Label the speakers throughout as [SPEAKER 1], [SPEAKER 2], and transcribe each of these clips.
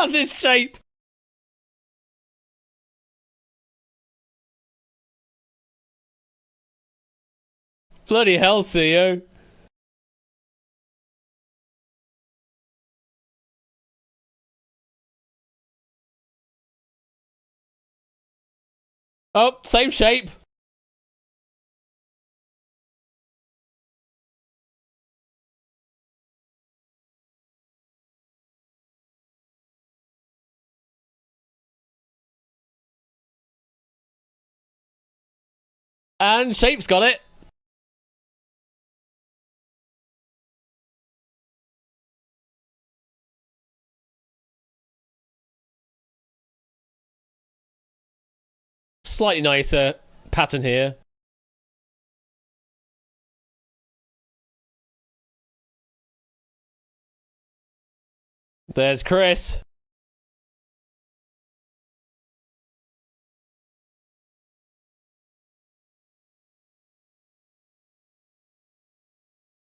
[SPEAKER 1] This shape. Bloody hell, CEO. Oh, same shape. And shape's got it. Slightly nicer pattern here. There's Chris.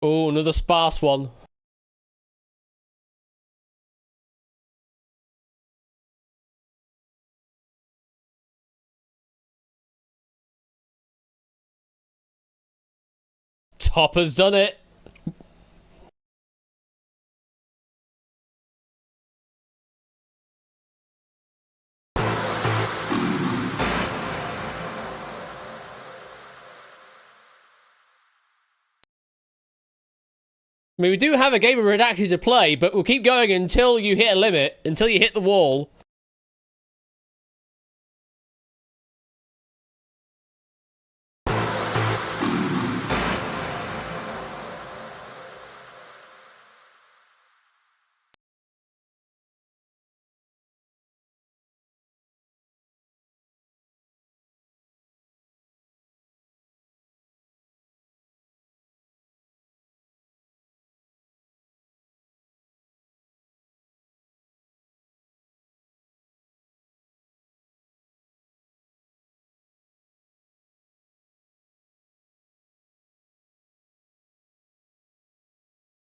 [SPEAKER 1] Oh, another sparse one. Topper's done it. I mean, we do have a game of Redacted to play, but we'll keep going until you hit a limit, until you hit the wall.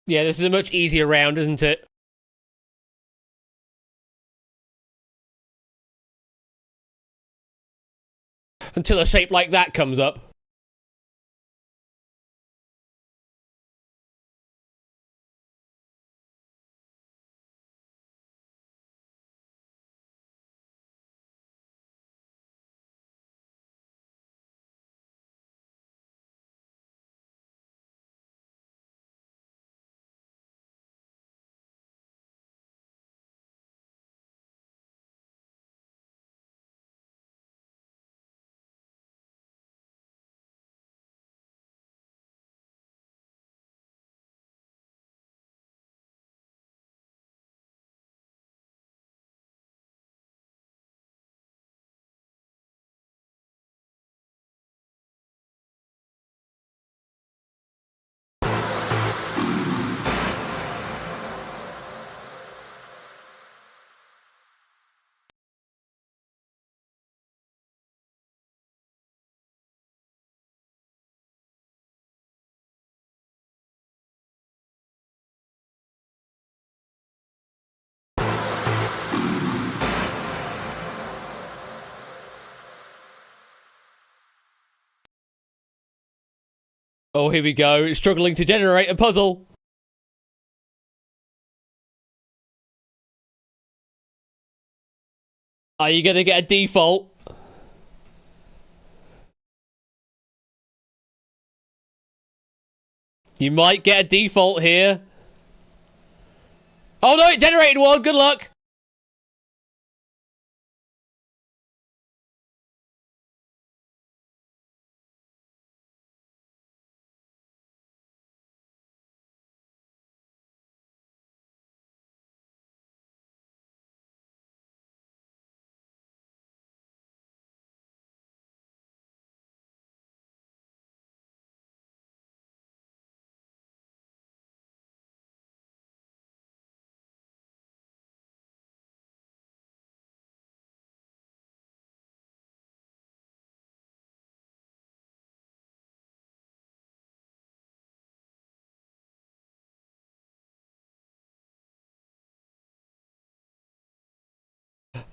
[SPEAKER 1] Yeah, this is a much easier round, isn't it? Until a shape like that comes up. Oh, here we go. Struggling to generate a puzzle. Are you going to get a default? You might get a default here. Oh no, it generated one. Good luck.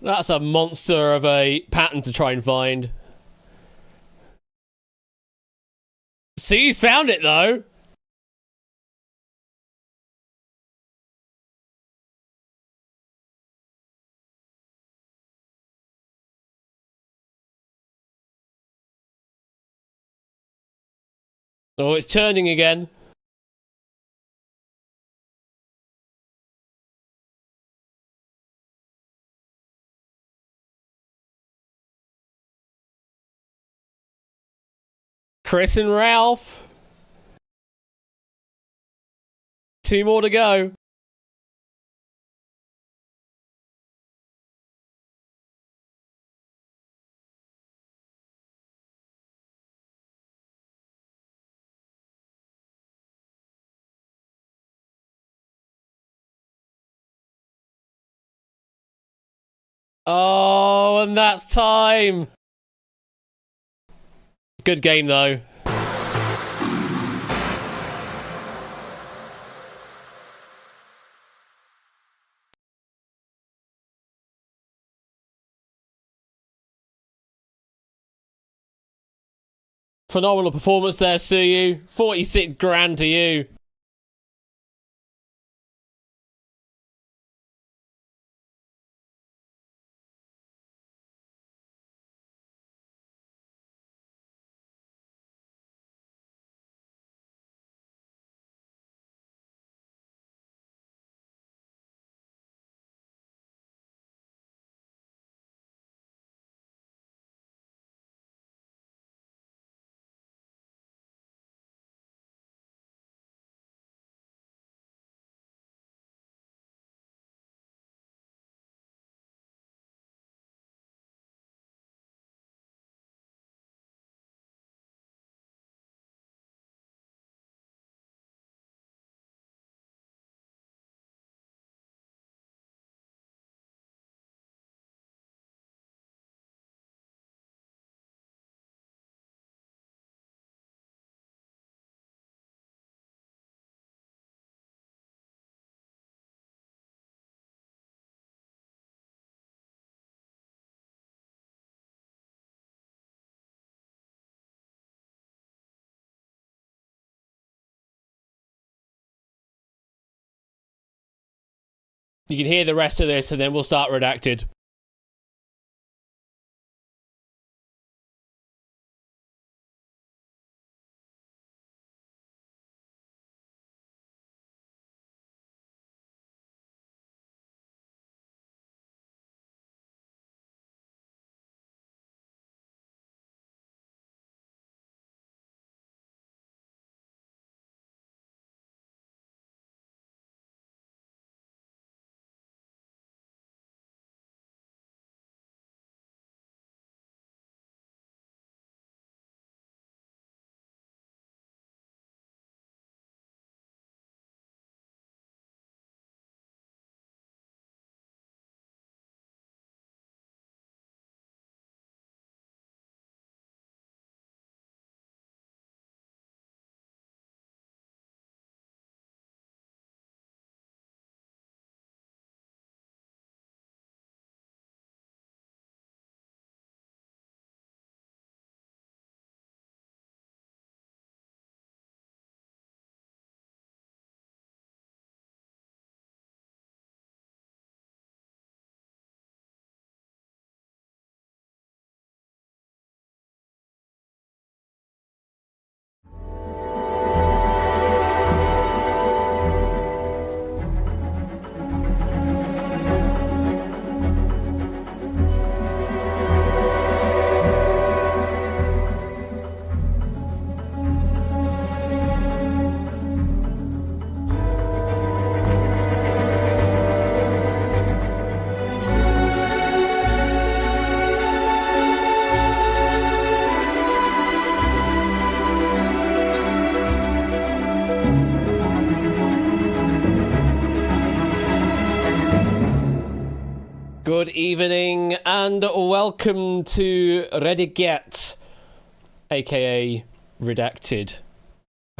[SPEAKER 1] That's a monster of a pattern to try and find. See, he's found it, though. Oh, it's turning again. Chris and Ralph. 2 more to go. Oh, and that's time. Good game, though. Phenomenal performance there, Suyu. 46 grand to you. You can hear the rest of this, and then we'll start Redacted. Good evening and welcome to Rediget, aka Redacted.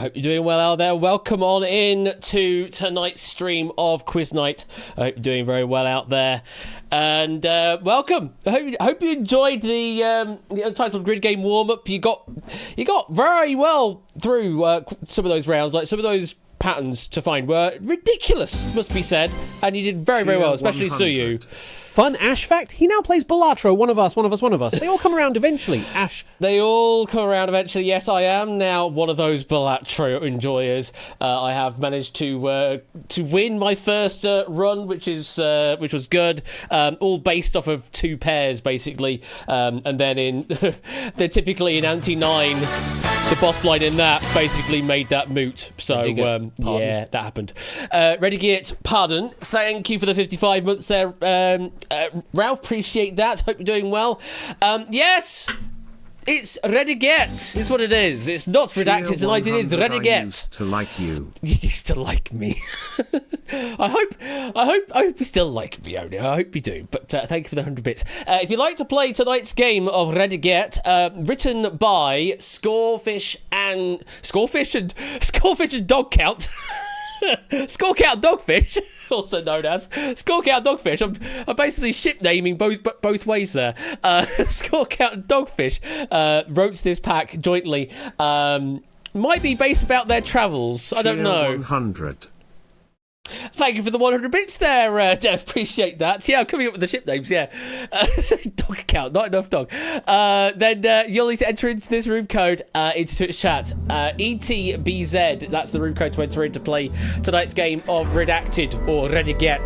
[SPEAKER 1] Hope you're doing well out there. Welcome on in to tonight's stream of Quiz Night. I hope you're doing very well out there. And welcome. I hope you enjoyed the Untitled Grid Game warm-up. You got very well through some of those rounds. Like some of those patterns to find were ridiculous, must be said. And you did very, very well, especially Suyu.
[SPEAKER 2] Fun Ash fact, he now plays Balatro, one of us. They all come around eventually, Ash.
[SPEAKER 1] They all come around eventually. Yes, I am now one of those Balatro enjoyers. I have managed to win my first run, which was good. All based off of 2 pairs, basically. And then they're typically in Ante 9. The boss blind in that basically made that moot. So, yeah, that happened. Renegade, pardon. Thank you for the 55 months there, Ralph. Appreciate that. Hope you're doing well. Yes, it's Renegade. It's what it is. It's not redacted tonight. It is Renegade.
[SPEAKER 3] Used to like you.
[SPEAKER 1] You used to like me. I hope you still like me, Oni. I hope you do. But thank you for the 100 bits. If you'd like to play tonight's game of Renegade, written by Scorefish and Dog Count. Scorecount Dogfish, also known as Scorecount Dogfish. I'm basically ship naming both ways there. Scorecount Dogfish wrote this pack jointly. Might be based about their travels. I don't know.
[SPEAKER 3] 100.
[SPEAKER 1] Thank you for the 100 bits there, Dev. Appreciate that. Yeah, I'm coming up with the ship names, yeah. Dog account, not enough dog. Then you'll need to enter into this room code into Twitch chat. ETBZ, that's the room code to enter in to play tonight's game of Redacted or Renegade,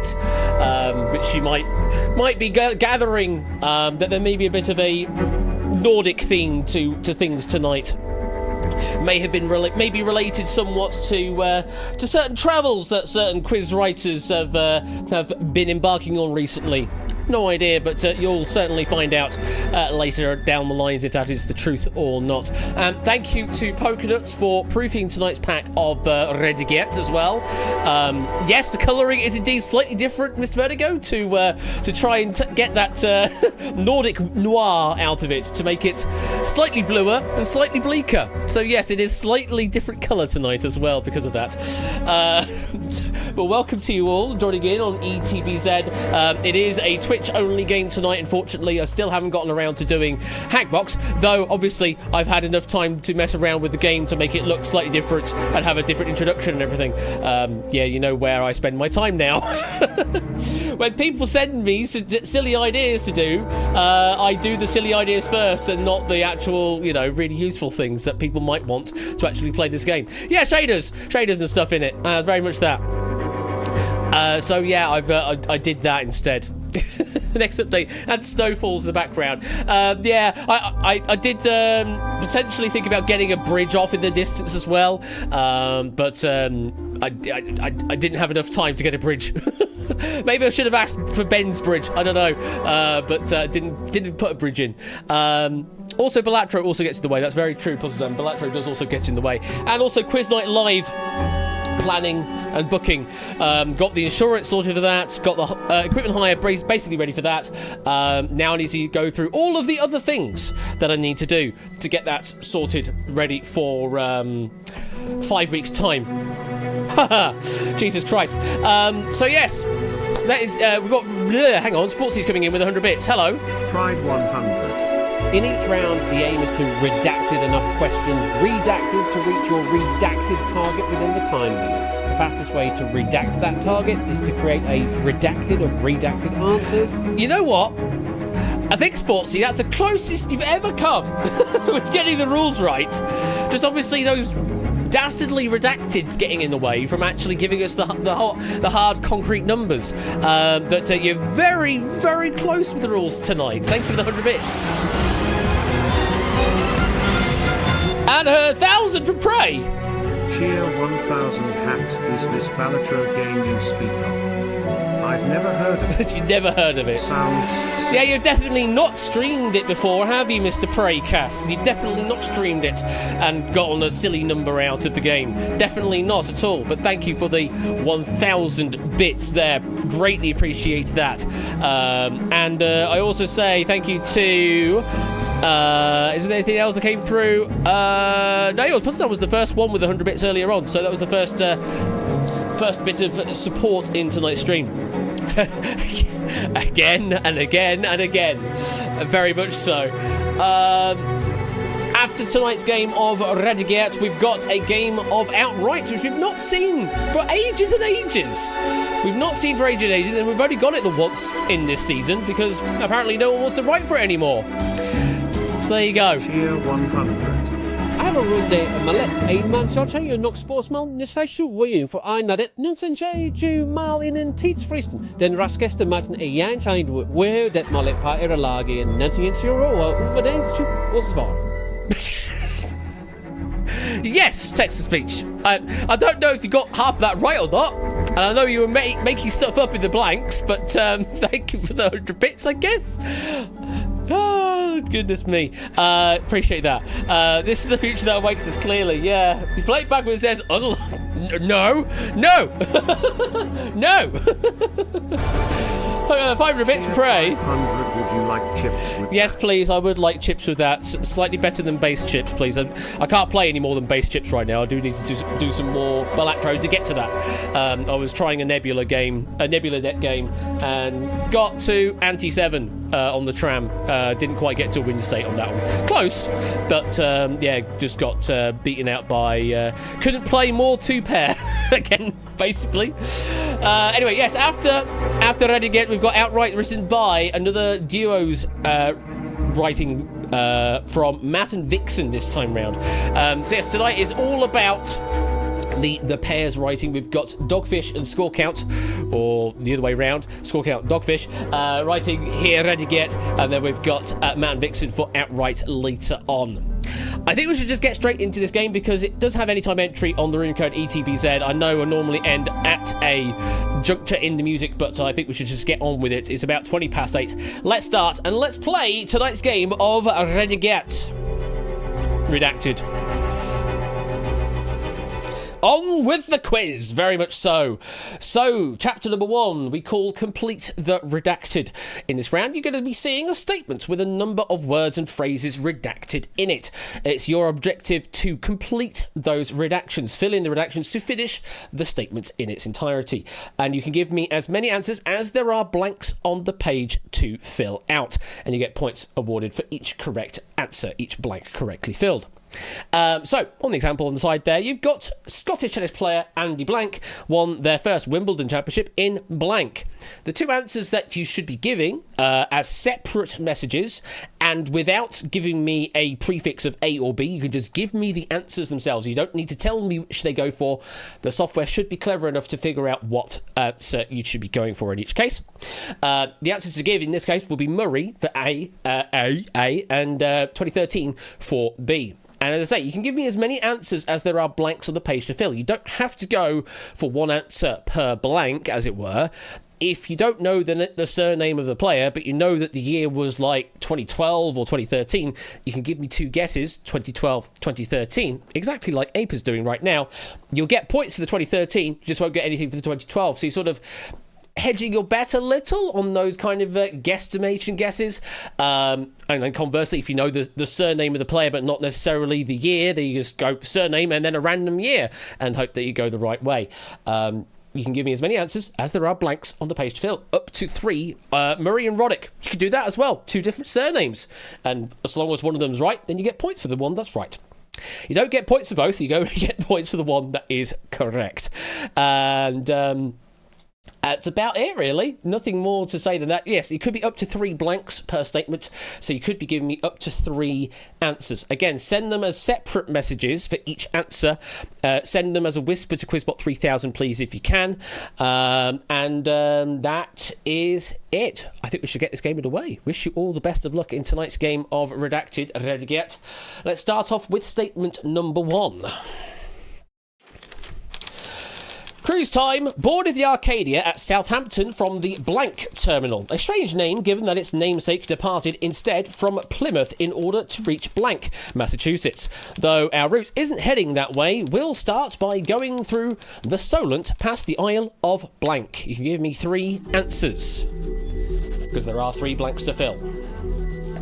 [SPEAKER 1] which you might be gathering that there may be a bit of a Nordic theme to things tonight. May have been maybe related somewhat to certain travels that certain quiz writers have been embarking on recently. No idea, but you'll certainly find out later down the lines if that is the truth or not. Thank you to Pokenuts for proofing tonight's pack of Renegade as well. Yes, the colouring is indeed slightly different, Mr. Vertigo, to try and get that Nordic noir out of it, to make it slightly bluer and slightly bleaker. So yes, it is slightly different colour tonight as well because of that. But welcome to you all joining in on ETBZ. It is a Twitch-only game tonight, unfortunately. I still haven't gotten around to doing Hackbox, though obviously I've had enough time to mess around with the game to make it look slightly different and have a different introduction and everything. Yeah, you know where I spend my time now. When people send me silly ideas to do, I do the silly ideas first and not the actual, really useful things that people might want to actually play this game. Yeah, shaders and stuff in it. Very much that. So yeah, I did that instead. Next update, and snowfalls in the background. Yeah, I did potentially think about getting a bridge off in the distance as well, but I didn't have enough time to get a bridge. Maybe I should have asked for Ben's bridge. I don't know, but didn't put a bridge in. Also, Balatro also gets in the way. That's very true, Puzzledome. Balatro does also get in the way, and also Quiz Night Live. Planning and booking. Got the insurance sorted for that. Got the equipment hire basically ready for that. Now I need to go through all of the other things that I need to do to get that sorted, ready for 5 weeks' time. Jesus Christ. So yes, that is. We've got. Hang on, Sportsy's coming in with 100 bits. Hello.
[SPEAKER 3] Pride 100.
[SPEAKER 2] In each round, the aim is to redacted enough questions redacted to reach your redacted target within the time limit. The fastest way to redact that target is to create a redacted of redacted answers.
[SPEAKER 1] You know what? I think, Sportsy, that's the closest you've ever come with getting the rules right. Just obviously those dastardly redacteds getting in the way from actually giving us the hard concrete numbers. But you're very, very close with the rules tonight. Thank you for the 100 bits. And her 1,000 for Prey.
[SPEAKER 3] Cheer 1000 hat is this Balatro game you speak of. I've never heard of it.
[SPEAKER 1] You've never heard of it.
[SPEAKER 3] Sounds
[SPEAKER 1] Yeah, you've definitely not streamed it before, have you, Mr. Preycast? You've definitely not streamed it and gotten a silly number out of the game. Definitely not at all. But thank you for the 1,000 bits there. Greatly appreciate that. And I also say thank you to Is there anything else that came through? No, yours Puzzle was the first one with 100 bits earlier on, so that was the first bit of support in tonight's stream. Again and again and again. Very much so. After tonight's game of Rediget, we've got a game of Outright, which we've not seen for ages and ages. We've not seen for ages and ages, and we've only got it the once in this season because apparently no one wants to write for it anymore. So there you go.
[SPEAKER 3] Cheer 100.
[SPEAKER 2] Runde Mallet, ein man Schottje, nog sportsman, Nisashu, Wayne for I Nadet, Nunsen J, Jew, Mal in Tidsfristen, den raskeste maten Jan zijn where that Mallet pa era lage and Nancy in Euro, but then was far.
[SPEAKER 1] Yes, text-to-speech. I don't know if you got half of that right or not, and I know you were making stuff up in the blanks, but thank you for the 100 bits, I guess. Oh, goodness me. Appreciate that. This is the future that awaits us, clearly. Yeah. You play it back when it says, no. No. 500 bits for Prey.
[SPEAKER 3] 100, would you like chips with
[SPEAKER 1] Yes,
[SPEAKER 3] that?
[SPEAKER 1] please. I would like chips with that. Slightly better than base chips, please. I can't play any more than base chips right now. I do need to do some more Balatro to get to that. I was trying a Nebula deck game, and got to Anti-7 on the tram. Didn't quite get to win state on that one. Close, but just got beaten out by... couldn't play more two-pair again, basically. Anyway, yes, after Rediget, we've got Outright written by another duo's writing from Matt and Vixen this time round. So yes, tonight is all about the pairs writing. We've got Dogfish and Score Count, or the other way round, Score Count, Dogfish, writing here, Rediget, and then we've got Matt and Vixen for Outright later on. I think we should just get straight into this game because it does have anytime entry on the room code ETBZ. I know I normally end at a juncture in the music, but I think we should just get on with it. It's about 20 past 8. Let's start and let's play tonight's game of Rediget. Redacted. On with the quiz, very much so. So, chapter number 1, we call Complete the Redacted. In this round, you're going to be seeing a statement with a number of words and phrases redacted in it. It's your objective to complete those redactions, fill in the redactions to finish the statement in its entirety. And you can give me as many answers as there are blanks on the page to fill out. And you get points awarded for each correct answer, each blank correctly filled. So, on the example on the side there, you've got Scottish tennis player Andy Blank won their first Wimbledon championship in blank. The two answers that you should be giving as separate messages, and without giving me a prefix of A or B, you can just give me the answers themselves. You don't need to tell me which they go for. The software should be clever enough to figure out what answer you should be going for in each case. The answers to give in this case will be Murray for A, and 2013 for B. And as I say, you can give me as many answers as there are blanks on the page to fill. You don't have to go for one answer per blank, as it were. If you don't know the surname of the player, but you know that the year was like 2012 or 2013, you can give me two guesses, 2012, 2013, exactly like Ape is doing right now. You'll get points for the 2013, you just won't get anything for the 2012. So you sort of hedging your bet a little on those kind of guesstimation guesses. And then conversely, if you know the surname of the player but not necessarily the year, then you just go surname and then a random year and hope that you go the right way. You can give me as many answers as there are blanks on the page to fill. Up to 3. Murray and Roddick, you can do that as well. 2 different surnames. And as long as one of them's right, then you get points for the one that's right. You don't get points for both. You only get points for the one that is correct. And that's about it, really. Nothing more to say than that. Yes, it could be up to 3 blanks per statement, so you could be giving me up to 3 answers. Again, send them as separate messages for each answer. Send them as a whisper to Quizbot 3000, please, if you can. That is it. I think we should get this game underway. Wish you all the best of luck in tonight's game of Redacted. Rediget. Let's start off with statement number 1. Cruise time, boarded the Arcadia at Southampton from the blank terminal. A strange name given that its namesake departed instead from Plymouth in order to reach blank, Massachusetts. Though our route isn't heading that way, we'll start by going through the Solent past the Isle of Blank. You can give me 3 answers, because there are 3 blanks to fill.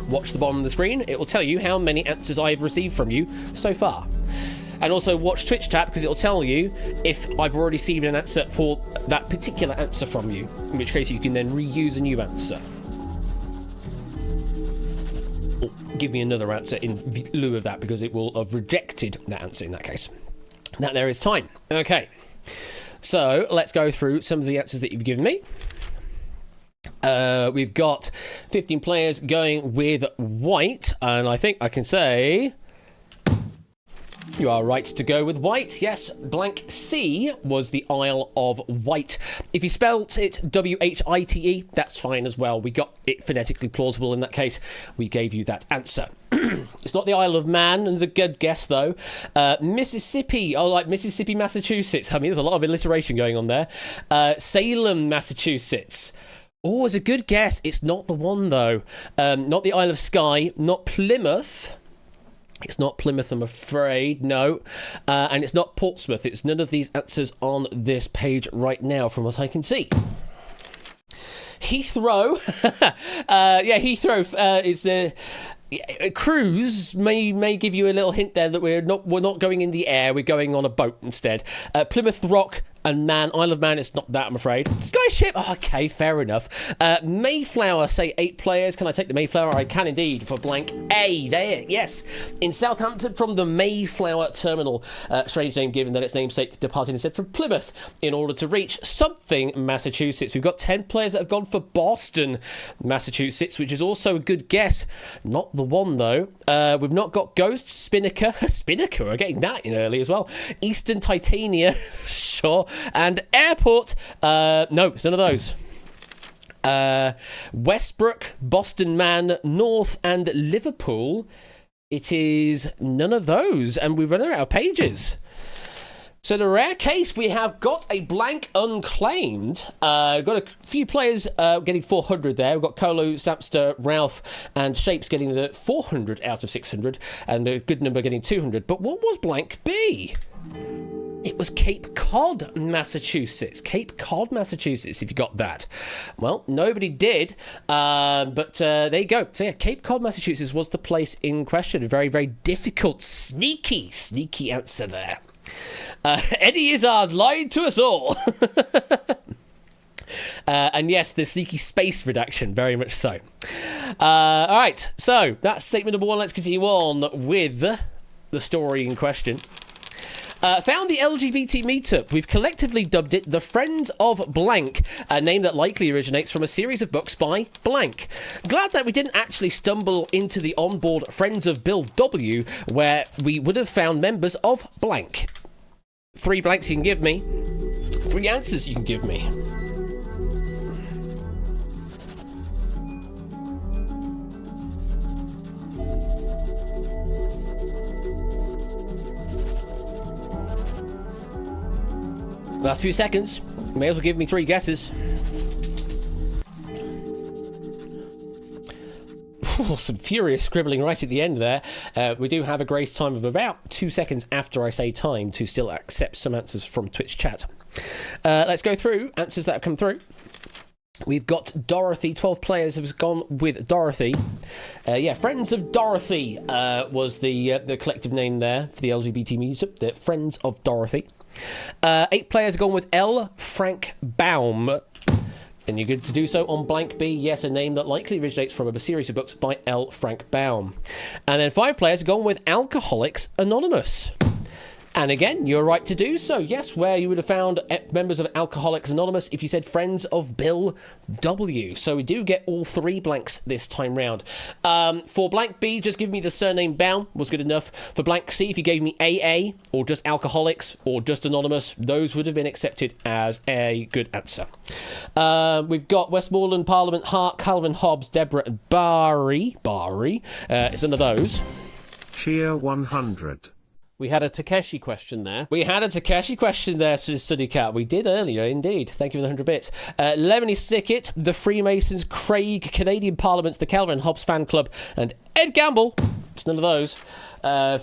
[SPEAKER 1] watch the bottom of the screen. It will tell you how many answers I've received from you so far. And also watch Twitch chat, because it will tell you if I've already received an answer for that particular answer from you, in which case you can then reuse a new answer. Or give me another answer in lieu of that, because it will have rejected that answer in that case. Now there is time. Okay, so let's go through some of the answers that you've given me. We've got 15 players going with white, and I think I can say you are right to go with white. Yes, blank C was the Isle of Wight. If you spelt it W-H-I-T-E, that's fine as well. We got it phonetically plausible in that case. We gave you that answer. It's not the Isle of Man, and the good guess, though. Mississippi. Oh, like Mississippi, Massachusetts. I mean, there's a lot of alliteration going on there. Salem, Massachusetts. Oh, it's a good guess. It's not the one, though. Not the Isle of Skye. Not Plymouth. It's not Plymouth, I'm afraid, no. And it's not Portsmouth. It's none of these answers on this page right now, from what I can see. Heathrow. Heathrow is... Cruise may give you a little hint there that we're not going in the air, we're going on a boat instead. Plymouth Rock and Man, Isle of Man, it's not that, I'm afraid. Skyship, okay, fair enough. Mayflower, say 8 players. Can I take the Mayflower? I can indeed, for blank A. There, yes. In Southampton from the Mayflower Terminal. Strange name given that its namesake departed instead from Plymouth in order to reach something Massachusetts. We've got 10 players that have gone for Boston, Massachusetts, which is also a good guess. Not the one, though. We've not got Ghost, Spinnaker. Spinnaker, we're getting that in early as well. Eastern Titania, sure. And Airport, no, it's none of those. Westbrook, Boston Man, North, and Liverpool. It is none of those, and we've run out of pages. So in a rare case, we have got a blank unclaimed. Got a few players getting 400 there. We've got Colo, Sapster, Ralph, and Shapes getting the 400 out of 600, and a good number getting 200. But what was blank B? It was Cape Cod, Massachusetts. Cape Cod, Massachusetts, if you got that. Well, nobody did, but there you go. So yeah, Cape Cod, Massachusetts was the place in question. A very, very difficult, sneaky answer there. Eddie Izzard lied to us all. And yes, the sneaky space redaction, very much so. All right, so that's statement number 1. Let's continue on with the story in question. Found the LGBT meetup. We've collectively dubbed it the Friends of Blank, a name that likely originates from a series of books by Blank. Glad that we didn't actually stumble into the onboard Friends of Bill W, where we would have found members of Blank. 3 blanks you can give me. 3 answers you can give me. Last few seconds. May as well give me 3 guesses. Ooh, some furious scribbling right at the end there. We do have a grace time of about 2 seconds after I say time to still accept some answers from Twitch chat. Let's go through answers that have come through. We've got Dorothy. 12 players have gone with Dorothy. Friends of Dorothy was the collective name there for the LGBT meetup. The Friends of Dorothy. 8 players have gone with L. Frank Baum. And you're good to do so on blank B. Yes, a name that likely originates from a series of books by L. Frank Baum. And then 5 players have gone with Alcoholics Anonymous. And again, you're right to do so. Yes, where you would have found members of Alcoholics Anonymous if you said Friends of Bill W. So we do get all 3 blanks this time round. For blank B, just give me the surname Baum was good enough. For blank C, if you gave me AA or just Alcoholics or just Anonymous, those would have been accepted as a good answer. We've got Westmoreland, Parliament, Hart, Calvin, Hobbes, Deborah, and Barry. It's none of those.
[SPEAKER 3] Cheer 100.
[SPEAKER 2] We had a Takeshi question there.
[SPEAKER 1] Sunny Cat. We did earlier, indeed. Thank you for the 100 bits. Lemony Sickett, the Freemasons, Craig, Canadian Parliament, the Calvin Hobbes Fan Club, and Ed Gamble. It's none of those.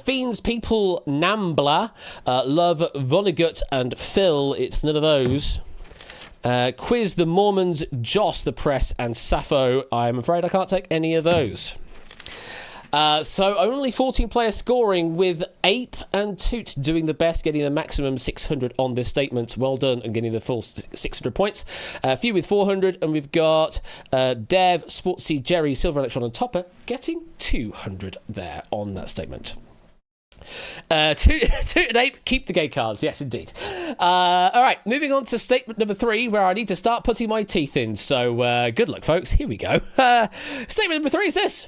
[SPEAKER 1] Fiends, People, Nambla, Love, Vonnegut, and Phil. It's none of those. Quiz, the Mormons, Joss, the Press, and Sappho. I'm afraid I can't take any of those.
[SPEAKER 2] So only 14 players scoring, with Ape and Toot doing the best, getting the maximum 600 on this statement. Well done, and getting the full 600 points. A few with 400, and we've got Dev, Sportsy, Jerry, Silver Electron, and Topper getting 200 there on that statement. Toot and Ape, keep the gay cards. Yes, indeed. All right, moving on to statement number 3, where I need to start putting my teeth in. So good luck, folks. Here we go. Statement number 3 is this.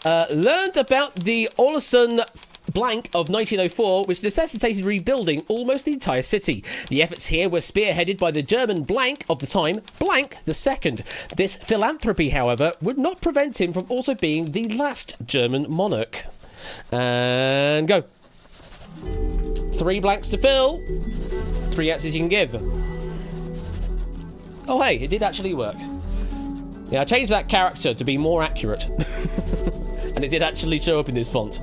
[SPEAKER 2] Learned about the Ålesund blank of 1904, which necessitated rebuilding almost the entire city. The efforts here were spearheaded by the German blank of the time, Blank II. This philanthropy, however, would not prevent him from also being the last German monarch. And go. 3 blanks to fill. 3 answers you can give. Oh, hey, it did actually work. Yeah, I changed that character to be more accurate. And it did actually show up in this font.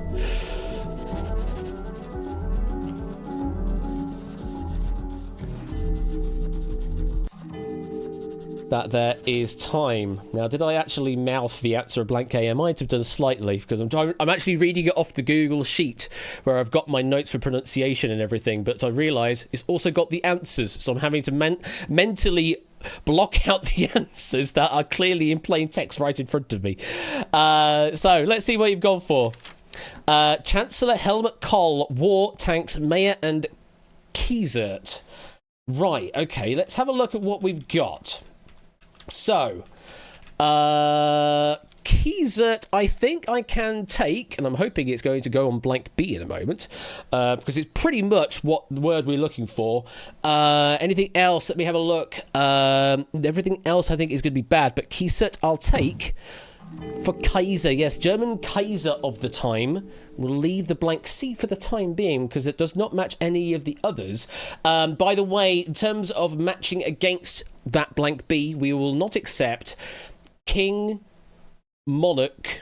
[SPEAKER 2] That there is time. Now, did I actually mouth the answer of blank A? I might have done slightly, because I'm actually reading it off the Google sheet where I've got my notes for pronunciation and everything, but I realise it's also got the answers, so I'm having to mentally block out the answers that are clearly in plain text right in front of me. So, let's see what you've gone for. Chancellor Helmut Kohl, War, Tanks, Mayer and Kiesert. Right, okay, let's have a look at what we've got. So, Kiesert, I think I can take, and I'm hoping it's going to go on blank B in a moment, because it's pretty much what the word we're looking for. Anything else? Let me have a look. Everything else I think is going to be bad, but Kiesert I'll take for Kaiser. Yes, German Kaiser of the time. We'll leave the blank C for the time being because it does not match any of the others. By the way, in terms of matching against that blank B, we will not accept King, Monarch,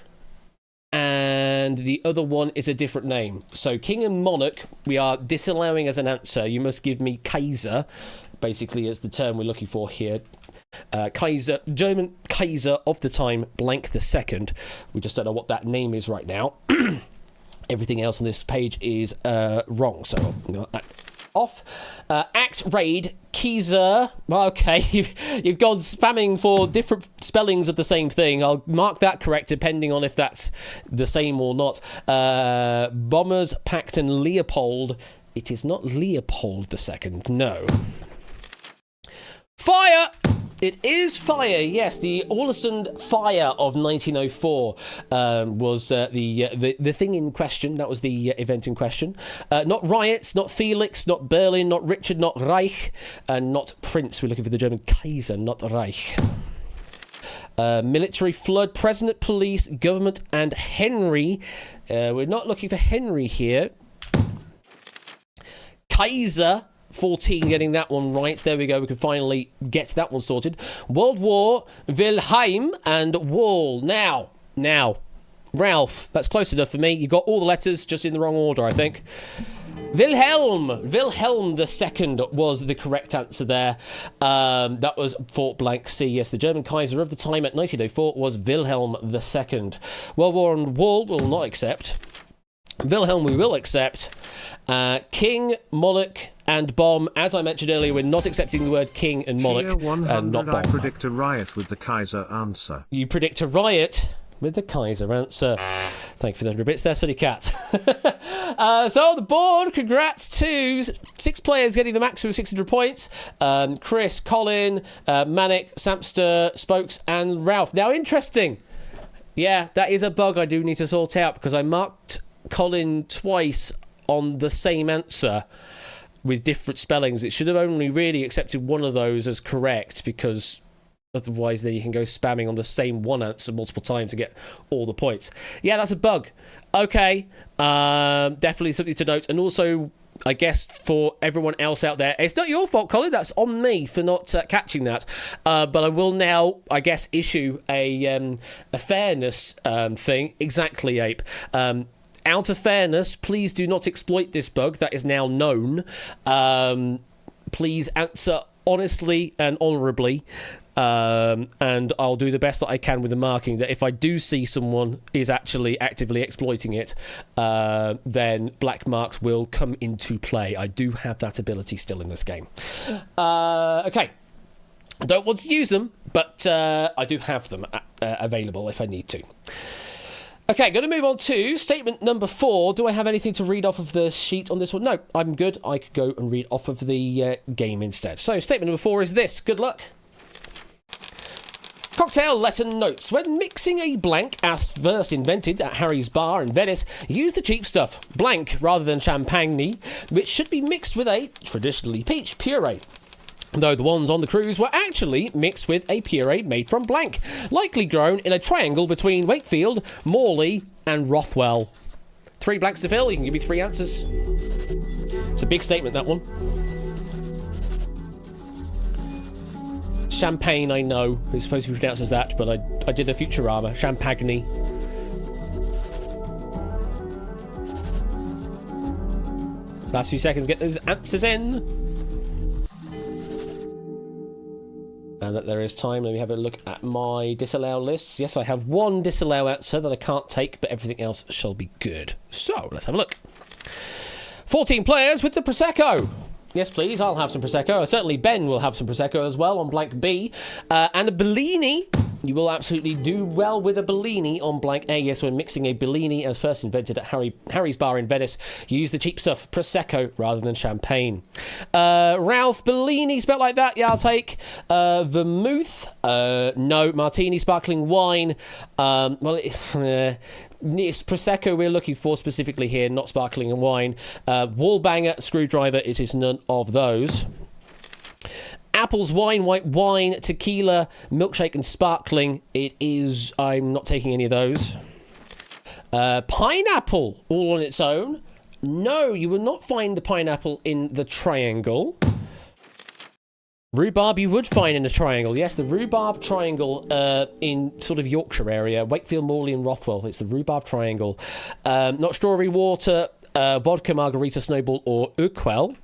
[SPEAKER 2] and the other one is a different name. So King and Monarch, we are disallowing as an answer. You must give me Kaiser, basically, as the term we're looking for here. Kaiser, German Kaiser of the time, blank II. We just don't know what that name is right now. Everything else on this page is wrong, so I'll knock that off. Act Raid, Kaiser. Well, okay, you've gone spamming for different spellings of the same thing. I'll mark that correct depending on if that's the same or not. Bombers, Pact and Leopold. It is not Leopold II, no. Fire! It is fire, yes. The Ålesund fire of 1904 was the thing in question. That was the event in question. Not riots, not Felix, not Berlin, not Richard, not Reich, and not Prince. We're looking for the German Kaiser, not Reich. Military flood, president, police, government, and Henry. We're not looking for Henry here. Kaiser. 14 getting that one right. There we go. We can finally get that one sorted. World War, Wilhelm, and Wall. Now, Ralph, that's close enough for me. You got all the letters just in the wrong order, I think. Wilhelm II was the correct answer there. That was for blank C. Yes, the German Kaiser of the time at 1904 was Wilhelm II. World War and Wall will not accept. Wilhelm we will accept. King, Monarch, and Bomb. As I mentioned earlier, we're not accepting the word King and Monarch and not Bomb.
[SPEAKER 3] I predict a riot with the Kaiser answer.
[SPEAKER 1] You predict a riot with the Kaiser answer. Thank you for the 100 bits there, Sunny Cat. So the board, congrats to 6 players getting the maximum 600 points. Chris, Colin, Manic, Samster, Spokes, and Ralph. Now, interesting. Yeah, that is a bug I do need to sort out because I marked Colin twice on the same answer with different spellings. It should have only really accepted one of those as correct because otherwise then you can go spamming on the same one answer multiple times to get all the points. Yeah, that's a bug. Okay, definitely something to note. And also, I guess for everyone else out there, it's not your fault, Colin. That's on me for not catching that. But I will now, I guess, issue a fairness thing. Exactly, Ape. Out of fairness, please do not exploit this bug. That is now known. Please answer honestly and honourably. and I'll do the best that I can with the marking, that if I do see someone is actually actively exploiting it, then black marks will come into play. I do have that ability still in this game. Okay. I don't want to use them, but I do have them available if I need to. Okay, going to move on to statement number 4. Do I have anything to read off of the sheet on this one? No, I'm good. I could go and read off of the game instead. So, statement number 4 is this. Good luck. Cocktail lesson notes. When mixing a blank, as first invented at Harry's Bar in Venice, use the cheap stuff, blank rather than champagne, which should be mixed with a, traditionally, peach puree. Though the ones on the cruise were actually mixed with a puree made from blank, likely grown in a triangle between Wakefield, Morley and Rothwell. 3 blanks to fill, you can give me 3 answers. It's a big statement, that one. Champagne, I know, it's supposed to be pronounced as that, but I did a Futurama. Champagne. Last few seconds, get those answers in. And that there is time. Let me have a look at my disallow lists. Yes, I have 1 disallow answer that I can't take, but everything else shall be good. So, let's have a look. 14 players with the Prosecco. Yes, please, I'll have some Prosecco. Certainly Ben will have some Prosecco as well on blank B. And a Bellini. You will absolutely do well with a Bellini on blank A. Yes, when mixing a Bellini, as first invented at Harry's Bar in Venice, you use the cheap stuff, Prosecco, rather than champagne. Ralph, Bellini, spelled like that. Yeah, I'll take. Vermouth. No. Martini, sparkling wine. It's Prosecco we're looking for specifically here, not sparkling and wine. Wall banger, screwdriver, it is none of those. Apples, wine, white wine, tequila, milkshake and sparkling. It is, I'm not taking any of those. Pineapple, all on its own. No, you will not find the pineapple in the triangle. Rhubarb you would find in a triangle. Yes, the rhubarb triangle in sort of Yorkshire area. Wakefield, Morley and Rothwell. It's the rhubarb triangle. Not strawberry water, vodka, margarita, snowball or Urquell.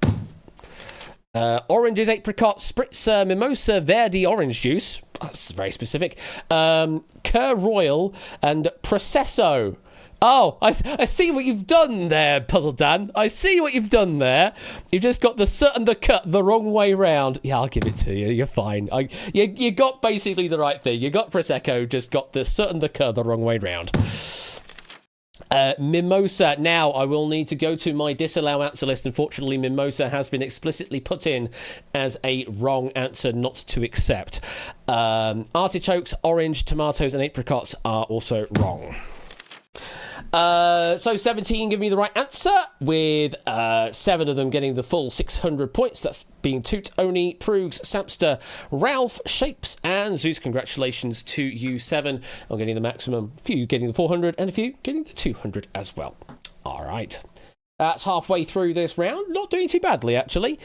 [SPEAKER 1] Oranges, apricots, spritzer, mimosa, Verdi orange juice. That's very specific. Cur Royal and Processo. Oh, I see what you've done there, Puzzle Dan. I see what you've done there. You've just got the soot and the cut the wrong way round. Yeah, I'll give it to you. You're fine. You got basically the right thing. You got Prosecco, just got the soot and the cut the wrong way round. Mimosa. Now, I will need to go to my disallow answer list. Unfortunately, Mimosa has been explicitly put in as a wrong answer not to accept. Artichokes, orange, tomatoes, and apricots are also wrong. So 17 give me the right answer, with 7 of them getting the full 600 points. That's being Toot, Oni, Proogs, Samster, Ralph, Shapes, and Zeus. Congratulations to you 7 on getting the maximum. A few getting the 400, and a few getting the 200 as well. All right. That's halfway through this round. Not doing too badly, actually.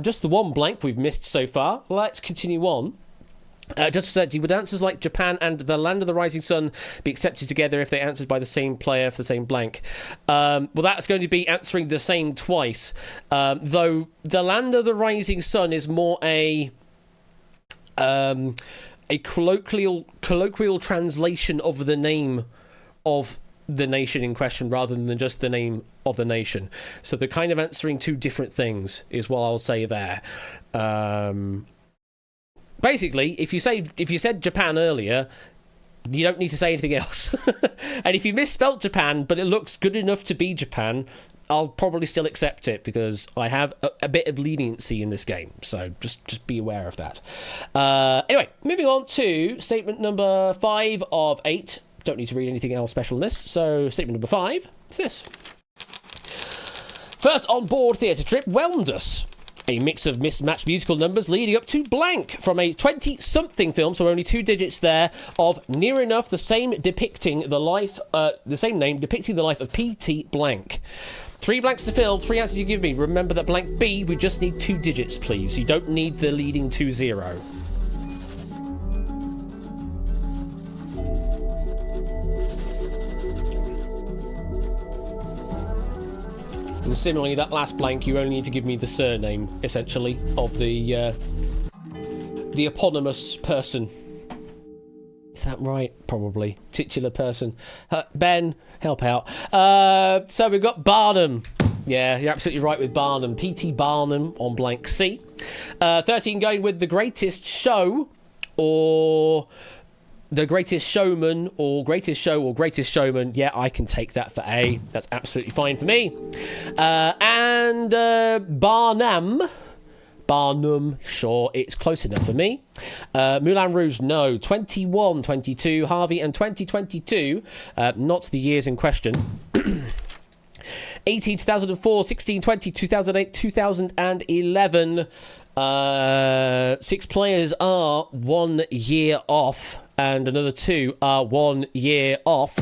[SPEAKER 1] Just the 1 blank we've missed so far. Let's continue on. Just for certainty, would answers like Japan and the Land of the Rising Sun be accepted together if they answered by the same player for the same blank? Well, that's going to be answering the same twice. Though the Land of the Rising Sun is more a colloquial translation of the name of the nation in question rather than just the name of the nation. So they're kind of answering 2 different things, is what I'll say there. Basically, if you said Japan earlier, you don't need to say anything else. And if you misspelt Japan, but it looks good enough to be Japan, I'll probably still accept it because I have a bit of leniency in this game. So just be aware of that. Anyway, moving on to statement number 5 of 8. Don't need to read anything else special in this. So statement number 5 is this. First on board theatre trip, Wellness. A mix of mismatched musical numbers leading up to blank from a 20-something film, so only 2 digits there, of near enough the same name depicting the life of P.T. blank. 3 blanks to fill, 3 answers you give me. Remember that blank B, we just need 2 digits, please. You don't need the leading 2-0. And similarly, that last blank, you only need to give me the surname, essentially, of the the eponymous person. Is that right? Probably. Titular person. Ben, help out. So we've got Barnum. Yeah, you're absolutely right with Barnum. P.T. Barnum on blank C. 13 going with The Greatest Show or The Greatest Showman or Greatest Show or Greatest Showman. Yeah, I can take that for A. That's absolutely fine for me. And Barnum, sure, it's close enough for me. Moulin Rouge, no. 21, 22, Harvey, and 2022, not the years in question. 18, 2004, 16, 20, 2008, 2011. 6 players are 1 year off, and another 2 are 1 year off.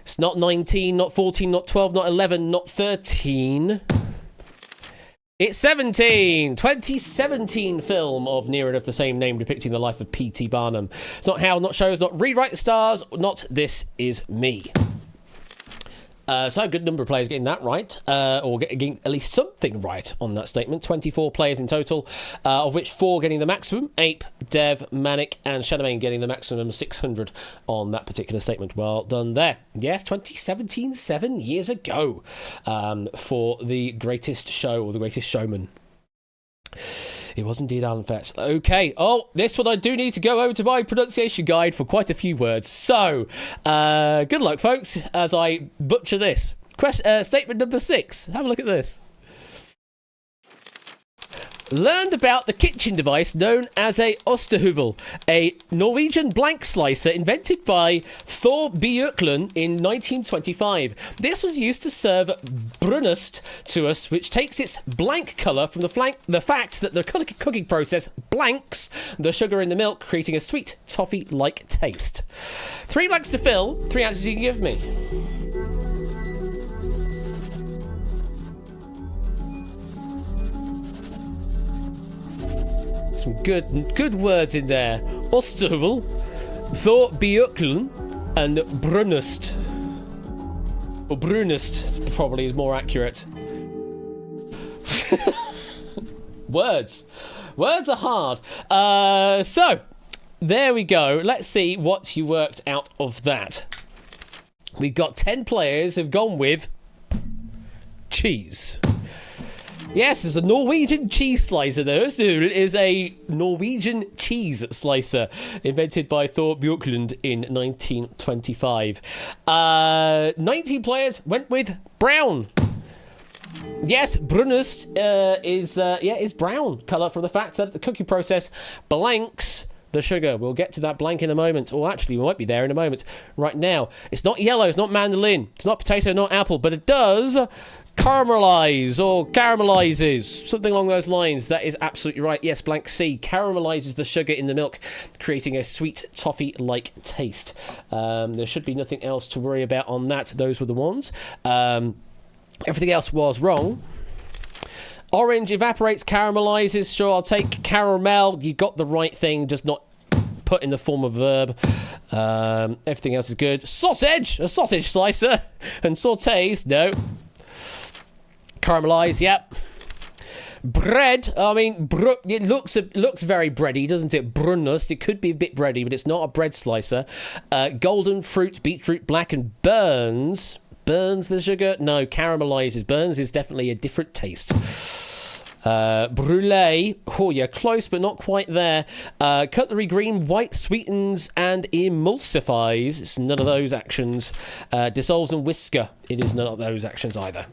[SPEAKER 1] It's not 19, not 14, not 12, not 11, not 13. It's 17! 2017 film of near enough the same name depicting the life of P.T. Barnum. It's not How, not Shows, not Rewrite the Stars, not This Is Me. So a good number of players getting that right, or getting at least something right on that statement. 24 players in total, of which 4 getting the maximum. Ape, Dev, Manic, and Shadowmane getting the maximum 600 on that particular statement. Well done there. Yes, 2017, 7 years ago, for The Greatest Show or The Greatest Showman. It was indeed Alan Fetz. Okay. Oh, this one I do need to go over to my pronunciation guide for quite a few words. So, good luck, folks, as I butcher this. Statement number 6. Have a look at this. Learned about the kitchen device known as a Osterhuvel, a Norwegian blank slicer invented by Thor Bjørklund in 1925. This was used to serve brunost to us, which takes its blank colour from the fact that the cooking process blanks the sugar in the milk, creating a sweet toffee-like taste. 3 blanks to fill, 3 answers you can give me. Some good words in there. Osterhuvel, Thor Bjørklund, and Brunust. Or Brunust, probably is more accurate. Words are hard. So, there we go. Let's see what you worked out of that. We've got 10 players who've gone with cheese. Yes, it's a Norwegian cheese slicer. The Osterhuvel is a Norwegian cheese slicer invented by Thor Bjørklund in 1925. 19 players went with brown. Yes, brunust is brown colour from the fact that the cooking process blanks the sugar. We'll get to that blank in a moment. Or actually, we might be there in a moment. Right now, it's not yellow, it's not mandolin, it's not potato, not apple, but it does caramelize or caramelizes, something along those lines. That is absolutely right. Yes, blank C caramelizes the sugar in the milk, creating a sweet toffee-like taste. There should be nothing else to worry about on that. Those were the ones. Everything else was wrong. Orange evaporates, caramelizes. Sure, I'll take caramel. You got the right thing, just not put in the form of verb. Everything else is good. Sausage, a sausage slicer, and sautés. No. Caramelize, yep. Bread, I mean, it looks very bready, doesn't it? Brunust, it could be a bit bready, but it's not a bread slicer. Golden fruit, beetroot black, and burns the sugar. No, caramelizes. Burns is definitely a different taste. Brulee, oh yeah, close but not quite there. Cutlery green, white, sweetens and emulsifies. It's none of those actions. Dissolves and whisker. It is none of those actions either.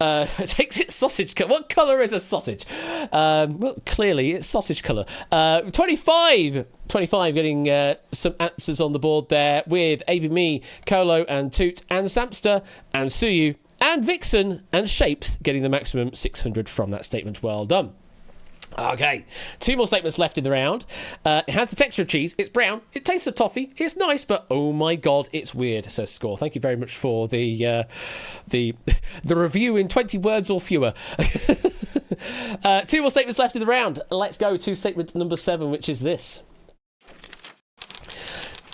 [SPEAKER 1] It takes its sausage colour. What colour is a sausage? Well, clearly it's sausage colour. 25 getting some answers on the board there with ABME, Colo and Toot and Samster and Suyu and Vixen and Shapes getting the maximum 600 from that statement. Well done. Okay, 2 more statements left in the round. It has the texture of cheese. It's brown. It tastes of toffee. It's nice, but oh my god, it's weird. Says Score. Thank you very much for the review in 20 words or fewer. 2 more statements left in the round. Let's go to statement number 7, which is this.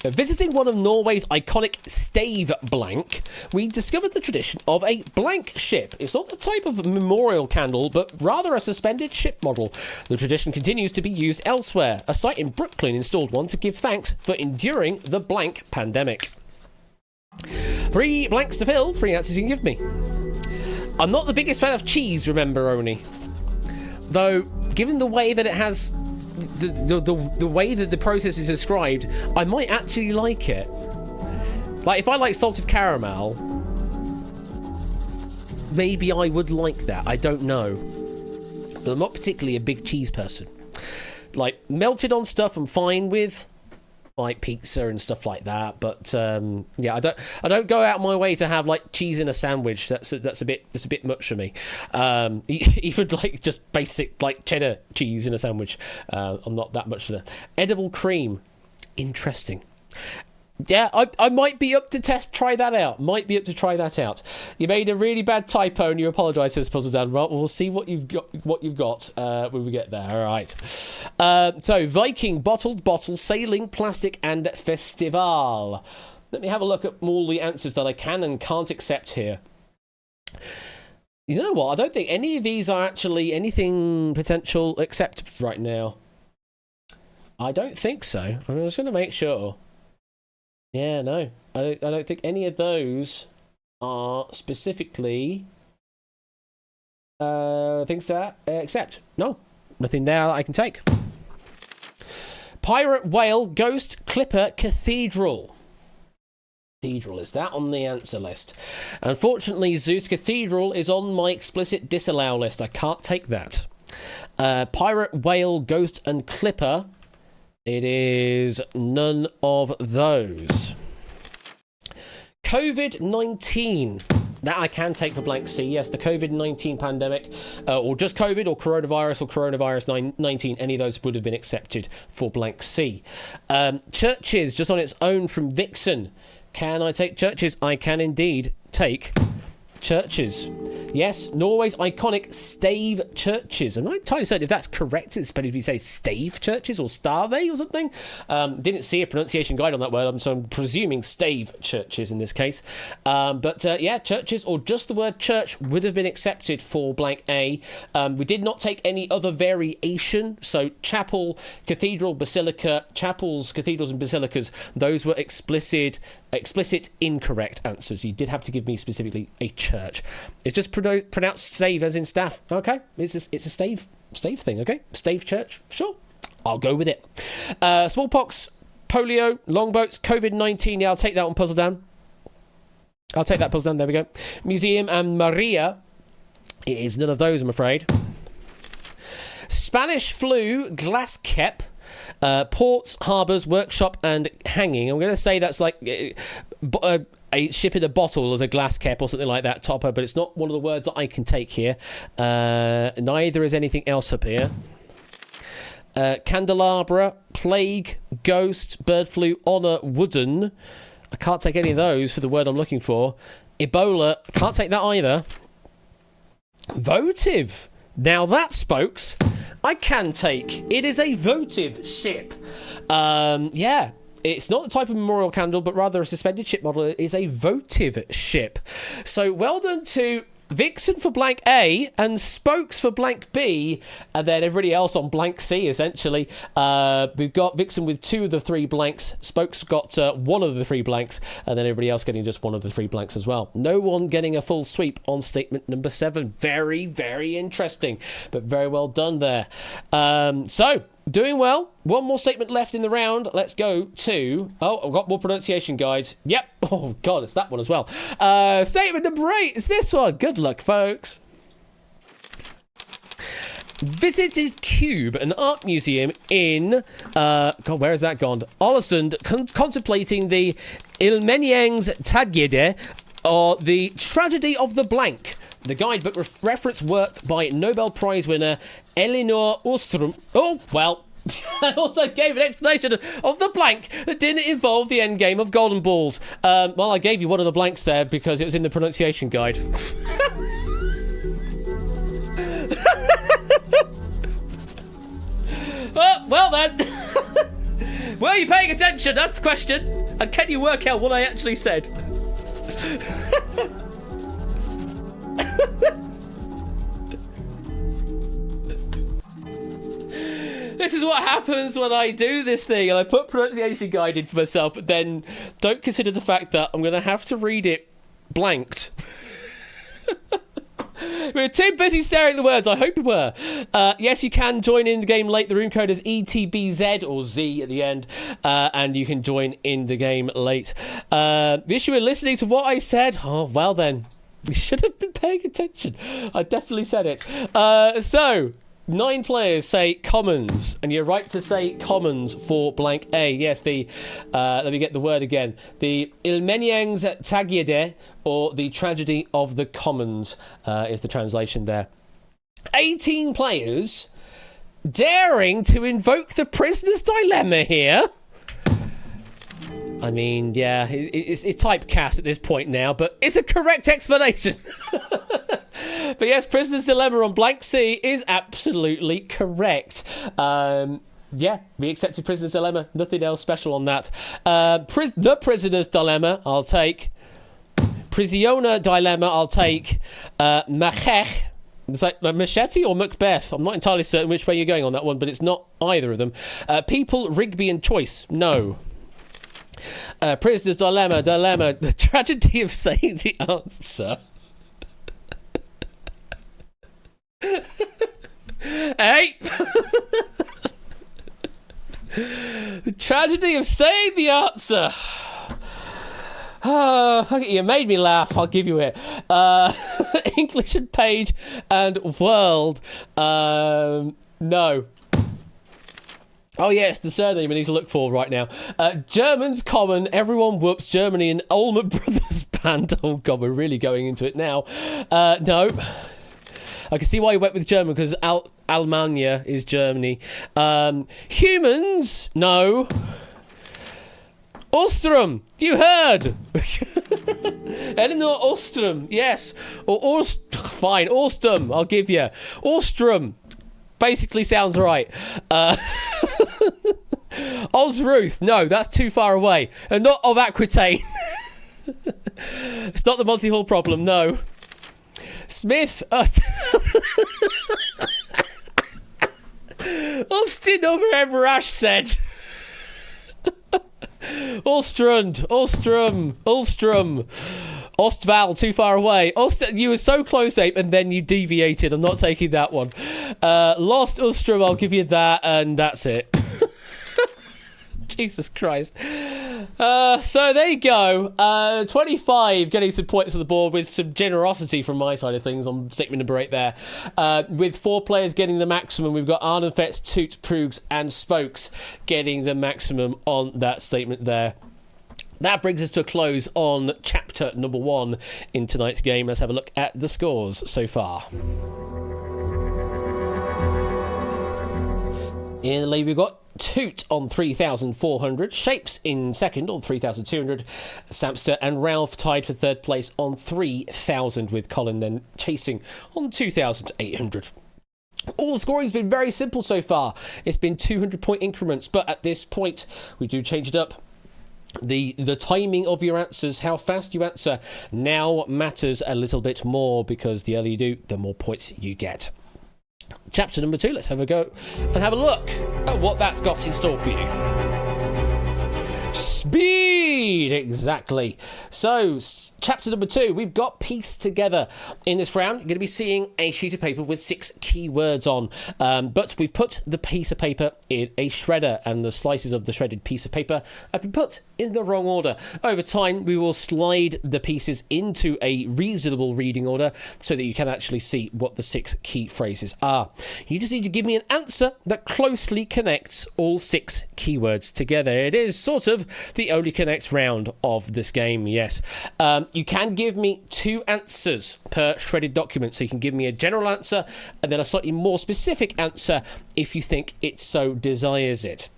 [SPEAKER 1] Visiting one of Norway's iconic stave blank, we discovered the tradition of a blank ship. It's not the type of memorial candle, but rather a suspended ship model. The tradition continues to be used elsewhere. A site in Brooklyn installed one to give thanks for enduring the blank pandemic. 3 blanks to fill, 3 answers you can give me. I'm not the biggest fan of cheese, remember, Oni. Though, given the way that it has... The way that the process is described, I might actually like it. Like, if I like salted caramel, maybe I would like that. I don't know. But I'm not particularly a big cheese person. Like, melted on stuff I'm fine with, like pizza and stuff like that. But yeah, I don't go out my way to have like cheese in a sandwich. That's a bit much for me. Even like just basic like cheddar cheese in a sandwich. I'm not that much for that. Edible cream, interesting. Yeah, I might be up to try that out. You made a really bad typo and you apologise, says Puzzle Dan. Right, we'll see what you've got when we get there. All right. So Viking, bottled, bottle, sailing, plastic, and festival. Let me have a look at all the answers that I can and can't accept here. You know what? I don't think any of these are actually anything potential accept right now. I don't think so. I'm just going to make sure. Yeah, no. I don't think any of those are specifically things to accept. No. Nothing there that I can take. Pirate, whale, ghost, clipper, cathedral. Cathedral, is that on the answer list? Unfortunately, Zeus, cathedral is on my explicit disallow list. I can't take that. Pirate, whale, ghost, and clipper. It is none of those. COVID-19. That I can take for blank C. Yes, the COVID-19 pandemic, or just COVID, or coronavirus 19. Any of those would have been accepted for blank C. Churches, just on its own from Vixen. Can I take churches? I can indeed take churches. Yes, Norway's iconic stave churches. I'm not entirely certain if that's correct. It's better if you say stave churches or stave or something. Didn't see a pronunciation guide on that word, so I'm presuming stave churches in this case. But yeah, churches or just the word church would have been accepted for blank A. We did not take any other variation. So chapel, cathedral, basilica, chapels, cathedrals, and basilicas. Those were explicit incorrect answers. You did have to give me specifically a church. It's just pronounced stave as in staff. Okay, it's a stave thing. Okay, stave church. Sure, I'll go with it. Smallpox, polio, longboats, COVID-19. Yeah, I'll take that one, Puzzle Dan. I'll take that, Puzzle Dan. There we go. Museum and Maria. It is none of those, I'm afraid. Spanish flu, glass kep. Ports, harbours, workshop, and hanging. I'm going to say that's like a ship in a bottle as a glass cap or something like that, topper, but it's not one of the words that I can take here. Neither is anything else up here. Candelabra, plague, ghost, bird flu, honour, wooden. I can't take any of those for the word I'm looking for. Ebola, can't take that either. Votive. Now that, spokes, I can take. It is a votive ship. Yeah, it's not the type of memorial candle, but rather a suspended ship model. It is a votive ship. So well done to Vixen for blank A and Spokes for blank B, and then everybody else on blank C, essentially. We've got Vixen with 2 of the 3 blanks, Spokes got 1 of the 3 blanks, and then everybody else getting just 1 of the 3 blanks as well. No one getting a full sweep on statement number 7. Very, very interesting, but very well done there. So, doing well. One more statement left in the round. Let's go to... Oh, I've got more pronunciation guides. Yep. Oh, God, it's that one as well. Statement number 8 is this one. Good luck, folks. Visited Cube, an art museum in... God, where has that gone? Ålesund, contemplating the Ilmenjängs Tragedi, or the Tragedy of the Blank. The guidebook reference work by Nobel Prize winner Elinor Ostrom. Oh, well, I also gave an explanation of the blank that didn't involve the end game of golden balls. Well, I gave you one of the blanks there because it was in the pronunciation guide. Oh, well then. Were you paying attention? That's the question. And can you work out what I actually said? This is what happens when I do this thing and I put pronunciation guide in for myself, but then don't consider the fact that I'm going to have to read it blanked. We were too busy staring at the words. I hope you were. Yes, you can join in the game late. The room code is ETBZ or Z at the end, and you can join in the game late. The issue with listening to what I said, oh, well then, we should have been paying attention. I definitely said it. So, 9 players say commons, and you're right to say commons for blank A. Yes, the let me get the word again. The Ilmenyengs Tagiede, or the tragedy of the commons, is the translation there. 18 players daring to invoke the prisoner's dilemma here. I mean, yeah, it's typecast at this point now, but it's a correct explanation. But yes, prisoner's dilemma on blank C is absolutely correct. Yeah, we accepted prisoner's dilemma. Nothing else special on that. The prisoner's dilemma, I'll take. Prisiona dilemma, I'll take. Machech. It's like machete or Macbeth. I'm not entirely certain which way you're going on that one, but it's not either of them. People, Rigby and choice. No. Prisoner's dilemma, the tragedy of saying the answer. Hey! The tragedy of saying the answer. Oh, fuck it, you made me laugh. I'll give you it. English and page and world. No. Oh, yes, the surname we need to look for right now. German's common, everyone whoops, Germany and Allman Brothers band. Oh, God, we're really going into it now. No. I can see why you went with German, because Almania is Germany. Humans? No. Ostrom, you heard. Eleanor Ostrom, yes. Or fine, Ostrom, I'll give you. Ostrom. Basically sounds right. Osruth, no, that's too far away. And not of Aquitaine. It's not the Monty Hall problem, no. Smith. Austin over Everash said. Ulstrund. Ostval, too far away. You were so close, Ape, and then you deviated. I'm not taking that one. Lost Ulstrom, I'll give you that, and that's it. Jesus Christ. So there you go. 25 getting some points on the board with some generosity from my side of things on statement number 8 there. With 4 players getting the maximum, we've got Arnenfetz, Toot, Proogs, and Spokes getting the maximum on that statement there. That brings us to a close on chapter number 1 in tonight's game. Let's have a look at the scores so far. In the lead, we've got Toot on 3,400, Shapes in second on 3,200, Samster and Ralph tied for third place on 3,000, with Colin then chasing on 2,800. All the scoring's been very simple so far. It's been 200-point increments, but at this point, we do change it up. The timing of your answers, how fast you answer, now matters a little bit more, because the earlier you do, the more points you get. Chapter number 2, let's have a go and have a look at what that's got in store for you. Speed! Exactly. So, chapter number 2, we've got piece together. In this round, you're going to be seeing a sheet of paper with 6 keywords on. But we've put the piece of paper in a shredder, and the slices of the shredded piece of paper have been put in the wrong order. Over time, we will slide the pieces into a reasonable reading order so that you can actually see what the 6 key phrases are. You just need to give me an answer that closely connects all 6 keywords together. It is sort of the only connect round of this game, yes. You can give me 2 answers per shredded document, so you can give me a general answer and then a slightly more specific answer if you think it so desires it.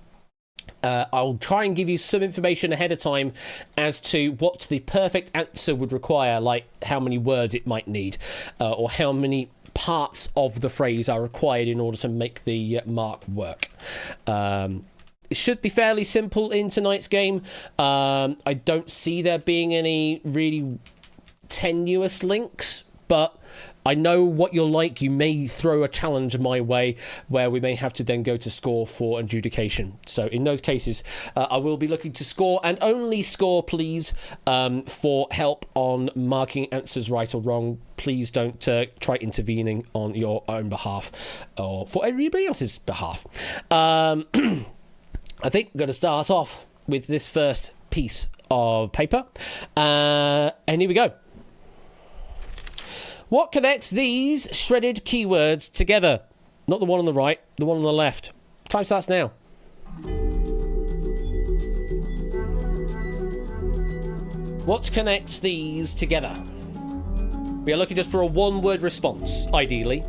[SPEAKER 1] I'll try and give you some information ahead of time as to what the perfect answer would require, like how many words it might need, or how many parts of the phrase are required in order to make the mark work. It should be fairly simple in tonight's game. I don't see there being any really tenuous links, but I know what you're like. You may throw a challenge my way where we may have to then go to score for adjudication. So in those cases, I will be looking to score, and only score, please, for help on marking answers right or wrong. Please don't try intervening on your own behalf or for everybody else's behalf. I think we're going to start off with this first piece of paper. And here we go. What connects these shredded keywords together? Not the one on the right, the one on the left. Time starts now. What connects these together? We are looking just for a one-word response, ideally.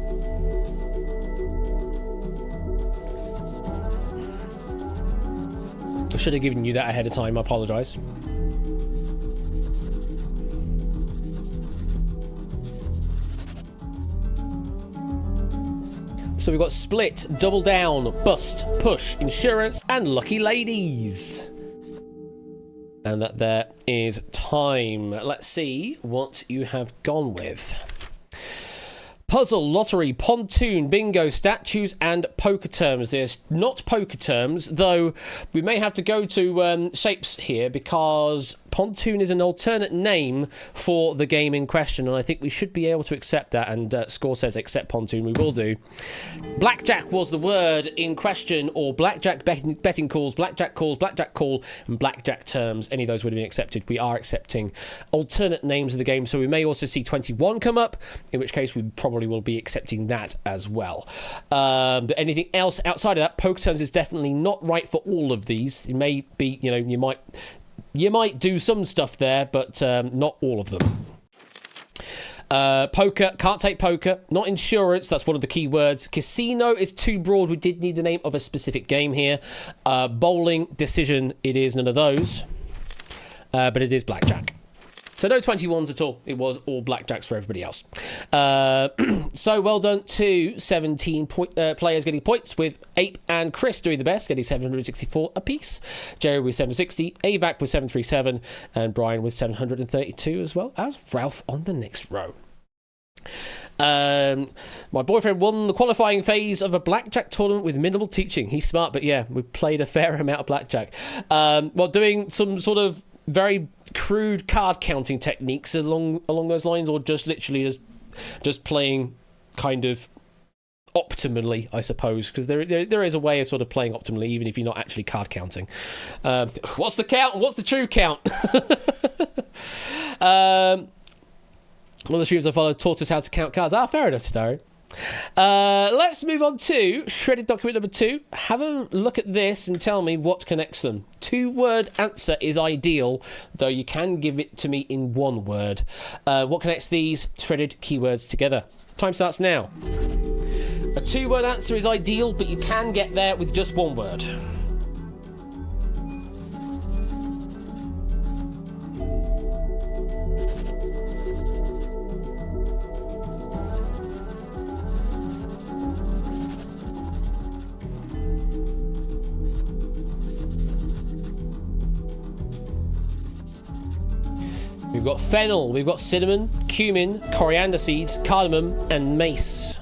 [SPEAKER 1] I should have given you that ahead of time, I apologise. So we've got split, double down, bust, push, insurance, and lucky ladies. And that there is time. Let's see what you have gone with. Puzzle, lottery, pontoon, bingo, statues, and poker terms. There's not poker terms, though we may have to go to shapes here because pontoon is an alternate name for the game in question, and I think we should be able to accept that, and Score says accept pontoon. We will do. Blackjack was the word in question, or blackjack betting calls, blackjack call, and blackjack terms. Any of those would have been accepted. We are accepting alternate names of the game, so we may also see 21 come up, in which case we probably will be accepting that as well. But anything else outside of that, poker terms is definitely not right for all of these. It may be, you might do some stuff there, but not all of them. Poker, can't take poker. Not insurance, that's one of the key words. Casino is too broad. We did need the name of a specific game here. Bowling, decision, it is none of those. But it is blackjack. So no 21s at all. It was all blackjacks for everybody else. So well done to 17 players getting points, with Ape and Chris doing the best, getting 764 apiece. Jerry with 760, Avac with 737, and Brian with 732, as well as Ralph on the next row. My boyfriend won the qualifying phase of a blackjack tournament with minimal teaching. He's smart, but yeah, we played a fair amount of blackjack. While doing some sort of very crude card counting techniques along those lines, or just literally just playing kind of optimally, I suppose, because there is a way of sort of playing optimally even if you're not actually card counting. What's the count? What's the true count? One of the streams I followed taught us how to count cards. Fair enough, Darren. Let's move on to shredded document number 2. Have a look at this and tell me what connects them. 2-word answer is ideal, though you can give it to me in 1 word. What connects these shredded keywords together? Time starts now. A 2-word answer is ideal, but you can get there with just 1 word. We've got fennel, we've got cinnamon, cumin, coriander seeds, cardamom, and mace.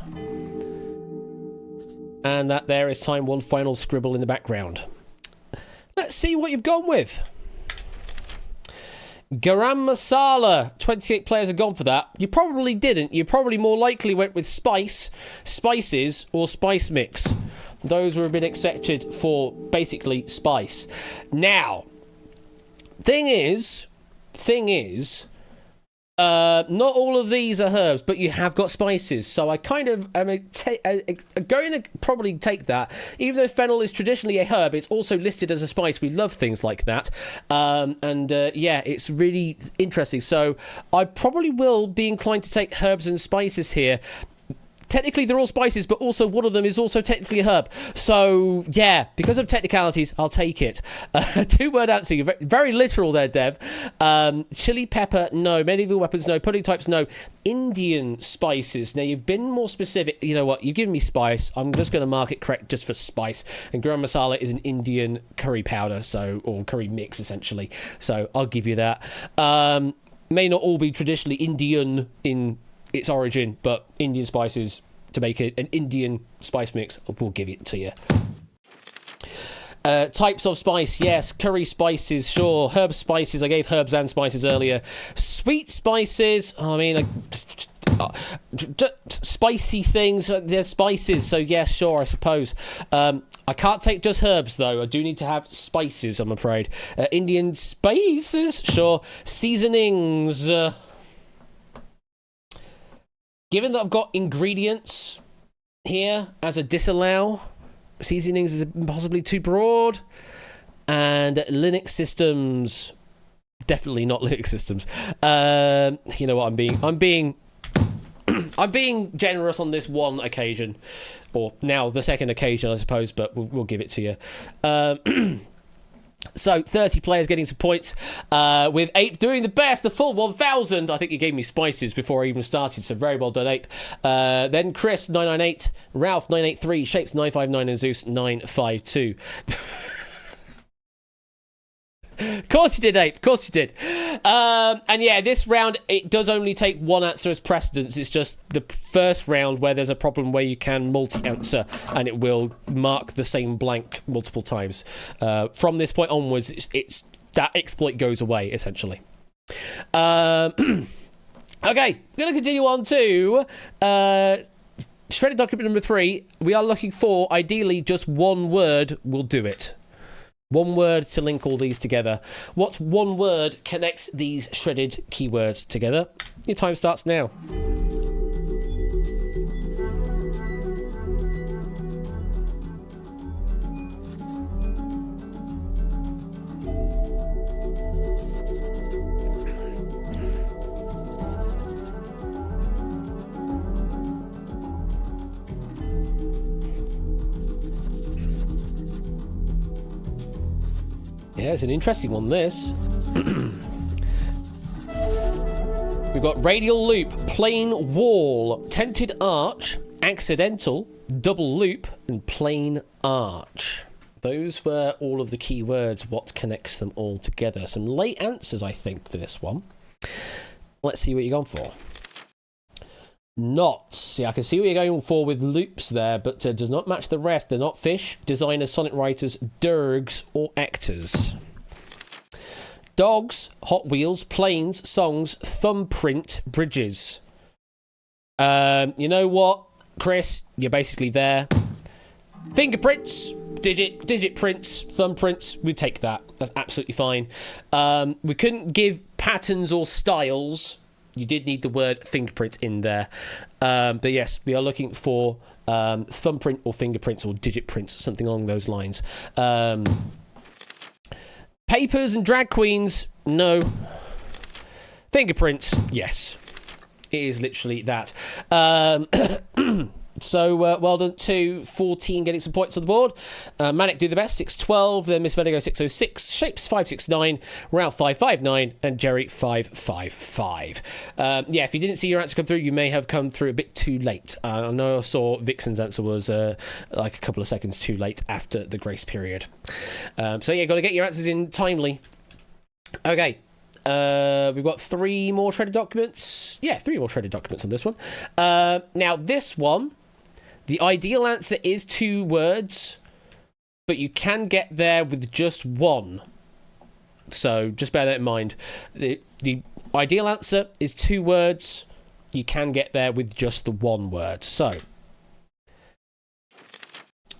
[SPEAKER 1] And that there is time. 1 final scribble in the background. Let's see what you've gone with. Garam masala. 28 players have gone for that. You probably didn't. You probably more likely went with spices, or spice mix. Those would have been accepted for basically spice. Now, thing is, not all of these are herbs, but you have got spices, so I kind of am going to probably take that. Even though fennel is traditionally a herb, it's also listed as a spice. We love things like that, yeah, it's really interesting. So I probably will be inclined to take herbs and spices here. technically they're all spices, but also one of them is also technically a herb. So, yeah, because of technicalities, I'll take it. 2-word answer. You're very literal there, Dev. Chili pepper, no. Medieval weapons, no. Pudding types, no. Indian spices. Now, you've been more specific. You know what? You've given me spice. I'm just going to mark it correct just for spice. And garam masala is an Indian curry powder, or curry mix, essentially. So, I'll give you that. May not all be traditionally Indian in its origin, but Indian spices to make it an Indian spice mix, we'll give it to you. Types of spice, yes. Curry spices, sure. Herb spices, I gave herbs and spices earlier. Sweet spices, spicy things, they're spices, so yes, sure, I suppose. I can't take just herbs, though. I do need to have spices, I'm afraid. Indian spices, sure. Seasonings. Given that I've got ingredients here as a disallow, seasonings is possibly too broad. And Linux systems, definitely not Linux systems. You know what, I'm being generous on this one occasion, or now the second occasion, I suppose, but we'll give it to you. So 30 players getting some points, with Ape doing the best, the full 1,000. I think he gave me spices before I even started, so very well done, Ape. Then Chris 998, Ralph 983, Shapes 959, and Zeus 952. Of course you did, Ape. Of course you did. And yeah, this round, it does only take one answer as precedence. It's just the first round where there's a problem where you can multi-answer and it will mark the same blank multiple times. From this point onwards, it's that exploit goes away, essentially. Okay, we're going to continue on to shredded document number 3. We are looking for, ideally, just one word will do it. One word to link all these together. What one word connects these shredded keywords together? Your time starts now. Yeah, it's an interesting one, this. We've got radial loop, plain wall, tented arch, accidental, double loop, and plain arch. Those were all of the key words. What connects them all together? Some late answers, I think, for this one. Let's see what you're going for. Knots. Yeah, I can see what you're going for with loops there, but does not match the rest. They're not fish, designers, sonnet writers, dergs, or actors. Dogs, Hot Wheels, planes, songs, thumbprint, bridges. You know what, Chris? You're basically there. Fingerprints, digit prints, thumbprints. We take that. That's absolutely fine. We couldn't give patterns or styles. You did need the word fingerprint in there. But yes, we are looking for thumbprint or fingerprints or digit prints, something along those lines. Papers and drag queens, no. Fingerprints, yes. It is literally that. So, well done to 14 getting some points on the board. Manic do the best, 612. Then Miss Vertigo, 606. Shapes, 569. Ralph, 559. And Jerry, 555. Yeah, if you didn't see your answer come through, you may have come through a bit too late. I know I saw Vixen's answer was like a couple of seconds too late after the grace period. So, yeah, got to get your answers in timely. Okay. We've got 3 more shredded documents. Yeah, 3 more shredded documents on this one. Now, this one, the ideal answer is 2 words, but you can get there with just one. So just bear that in mind. The ideal answer is 2 words. You can get there with just the 1 word. So,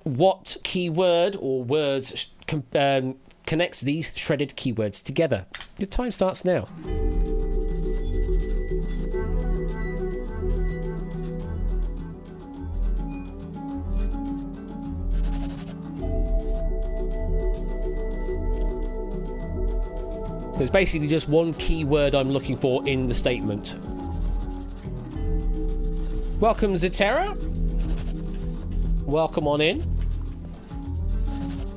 [SPEAKER 1] what keyword or words connects these shredded keywords together? Your time starts now. There's basically just one keyword I'm looking for in the statement. Welcome, Zetera. Welcome on in.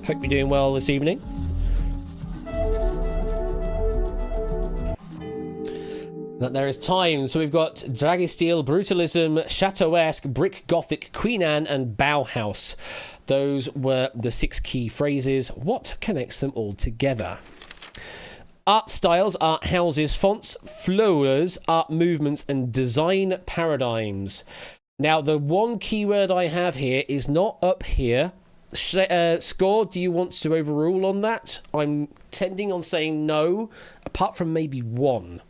[SPEAKER 1] Hope you're doing well this evening. That there is time. So we've got Dragisteel, Brutalism, Chateauesque, Brick Gothic, Queen Anne, and Bauhaus. Those were the 6 key phrases. What connects them all together? Art styles, art houses, fonts, flowers, art movements, and design paradigms. Now, the one keyword I have here is not up here. Score, do you want to overrule on that? I'm tending on saying no, apart from maybe one.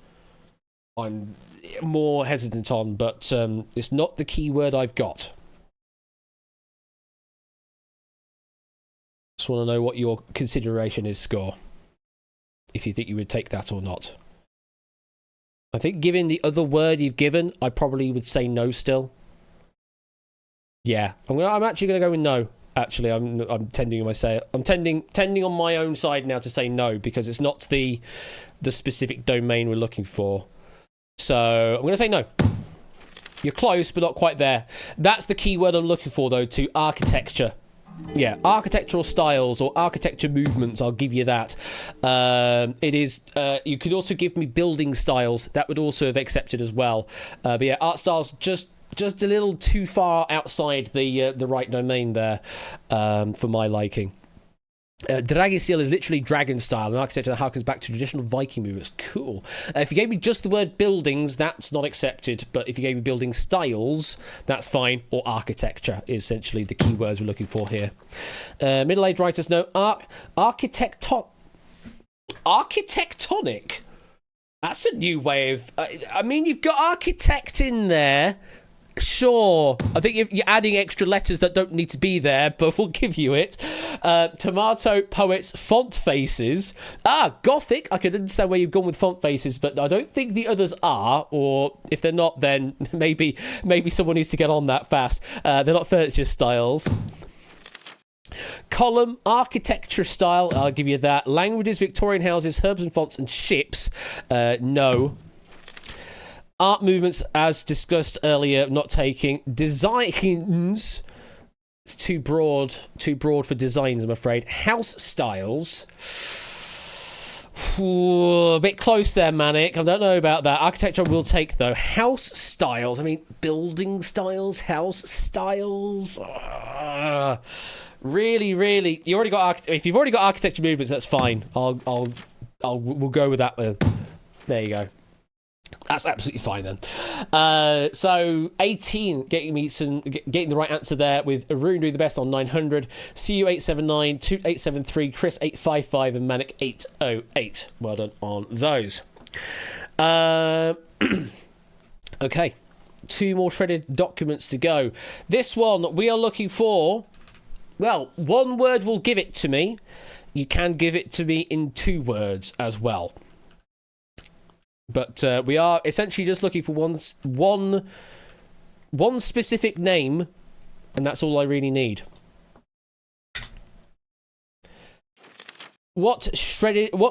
[SPEAKER 1] I'm more hesitant on, but it's not the keyword I've got. Just want to know what your consideration is, Score. If you think you would take that or not. I think given the other word you've given, I probably would say no still. Yeah, I'm actually going to go with no. Actually, I'm tending on my own side now to say no, because it's not the specific domain we're looking for. So I'm going to say no. You're close, but not quite there. That's the key word I'm looking for, though, to architecture. Yeah, architectural styles or architecture movements, I'll give you that. It is. You could also give me building styles. That would also have accepted as well. But yeah, art styles just a little too far outside the right domain there for my liking. Dragisteel is literally dragon style, an architecture that harkens back to traditional Viking movements. Cool. If you gave me just the word buildings, that's not accepted. But if you gave me building styles, that's fine. Or architecture is essentially the keywords we're looking for here. Middle-aged writers know architectonic. That's a new way of. I mean, you've got architect in there. Sure, I think you're adding extra letters that don't need to be there, but we'll give you it. Tomato, poets, font faces. Gothic. I can understand where you've gone with font faces, but I don't think the others are, or if they're not, then maybe someone needs to get on that fast. They're not furniture styles. Column, architecture style, I'll give you that. Languages, Victorian houses, herbs and fonts, and ships. No. Art movements, as discussed earlier, not taking. Designs, it's too broad for designs, I'm afraid. House styles, a bit close there, Manic. I don't know about that. Architecture will take, though. House styles, I mean, building styles, house styles. Really, you already got. If you've already got architecture movements, that's fine. We'll go with that. There you go. That's absolutely fine then. So 18 getting the right answer there with Arun doing the best on 900, CU879, 2873, Chris 855, and Manic 808. Well done on those. Okay, 2 more shredded documents to go. This one we are looking for. Well, 1 word will give it to me. You can give it to me in 2 words as well. But we are essentially just looking for one specific name, and that's all I really need. What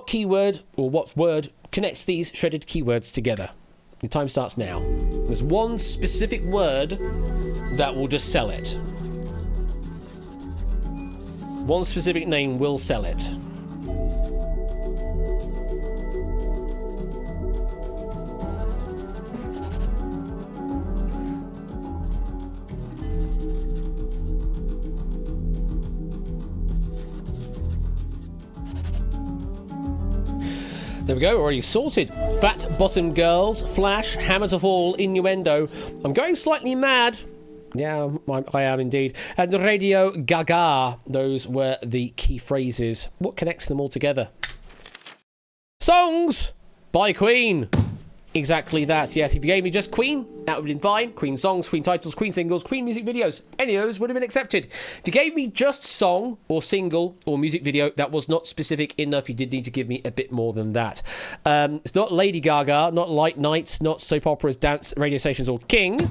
[SPEAKER 1] keyword or what word connects these shredded keywords together? The time starts now. There's one specific word that will just sell it. One specific name will sell it. There we go, already sorted. Fat Bottom Girls, Flash, Hammer to Fall, Innuendo. I'm going slightly mad. Yeah, I am indeed. And Radio Gaga. Those were the key phrases. What connects them all together? Songs by Queen. Exactly that. Yes, if you gave me just Queen, that would have been fine. Queen songs, Queen titles, Queen singles, Queen music videos. Any of those would have been accepted. If you gave me just song or single or music video, that was not specific enough. You did need to give me a bit more than that. It's not Lady Gaga, not Light Nights, not soap operas, dance, radio stations, or King.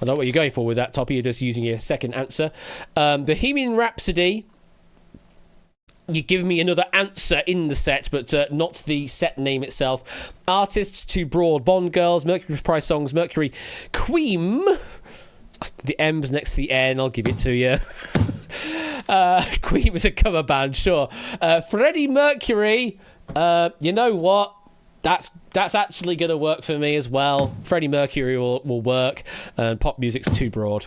[SPEAKER 1] I know what you're going for with that, Toppy. You're just using your second answer. Bohemian Rhapsody. You give me another answer in the set, but not the set name itself. Artists, too broad. Bond Girls, Mercury Prize Songs, Mercury Queen. The M's next to the N, I'll give it to you. Queen was a cover band, sure. Freddie Mercury, you know what? That's actually going to work for me as well. Freddie Mercury will work. Pop music's too broad.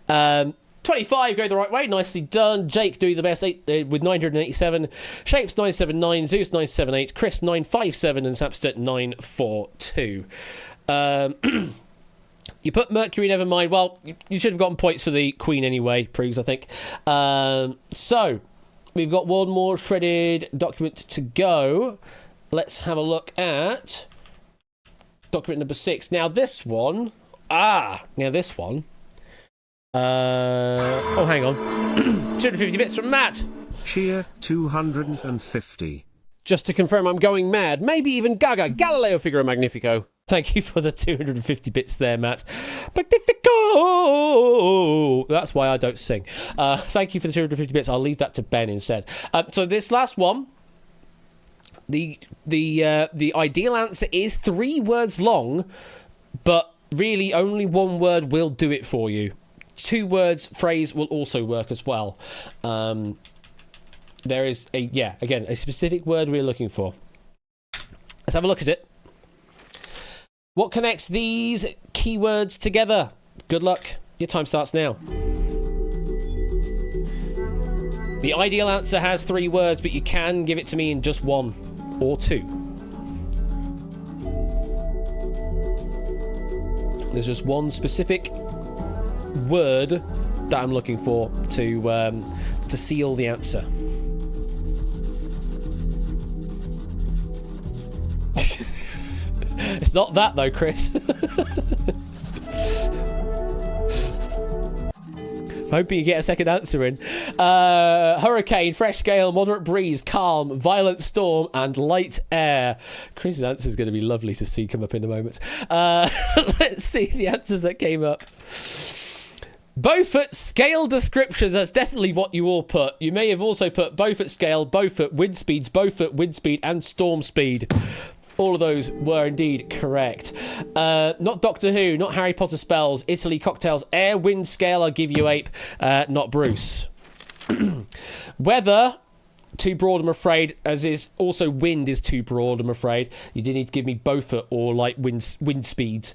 [SPEAKER 1] 25 go the right way, nicely done. Jake doing the best with 987. Shapes 979, Zeus 978, Chris 957, and Sapster 942. You put Mercury, never mind. Well, you should have gotten points for the Queen anyway, proves, I think. So, we've got one more shredded document to go. Let's have a look at document number 6. Now, this one... oh, hang on. 250 bits from Matt.
[SPEAKER 3] Cheer 250.
[SPEAKER 2] Just to confirm, I'm going mad. Maybe even Gaga. Galileo Figaro Magnifico.
[SPEAKER 1] Thank you for the 250 bits there, Matt. Magnifico! That's why I don't sing. Thank you for the 250 bits. I'll leave that to Ben instead. So this last one, the ideal answer is 3 words long, but really only 1 word will do it for you. 2 words phrase will also work as well. There is a specific word we're looking for. Let's have a look at it. What connects these keywords together? Good luck. Your time starts now. The ideal answer has 3 words, but you can give it to me in just 1 or 2. There's just one specific word that I'm looking for to seal the answer. It's not that though, Chris. Hoping you get a second answer in. Hurricane, fresh gale, moderate breeze, calm, violent storm, and light air. Chris's answer is going to be lovely to see come up in a moment. Let's see the answers that came up. Beaufort scale descriptions. That's definitely what you all put. You may have also put Beaufort scale, Beaufort wind speeds, Beaufort wind speed, and storm speed. All of those were indeed correct. Not Doctor Who, not Harry Potter spells, Italy cocktails, air wind scale, I'll give you ape, not Bruce. Weather, too broad, I'm afraid, as is also wind is too broad, I'm afraid. You did need to give me Beaufort or like wind speeds.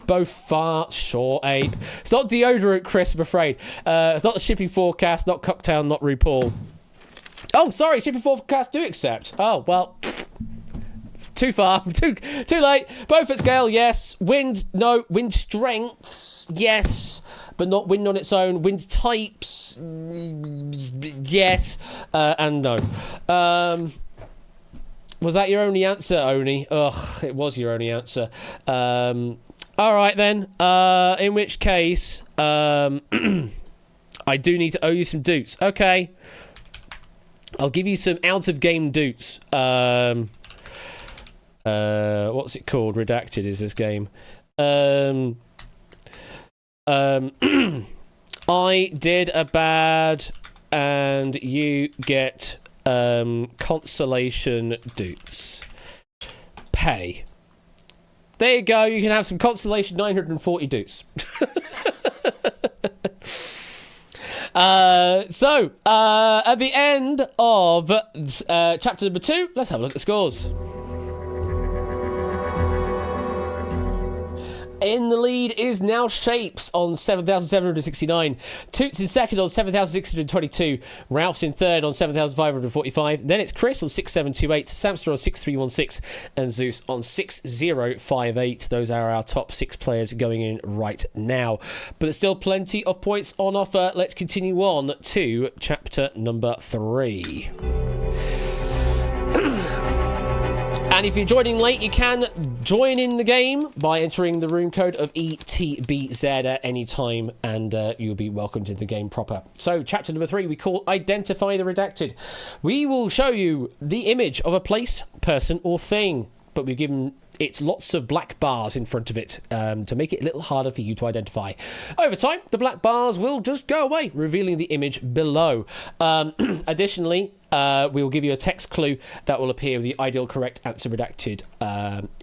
[SPEAKER 1] Both far, sure, ape. It's not deodorant, Chris, I'm afraid. It's not the shipping forecast, not cocktail, not RuPaul. Oh, sorry, shipping forecast do accept. Oh, well... Too far. Too late. Beaufort scale, yes. Wind, no. Wind strengths, yes. But not wind on its own. Wind types, yes. And no. Was that your only answer, Oni? Ugh, it was your only answer. All right, then. In which case, I do need to owe you some doots. Okay. I'll give you some out-of-game doots. What's it called? Redacted is this game. I did a bad, and you get consolation doots. Pay. There you go. You can have some consolation 940 doots. So at the end of chapter number 2, let's have a look at the scores. In the lead is now Shapes on 7,769. Toots in second on 7,622. Ralph's in third on 7,545. Then it's Chris on 6,728. Samster on 6,316. And Zeus on 6,058. Those are our top 6 players going in right now. But there's still plenty of points on offer. Let's continue on to chapter number 3. And if you're joining late, you can join in the game by entering the room code of ETBZ at any time, and you'll be welcomed into the game proper. So, chapter number 3, we call Identify the Redacted. We will show you the image of a place, person, or thing, but we've given it lots of black bars in front of it to make it a little harder for you to identify. Over time, the black bars will just go away, revealing the image below. Additionally, we will give you a text clue that will appear with the ideal correct answer redacted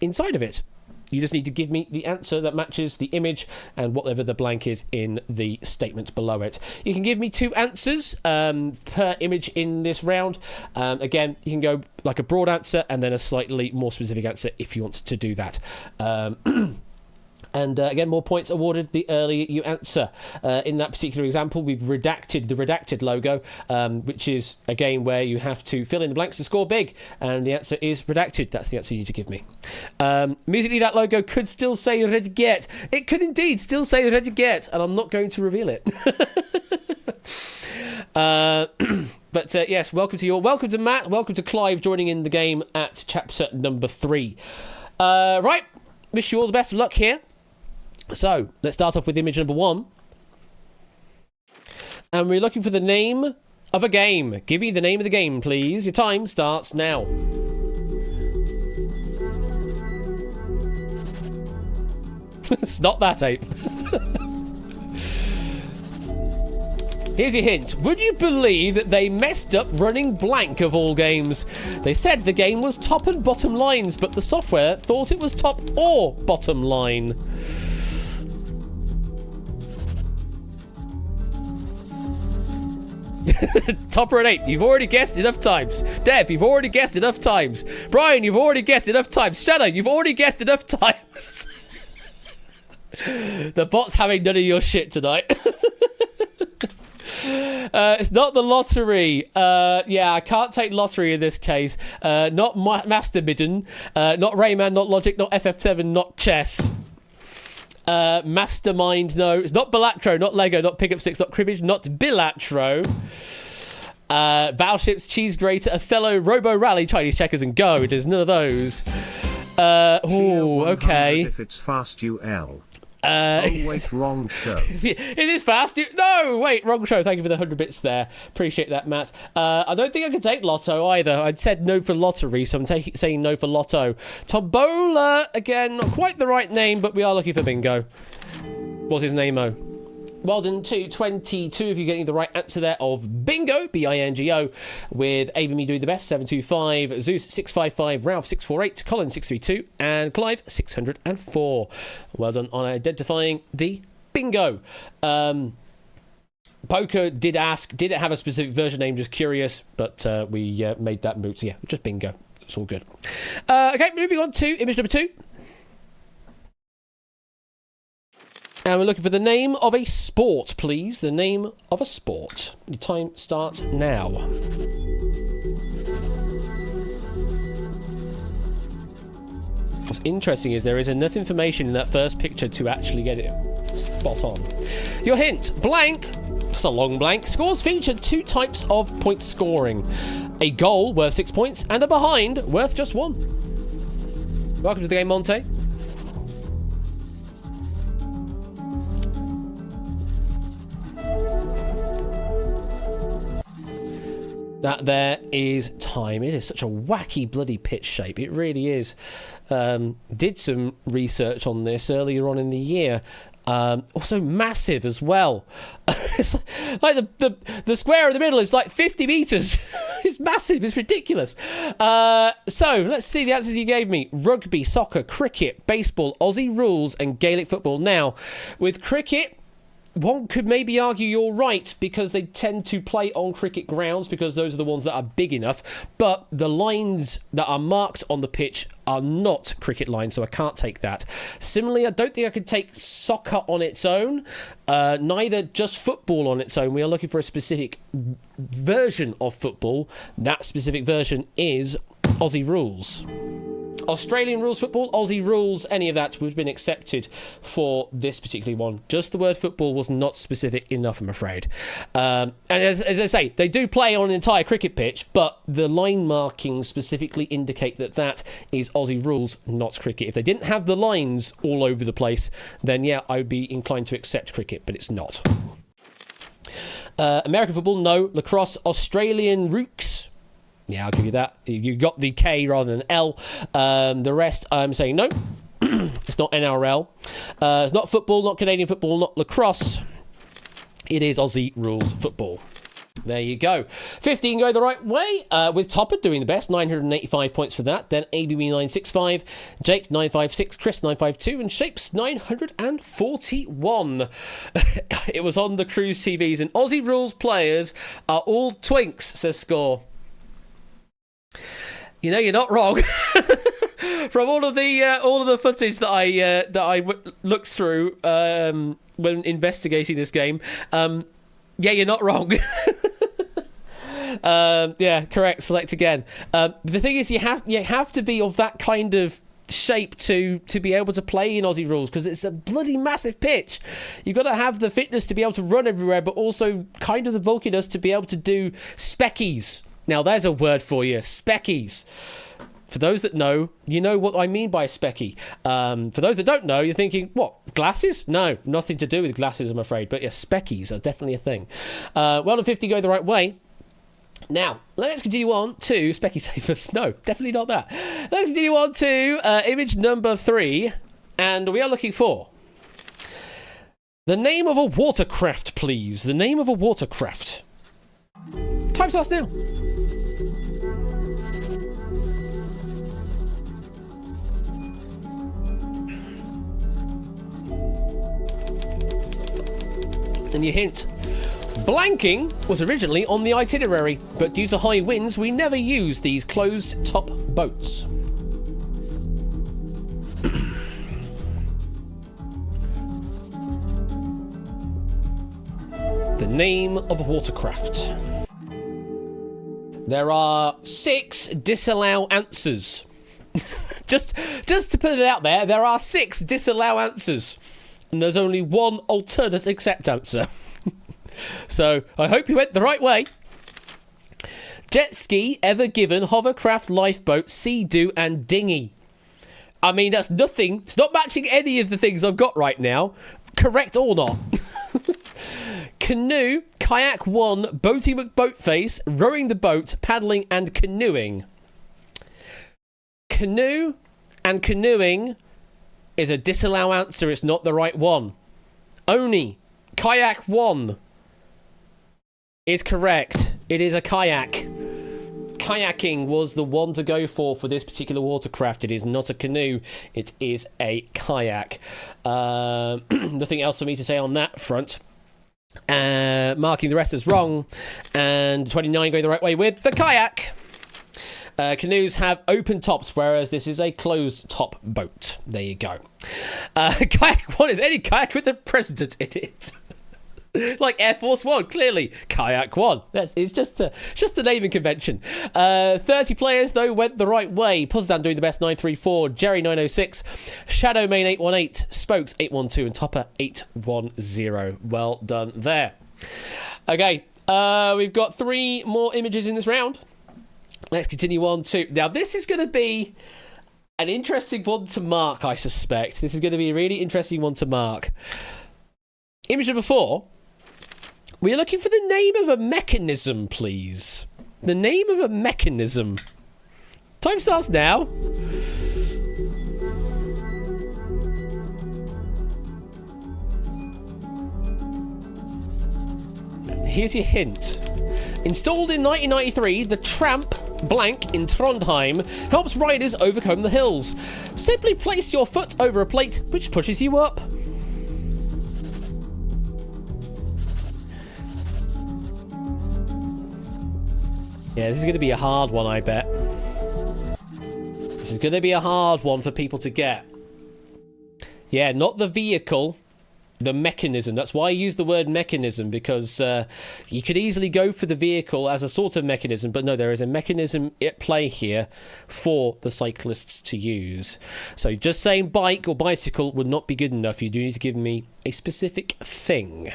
[SPEAKER 1] inside of it. You just need to give me the answer that matches the image and whatever the blank is in the statement below it. You can give me 2 answers per image in this round. Again, you can go like a broad answer and then a slightly more specific answer if you want to do that. And again, more points awarded the earlier you answer. In that particular example, we've redacted the redacted logo, which is, again, where you have to fill in the blanks to score big. And the answer is redacted. That's the answer you need to give me. Musically, that logo could still say Redget. It could indeed still say Redget, and I'm not going to reveal it. But yes, welcome to Matt, welcome to Clive joining in the game at chapter number 3. Right, wish you all the best of luck here. So, let's start off with image number 1. And we're looking for the name of a game. Give me the name of the game, please. Your time starts now. It's not that, Ape. Here's your hint. Would you believe that they messed up running blank of all games? They said the game was top and bottom lines, but the software thought it was top or bottom line. Topper and Ape, you've already guessed enough times. Dev, you've already guessed enough times. Brian, you've already guessed enough times. Shadow, you've already guessed enough times. The bot's having none of your shit tonight. It's not the lottery. Yeah, I can't take lottery in this case. Not Master Midden. Not Rayman, not Logic, not FF7, not chess. Mastermind, no. It's not Balatro, not Lego, not Pickup Sticks, not Cribbage, not Bilatro. Battleships, Cheese Grater, Othello, Robo Rally, Chinese Checkers, and Go. It is none of those. Okay.
[SPEAKER 3] If it's fast, UL. Oh, wait, wrong show.
[SPEAKER 1] It is fast. No, wait, wrong show. Thank you for the 100 bits there. Appreciate that, Matt. I don't think I can take Lotto either. I'd said no for lottery, so I'm saying no for Lotto. Tombola, again, not quite the right name, but we are looking for bingo. What's his name-o? Well done to 22 of you getting the right answer there of bingo, B-I-N-G-O, with Abe and me doing the best, 725, Zeus 655, Ralph 648, Colin 632, and Clive 604. Well done on identifying the bingo. Poker did ask, did it have a specific version name? Just curious, but we made that moot. So yeah, just bingo. It's all good. Okay, moving on to image number 2. And we're looking for the name of a sport, please. The name of a sport. Your time starts now. What's interesting is there is enough information in that first picture to actually get it spot on. Your hint, blank, just a long blank, scores featured 2 types of point scoring. A goal worth 6 points and a behind worth just 1. Welcome to the game, Monte. That there is time. It is such a wacky bloody pitch shape. It really is. Did some research on this earlier on in the year. Also massive as well. It's like the square in the middle is like 50 meters. It's massive. It's ridiculous. So let's see the answers you gave me. Rugby, soccer, cricket, baseball, Aussie rules, and Gaelic football. Now, with cricket, one could maybe argue you're right because they tend to play on cricket grounds because those are the ones that are big enough. But the lines that are marked on the pitch are not cricket lines, so I can't take that. Similarly, I don't think I could take soccer on its own, neither just football on its own. We are looking for a specific version of football. That specific version is Aussie rules. Australian rules football, Aussie rules, any of that would have been accepted for this particular one. Just the word football was not specific enough, I'm afraid. And as I say, they do play on an entire cricket pitch, but the line markings specifically indicate that that is Aussie rules, not cricket. If they didn't have the lines all over the place, then yeah, I would be inclined to accept cricket, but it's not. American football, no. Lacrosse, Australian rooks. Yeah, I'll give you that. You got the K rather than L. The rest, I'm saying no. It's not NRL. It's not football, not Canadian football, not lacrosse. It is Aussie rules football. There you go. 15 go the right way, with Topper doing the best, 985 points for that. Then ABB965, Jake 956, Chris 952, and Shapes 941. It was on the cruise TVs, and Aussie Rules players are all twinks, says Score. You know, you're not wrong. From all of the footage that I looked through when investigating this game, yeah, you're not wrong. Yeah, correct. Select again. The thing is, you have to be of that kind of shape to be able to play in Aussie Rules, because it's a bloody massive pitch. You've got to have the fitness to be able to run everywhere, but also kind of the bulkiness to be able to do speckies. Now, there's a word for you, speckies. For those that know, you know what I mean by a specky. For those that don't know, you're thinking, what, glasses? No, nothing to do with glasses, I'm afraid. But yeah, speckies are definitely a thing. Well done, 50 go the right way. Now, let's continue on to Specky Savers. No, definitely not that. Let's continue on to image number 3. And we are looking for the name of a watercraft, please. The name of a watercraft. Time starts now. And your hint. Blanking was originally on the itinerary, but due to high winds, we never used these closed-top boats. The name of a watercraft. There are 6 disallow answers. just to put it out there are 6 disallow answers. And there's only one alternate accept answer. So, I hope you went the right way. Jet ski, ever given, hovercraft, lifeboat, sea-doo, and dinghy. I mean, that's nothing. It's not matching any of the things I've got right now. Correct or not. Canoe, kayak 1, boating McBoatface, rowing the boat, paddling, and canoeing. Canoe and canoeing is a disallow answer. It's not the right one. Only kayak 1 is correct. It is a kayak. Kayaking was the one to go for this particular watercraft. It is not a canoe. It is a kayak. Nothing else for me to say on that front. Marking the rest as wrong. And 29 going the right way with the kayak. Canoes have open tops, whereas this is a closed top boat. There you go. Kayak 1 is any kayak with a president in it. Like Air Force One, clearly. Kayak 1. It's just the naming convention. 30 players, though, went the right way. Pozdan doing the best, 934. Jerry, 906. Shadow Main, 818. Spokes, 812. And Topper, 810. Well done there. Okay, we've got 3 more images in this round. Let's continue on to... Now, this is going to be an interesting one to mark, I suspect. This is going to be a really interesting one to mark. Image number 4. We are looking for the name of a mechanism, please. The name of a mechanism. Time starts now. Here's your hint. Installed in 1993, the Tramp blank in Trondheim helps riders overcome the hills. Simply place your foot over a plate which pushes you up. Yeah, this is going to be a hard one, I bet. This is going to be a hard one for people to get. Yeah, not the vehicle, the mechanism. That's why I use the word mechanism, because you could easily go for the vehicle as a sort of mechanism, but no, there is a mechanism at play here for the cyclists to use. So just saying bike or bicycle would not be good enough. You do need to give me a specific thing.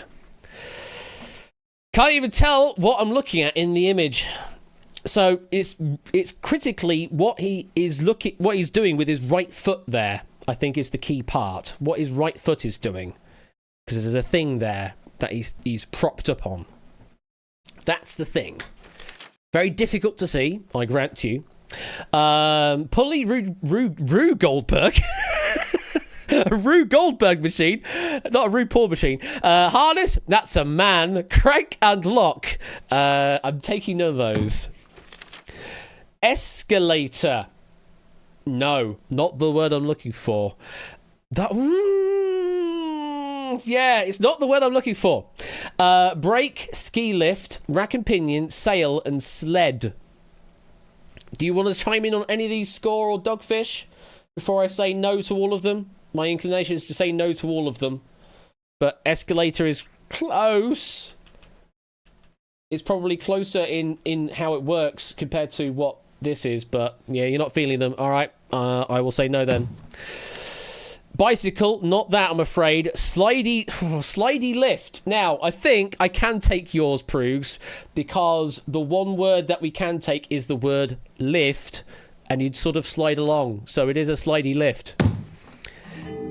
[SPEAKER 1] Can't even tell what I'm looking at in the image. So it's critically what he's doing with his right foot there, I think, is the key part. What his right foot is doing. Because there's a thing there that he's propped up on. That's the thing. Very difficult to see, I grant you. Pulley Rue Goldberg. A Rue Goldberg machine, not a Rue Paul machine. Harness, that's a man. Crank and lock. I'm taking none of those. Escalator. No, not the word I'm looking for. Yeah, it's not the word I'm looking for. Brake, ski lift, rack and pinion, sail, and sled. Do you want to chime in on any of these, Score or Dogfish, before I say no to all of them? My inclination is to say no to all of them. But escalator is close. It's probably closer in how it works compared to what this is. But yeah, you're not feeling them. All right, I will say no then. Bicycle, not that, I'm afraid. Slidey lift. Now, I think I can take yours, Proogs, because the one word that we can take is the word lift, and you'd sort of slide along. So it is a slidey lift.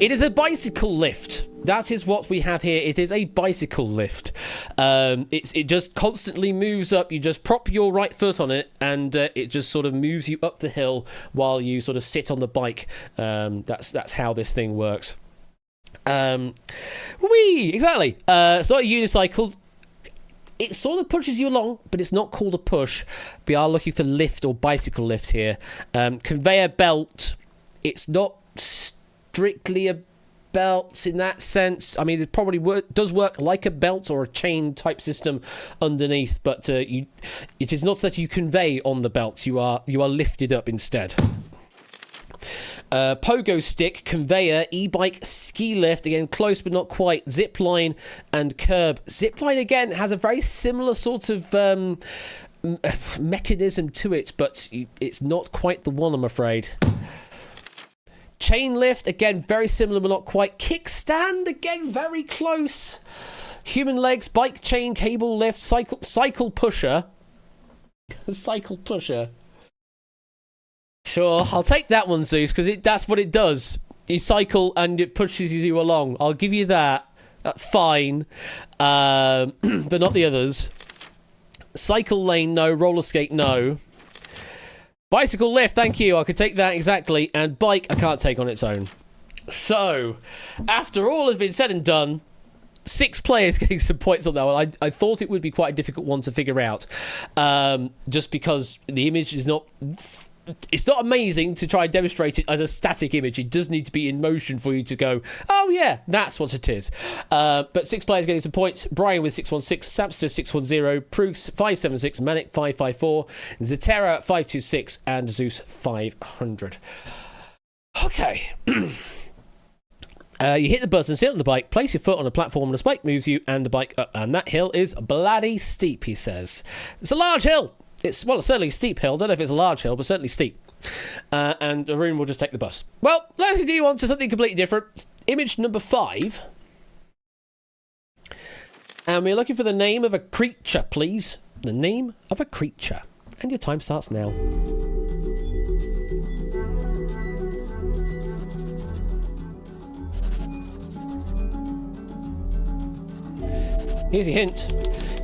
[SPEAKER 1] It is a bicycle lift. That is what we have here. It is a bicycle lift. It just constantly moves up. You just prop your right foot on it, and it just sort of moves you up the hill while you sort of sit on the bike. That's how this thing works. Exactly. It's not a unicycle. It sort of pushes you along, but it's not called a push. We are looking for lift or bicycle lift here. Conveyor belt. It's not strictly a belt in that sense. I mean, it probably does work like a belt or a chain type system underneath, but it is not that you convey on the belt. You are lifted up instead. Pogo stick, conveyor, e-bike, ski lift, again close but not quite. Zip line and curb. Zip line again has a very similar sort of mechanism to it, but it's not quite the one, I'm afraid. Chain lift, again, very similar but not quite. Kickstand, again, very close. Human legs, bike chain, cable lift, cycle pusher. Cycle pusher. Sure, I'll take that one, Zeus, because that's what it does. You cycle and it pushes you along. I'll give you that. That's fine. But not the others. Cycle lane, no. Roller skate, no. Bicycle lift, thank you. I could take that exactly. And bike, I can't take on its own. So, after all has been said and done, 6 players getting some points on that one. I thought it would be quite a difficult one to figure out. Just because the image is not... It's not amazing to try and demonstrate it as a static image. It does need to be in motion for you to go, oh yeah, that's what it is. But 6 players getting some points. Brian with 616, Samster 610, Proogs 576, Manic 554, Zetera 526, and Zeus 500. Okay. You hit the button, sit on the bike, place your foot on a platform, and the spike moves you and the bike up. And that hill is bloody steep, he says. It's a large hill. It's certainly a steep hill. Don't know if it's a large hill, but certainly steep. And Arun will just take the bus. Well, let's continue on to something completely different. Image number 5. And we're looking for the name of a creature, please. The name of a creature. And your time starts now. Here's your hint.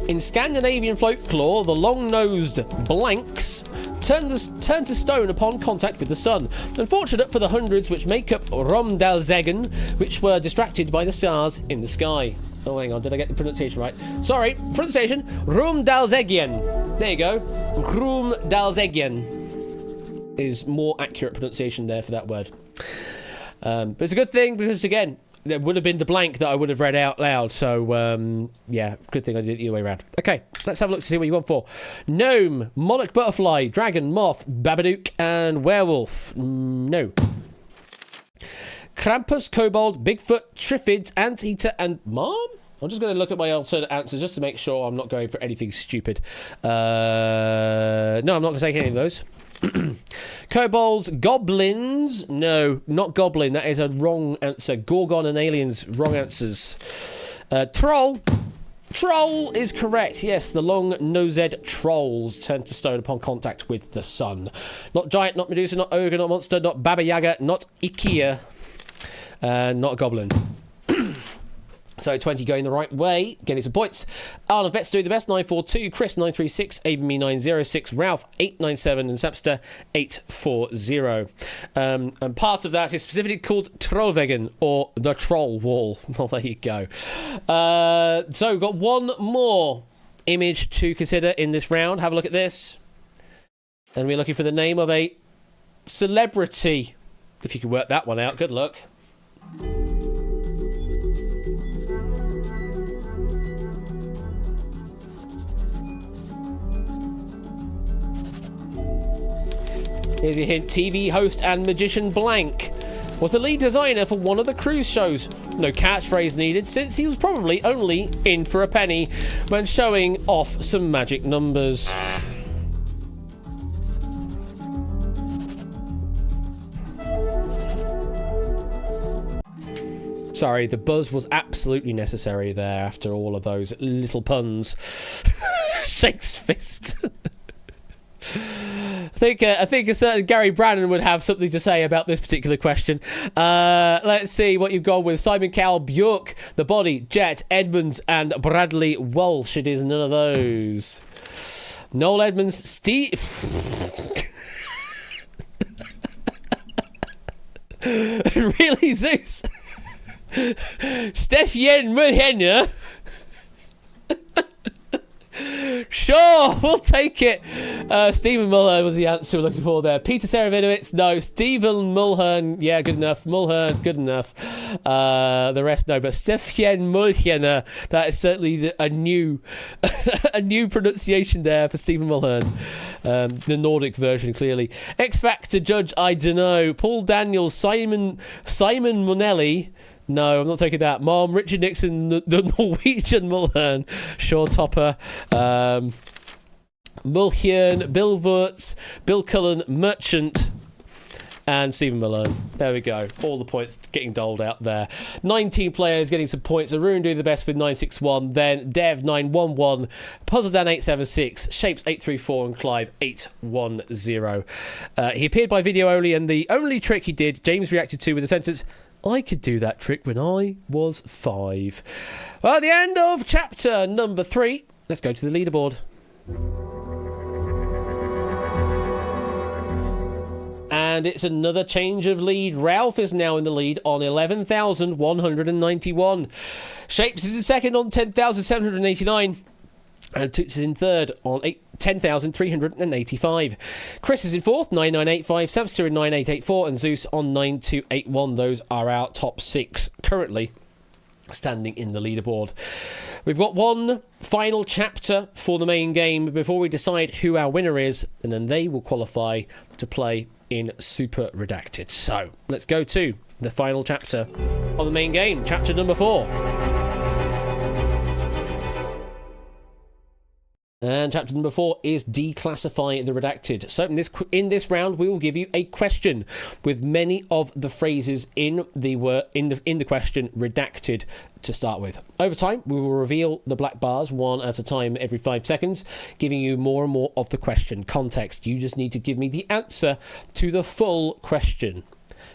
[SPEAKER 1] In Scandinavian folklore, the long-nosed blanks turn to stone upon contact with the sun. Unfortunate for the hundreds which make up Romdalseggen, which were distracted by the stars in the sky. Oh, hang on, did I get the pronunciation right? Sorry, pronunciation, Romdalseggen. There you go. Romdalseggen is more accurate pronunciation there for that word. But it's a good thing because, again, there would have been the blank that I would have read out loud. So, yeah, good thing I did it either way around. Okay, let's have a look to see what you want for. Gnome, monarch butterfly, dragon, moth, babadook, and werewolf. No. Krampus, kobold, Bigfoot, Triffids, anteater, and mom? I'm just going to look at my alternate answers just to make sure I'm not going for anything stupid. No, I'm not going to take any of those. Kobolds, goblins. No, not goblin. That is a wrong answer. Gorgon and aliens, wrong answers. Troll. Troll is correct. Yes, the long-nosed trolls turn to stone upon contact with the sun. Not giant, not Medusa, not ogre, not monster, not Baba Yaga, not Ikea. Not a goblin. So 20 going the right way, getting some points. Arnold Vet's doing the best, 942. Chris 936, Abenme 906, Ralph 897, and Sapster 840. And part of that is specifically called Trollwegen, or the Troll Wall. Well, there you go. So we've got one more image to consider in this round. Have a look at this. And we're looking for the name of a celebrity. If you can work that one out, good luck. Here's your hint. TV host and magician blank was the lead designer for one of the cruise shows. No catchphrase needed, since he was probably only in for a penny when showing off some magic numbers. Sorry, the buzz was absolutely necessary there after all of those little puns. Shakes fist. I think a certain Gary Brannan would have something to say about this particular question. Let's see what you've gone with. Simon Cowell, Bjork, The Body, Jet, Edmonds, and Bradley Walsh. It is none of those. Noel Edmonds, Steve... Really, Zeus? Stefan Mulhenner? Sure, we'll take it. Stephen Mulhern was the answer we're looking for there. Peter Serafinowicz, no. Stephen Mulhern, yeah, good enough. Mulhern, good enough. The rest, no. But Stefan Mulhern, that is certainly a new pronunciation there for Stephen Mulhern. The Nordic version, clearly. X Factor judge, I don't know. Paul Daniels, Simon Monelli. No, I'm not taking that. Mom, Richard Nixon, the Norwegian Mulhern, Shaw Topper, Mulhern, Bill Wurtz, Bill Cullen, Merchant, and Stephen Malone. There we go. All the points getting doled out there. 19 players getting some points. Arun doing the best with 961. Then Dev 911, Puzzledan 876, Shapes 834, and Clive 810. He appeared by video only, and the only trick he did, James reacted to with the sentence, I could do that trick when I was 5. Well, at the end of chapter number 3, let's go to the leaderboard. And it's another change of lead. Ralph is now in the lead on 11,191. Shapes is in second on 10,789. And Toots is in third on 10,385. Chris is in fourth, 9985. Samster in 9884. And Zeus on 9281. Those are our top 6 currently standing in the leaderboard. We've got one final chapter for the main game before we decide who our winner is, and then they will qualify to play in Super Redacted. So let's go to the final chapter of the main game, chapter number 4. And chapter number 4 is Declassify the Redacted. So in this round, we will give you a question with many of the phrases in the question redacted to start with. Over time, we will reveal the black bars one at a time every 5 seconds, giving you more and more of the question context. You just need to give me the answer to the full question.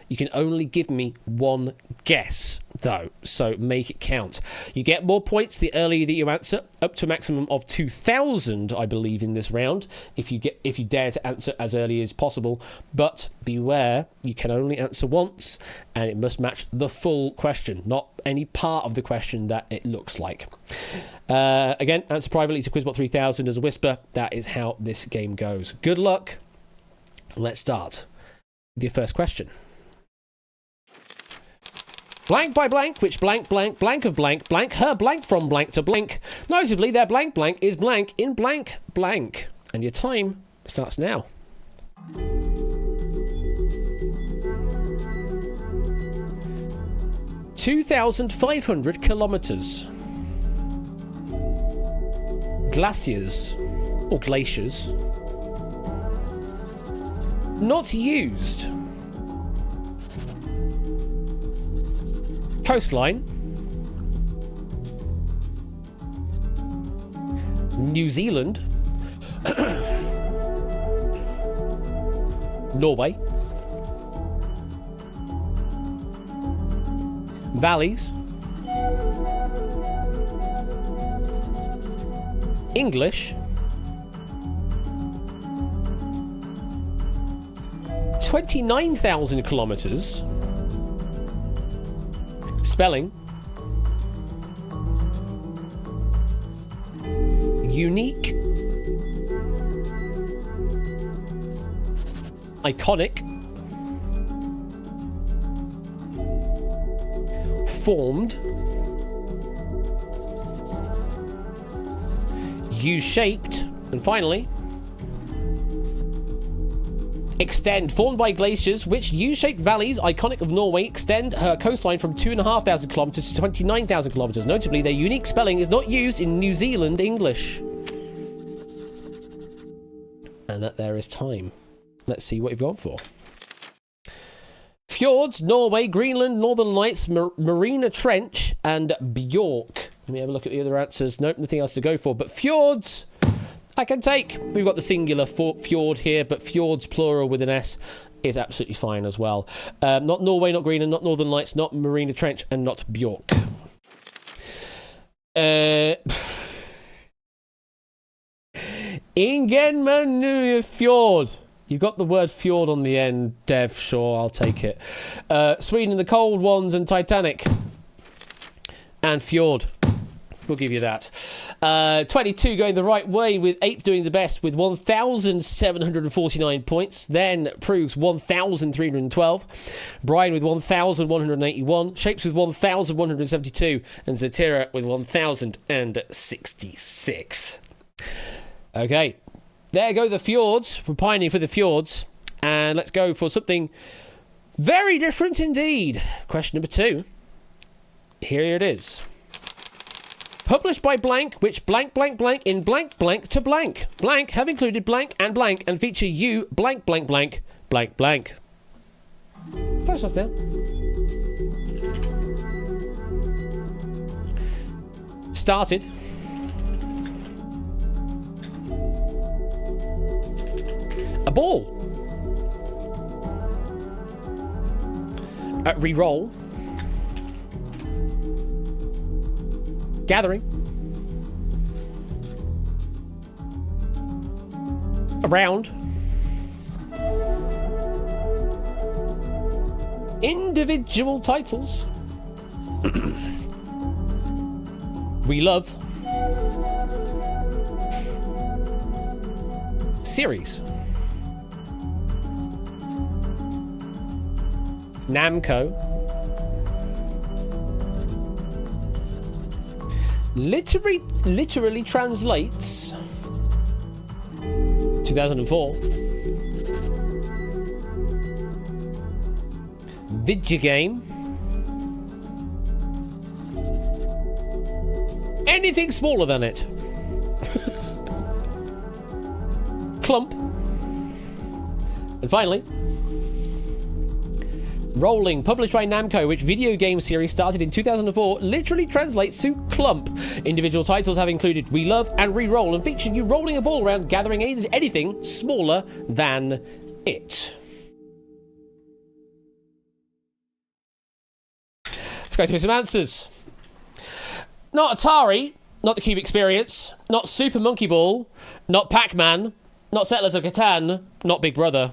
[SPEAKER 1] You can only give me one guess, though, so make it count. You get more points the earlier that you answer, up to a maximum of 2,000, I believe, in this round, if you dare to answer as early as possible. But beware, you can only answer once, and it must match the full question, not any part of the question that it looks like. Again, answer privately to Quizbot 3000 as a whisper. That is how this game goes. Good luck. Let's start with your first question. Blank by blank, which blank blank blank of blank blank her blank from blank to blank. Notably, their blank blank is blank in blank blank. And your time starts now. (2,500 kilometers). Glaciers or glaciers. Not used. Coastline. New Zealand. Norway. Valleys. English. 29,000 kilometers. Spelling. Unique. Iconic. Formed. U-shaped. And finally, extend. Formed by glaciers, which U-shaped valleys, iconic of Norway, extend her coastline from 2,500 kilometers to 29,000 kilometers. Notably, their unique spelling is not used in New Zealand English. And that there is time. Let's see what you've gone for. Fjords, Norway, Greenland, Northern Lights, Marina Trench, and Bjork. Let me have a look at the other answers. Nope, nothing else to go for. But fjords, I can take. We've got the singular fjord here, but fjords, plural with an S, is absolutely fine as well. Not Norway, not Greenland, not Northern Lights, not Marina Trench, and not Bjork. Ingenmanøya Fjord. You've got the word fjord on the end, Dev. Sure, I'll take it. Sweden, the cold ones, and Titanic. And fjord. We'll give you that. 22 going the right way, with Ape doing the best with 1,749 points. Then Prugs 1,312. Brian with 1,181. Shapes with 1,172. And Zatira with 1,066. Okay. There go the fjords. We're pining for the fjords. And let's go for something very different indeed. Question number 2. Here it is. Published by blank, which blank blank blank in blank blank to blank. Blank have included blank and feature you blank blank blank blank blank. Close off there. Started. A ball. Re-roll. Gathering. Around. Individual titles. We love. Series. Namco. Literally translates 2004. Video game. Anything smaller than it. Clump. And finally, Rolling, published by Namco, which video game series started in 2004, literally translates to clump. Individual titles have included We Love and Re-Roll, and featured you rolling a ball around, gathering anything smaller than it. Let's go through some answers. Not Atari, not the Cube Experience, not Super Monkey Ball, not Pac-Man, not Settlers of Catan, not Big Brother.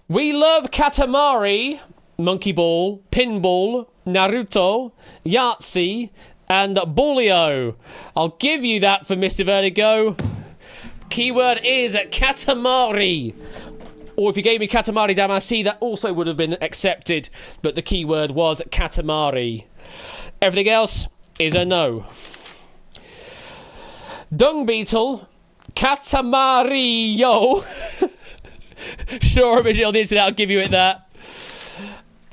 [SPEAKER 1] We love Katamari, Monkey Ball, Pinball, Naruto, Yahtzee, and Ballio. I'll give you that for Mr. Vertigo. Keyword is Katamari. Or if you gave me Katamari Damacy, that also would have been accepted. But the keyword was Katamari. Everything else is a no. Dung Beetle, Katamario. Sure, original on the internet, I'll give you it that.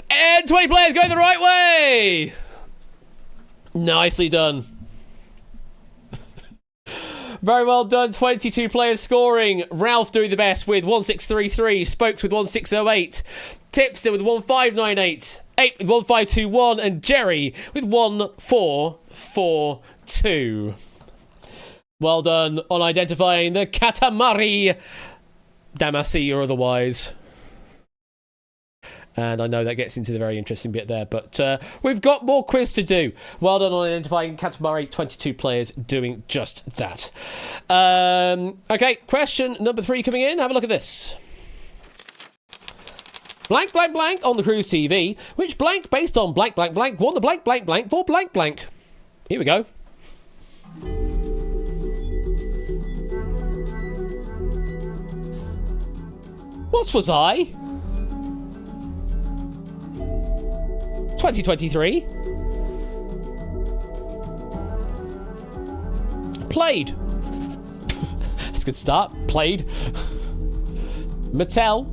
[SPEAKER 1] And 20 players going the right way. Nicely done. Very well done. 22 players scoring. Ralph doing the best with 1633. Spokes with 1608. Tipster with 1598. Ape with 1521. And Jerry with 1442. Well done on identifying the Katamari Damacy or otherwise. And I know that gets into the very interesting bit there, but we've got more quiz to do. Well done on identifying Katamari, 22 players doing just that. Okay, question number 3 coming in. Have a look at this. Blank, blank, blank on the Cruise TV. Which blank based on blank, blank, blank won the blank, blank, blank for blank, blank? Here we go. What was I? 2023. Played. That's a good start. Played. Mattel.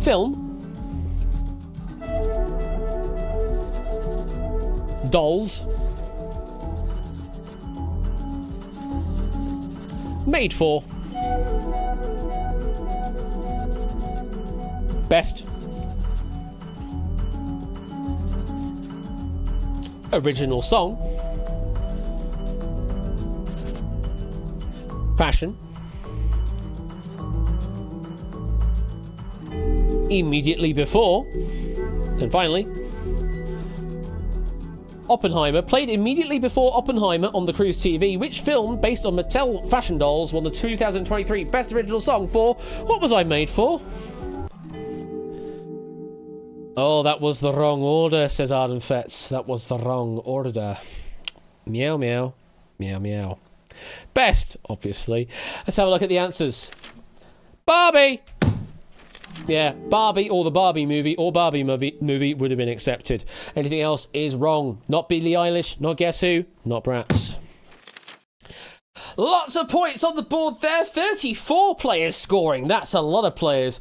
[SPEAKER 1] Film. Dolls. Made for. Best. Original song. Fashion. Immediately before. And finally, Oppenheimer. Played immediately before Oppenheimer on the Cruise TV. Which film, based on Mattel fashion dolls, won the 2023 Best Original Song for What Was I Made For? Oh, that was the wrong order, says Arden Fetz. That was the wrong order. Meow, meow. Meow, meow. Best, obviously. Let's have a look at the answers. Barbie! Yeah, Barbie or the Barbie movie or Barbie movie would have been accepted. Anything else is wrong. Not Billie Eilish, not Guess Who, not Bratz. Lots of points on the board there. 34 players scoring. That's a lot of players.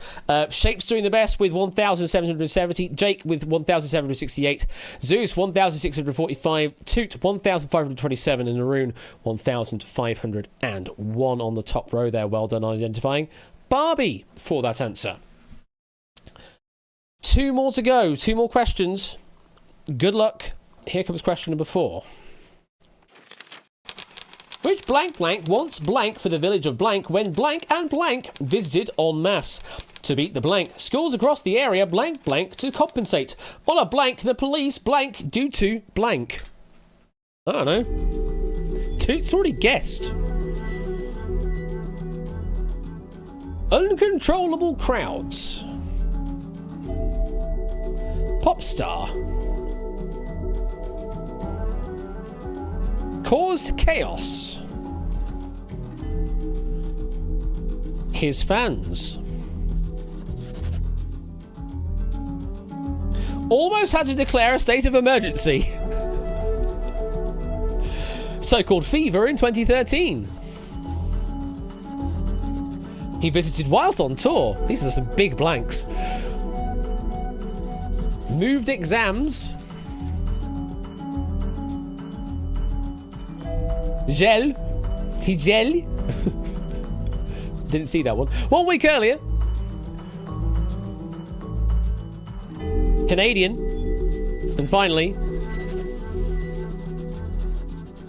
[SPEAKER 1] Shape's doing the best with 1,770. Jake with 1,768. Zeus, 1,645. Toot, 1,527. And Naroon, 1,501 on the top row there. Well done on identifying Barbie for that answer. 2 more to go. 2 more questions. Good luck. Here comes question number 4. Which blank blank wants blank for the village of blank when blank and blank visited en masse? To beat the blank, schools across the area blank blank to compensate. On a blank, the police blank due to blank. I don't know. Toot's already guessed. Uncontrollable crowds. Pop star. Caused chaos. His fans. Almost had to declare a state of emergency. So-called fever in 2013. He visited whilst on tour. These are some big blanks. Moved exams. Gel. He gel. Didn't see that one. 1 week earlier. Canadian. And finally,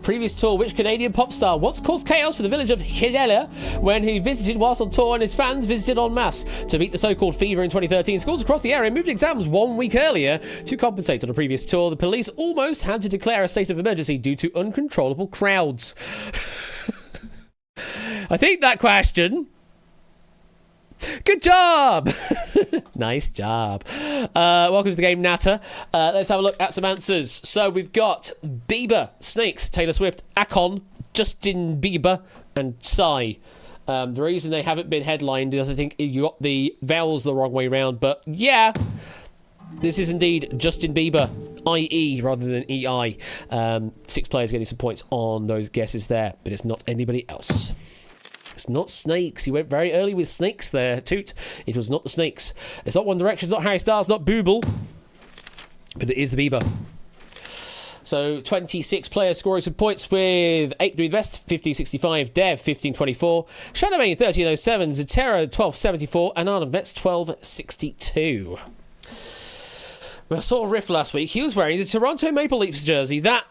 [SPEAKER 1] previous tour, which Canadian pop star once caused chaos for the village of Hidela when he visited whilst on tour and his fans visited en masse? To beat the so-called fever in 2013, schools across the area moved exams 1 week earlier to compensate. On a previous tour, the police almost had to declare a state of emergency due to uncontrollable crowds. I think that question... Good job! Nice job. Welcome to the game, Natter. Let's have a look at some answers. So we've got Bieber, Snakes, Taylor Swift, Akon, Justin Bieber, and Psy. The reason they haven't been headlined is I think you got the vowels the wrong way round. But yeah, this is indeed Justin Bieber, I-E rather than E-I. 6 players getting some points on those guesses there, but it's not anybody else. It's not Snakes. You went very early with Snakes there, Toot. It was not the Snakes. It's not One Direction, it's not Harry Styles, not Booble. But it is the Bieber. So 26 players scoring some points with 8 doing the best. 1565, Dev 1524, Shadowbane 1307, Zetera 1274, and Arden Vets 1262. Well, I saw Riff last week. He was wearing the Toronto Maple Leafs jersey. That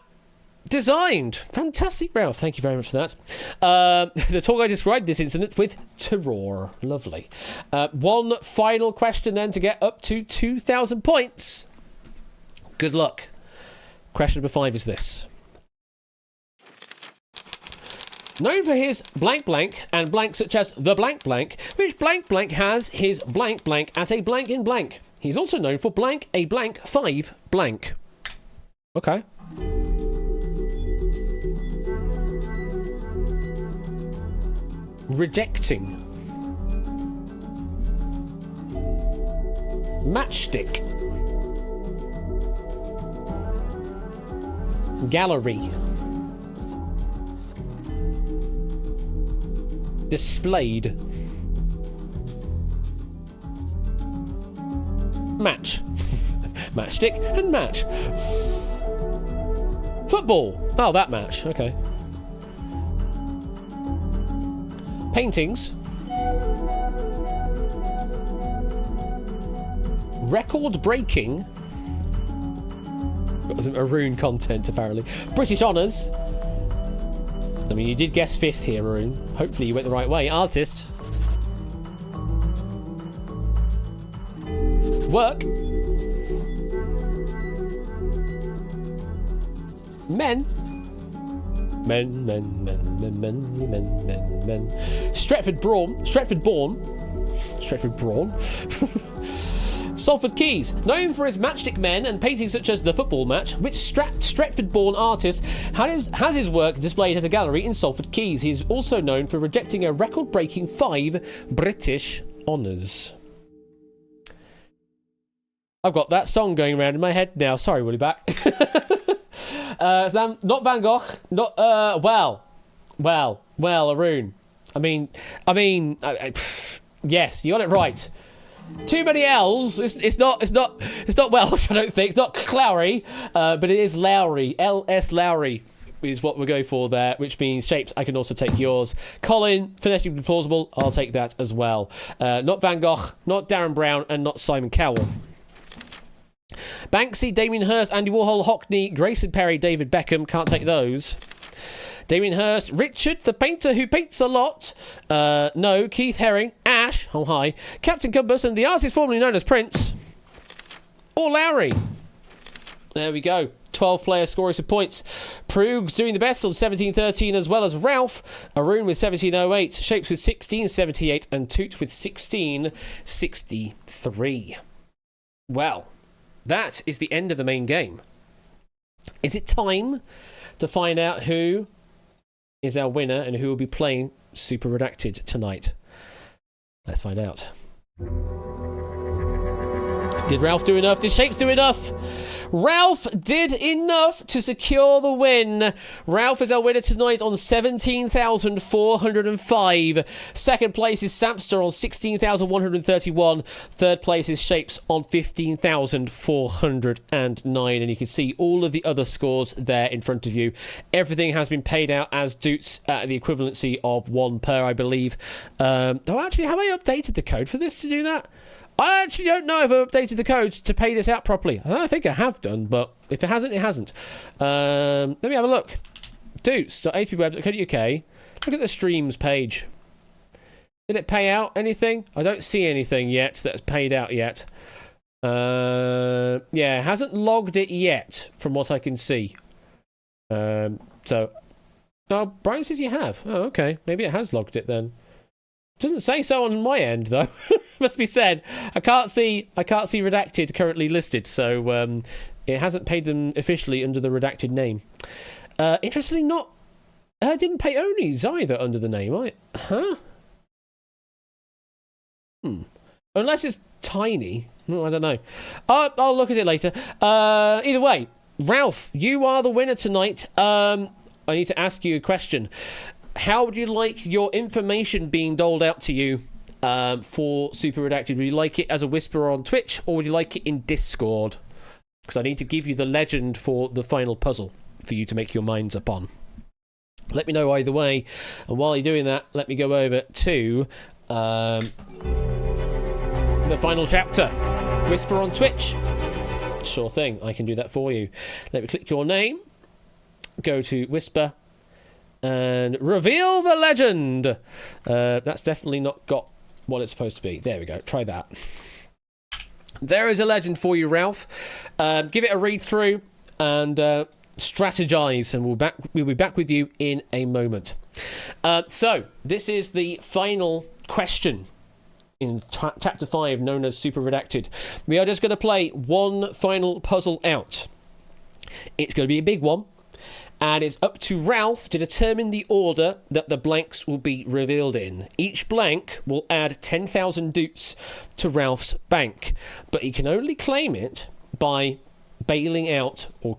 [SPEAKER 1] designed. Fantastic, Ralph. Thank you very much for that. The tour guide described this incident with terror. Lovely. One final question then to get up to 2,000 points. Good luck. Question number 5 is this. Known for his blank blank and blank such as the blank blank, which blank blank has his blank blank at a blank in blank. He's also known for blank a blank 5 blank. Okay. Rejecting. Matchstick. Gallery. Displayed. Match. Matchstick and match. Football. Oh, that match. Okay. Paintings. Record breaking. Got some Arun content, apparently. British honours. I mean, you did guess 5th here, Arun. Hopefully you went the right way. Artist. Work. Men. Men. Stretford Brawn. Salford Keys, known for his matchstick men and paintings such as the football match, which Stretford-born artist has his work displayed at a gallery in Salford Keys. He is also known for rejecting a record-breaking 5 British honours. I've got that song going around in my head now. Sorry, Willie back. Not Van Gogh. Not Arun. I mean, yes, you got it right. Too many L's. It's not Welsh, I don't think. It's not Clowry, but it is Lowry. L.S. Lowry is what we're going for there, which means shapes. I can also take yours. Colin, phonetically plausible. I'll take that as well. Not Van Gogh, not Darren Brown, and not Simon Cowell. Banksy, Damien Hirst, Andy Warhol, Hockney, Grayson Perry, David Beckham. Can't take those. Damien Hirst, Richard, the painter who paints a lot. No, Keith Herring, Ash, oh hi, Captain Cumbus, and the artist formerly known as Prince. Or Lowry. There we go. 12 players scoring some points. Prug's doing the best on 1713 as well as Ralph. Arun with 1708. Shapes with 1678 and Toot with 1663. Well, that is the end of the main game. Is it time to find out who is our winner and who will be playing Super Redacted tonight? Let's find out. Did Ralph do enough? Did Shapes do enough? Ralph did enough to secure the win. Ralph is our winner tonight on 17,405. Second place is Samster on 16,131. Third place is Shapes on 15,409. And you can see all of the other scores there in front of you. Everything has been paid out as doots at the equivalency of 1 per, I believe. Actually, have I updated the code for this to do that? I actually don't know if I've updated the code to pay this out properly. I think I have done, but if it hasn't, it hasn't. Let me have a look. Doots.hpweb.co.uk. Look at the streams page. Did it pay out anything? I don't see anything yet that's paid out yet. Yeah, it hasn't logged it yet, from what I can see. Oh, Brian says you have. Oh, okay. Maybe it has logged it then. Doesn't say so on my end though. Must be said. I can't see redacted currently listed, so it hasn't paid them officially under the redacted name. Interestingly, not. Didn't pay Onis either under the name. Unless it's tiny. No, I don't know. I'll look at it later. Either way, Ralph, you are the winner tonight. I need to ask you a question. How would you like your information being doled out to you for Super Redacted? Would you like it as a whisper on Twitch, or would you like it in Discord? Because I need to give you the legend for the final puzzle for you to make your minds up on. Let me know either way. And while you're doing that, let me go over to the final chapter. Whisper on Twitch. Sure thing, I can do that for you. Let me click your name. go to Whisper, and reveal the legend. That's definitely not got what it's supposed to be. There we go. Try that. There is a legend for you, Ralph. Give it a read through and strategize, and we'll be back with you in a moment. So this is the final question in chapter 5, known as Super Redacted. We are just going to play one final puzzle out. It's going to be a big one, and it's up to Ralph to determine the order that the blanks will be revealed in. Each blank will add 10,000 doots to Ralph's bank, but he can only claim it by bailing out or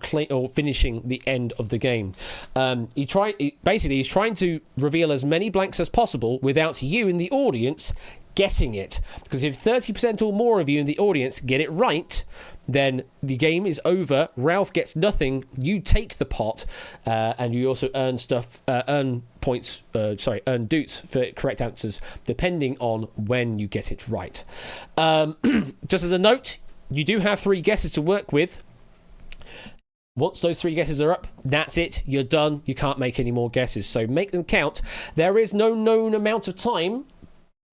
[SPEAKER 1] finishing the end of the game. He's trying to reveal as many blanks as possible without you in the audience getting it, because if 30% or more of you in the audience get it right, then the game is over. Ralph gets nothing, you take the pot, and you also earn earn doots for correct answers depending on when you get it right. Just as a note, you do have 3 guesses to work with. Once those 3 guesses are up, that's it, you're done. You can't make any more guesses, so make them count. There is no known amount of time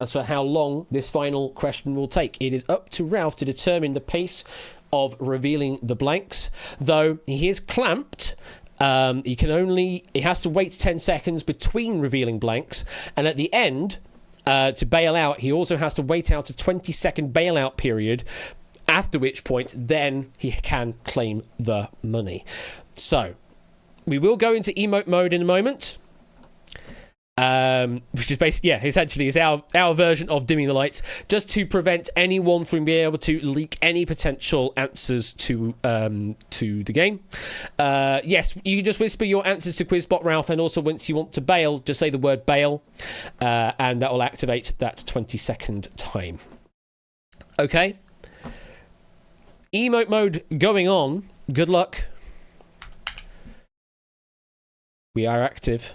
[SPEAKER 1] as for how long this final question will take. It is up to Ralph to determine the pace of revealing the blanks, though he is clamped. He has to wait 10 seconds between revealing blanks, and at the end, to bail out, he also has to wait out a 20-second bailout period, after which point then he can claim the money. So we will go into emote mode in a moment, which is basically, essentially is our version of dimming the lights, just to prevent anyone from being able to leak any potential answers to the game. Yes, you can just whisper your answers to Quizbot Ralph, and also once you want to bail, just say the word bail, and that will activate that 20-second time. Okay. Emote mode going on. Good luck. We are active.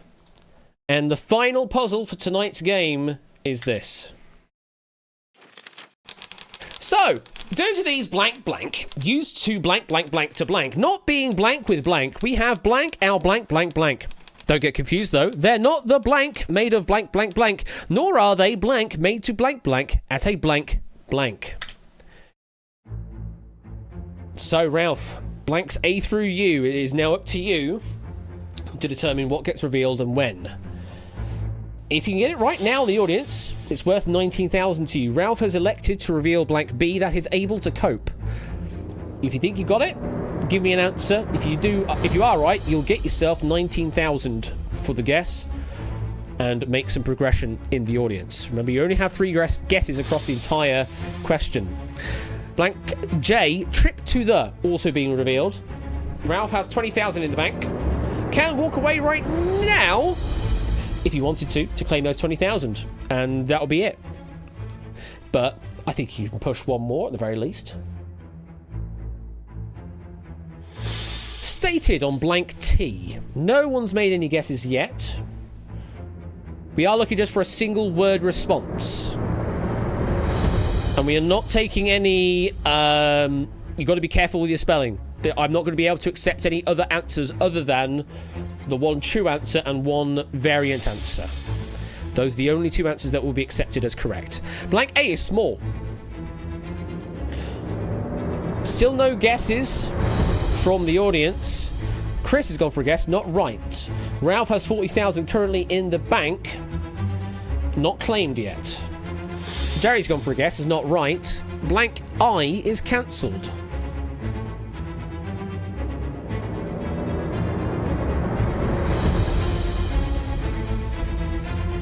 [SPEAKER 1] And the final puzzle for tonight's game is this. So, due to these blank blank, used to blank blank blank to blank, not being blank with blank, we have blank our blank blank blank. Don't get confused though, they're not the blank made of blank blank blank, nor are they blank made to blank blank at a blank blank. So Ralph, blanks A through U, it is now up to you to determine what gets revealed and when. If you can get it right now, the audience, it's worth 19,000 to you. Ralph has elected to reveal blank B that is able to cope. If you think you got it, give me an answer. If you are right, you'll get yourself 19,000 for the guess and make some progression in the audience. Remember, you only have 3 guesses across the entire question. Blank J, trip to the, also being revealed. Ralph has 20,000 in the bank. Can walk away right now if you wanted to claim those 20,000, and that'll be it. But I think you can push one more at the very least. Stated on blank T, no one's made any guesses yet. We are looking just for a single word response. And we are not taking any, you've got to be careful with your spelling. I'm not going to be able to accept any other answers other than the one true answer and one variant answer. Those are the only 2 answers that will be accepted as correct. Blank A is small. Still no guesses from the audience. Chris has gone for a guess, not right. Ralph has 40,000 currently in the bank, not claimed yet. Jerry's gone for a guess, is not right. Blank I is cancelled.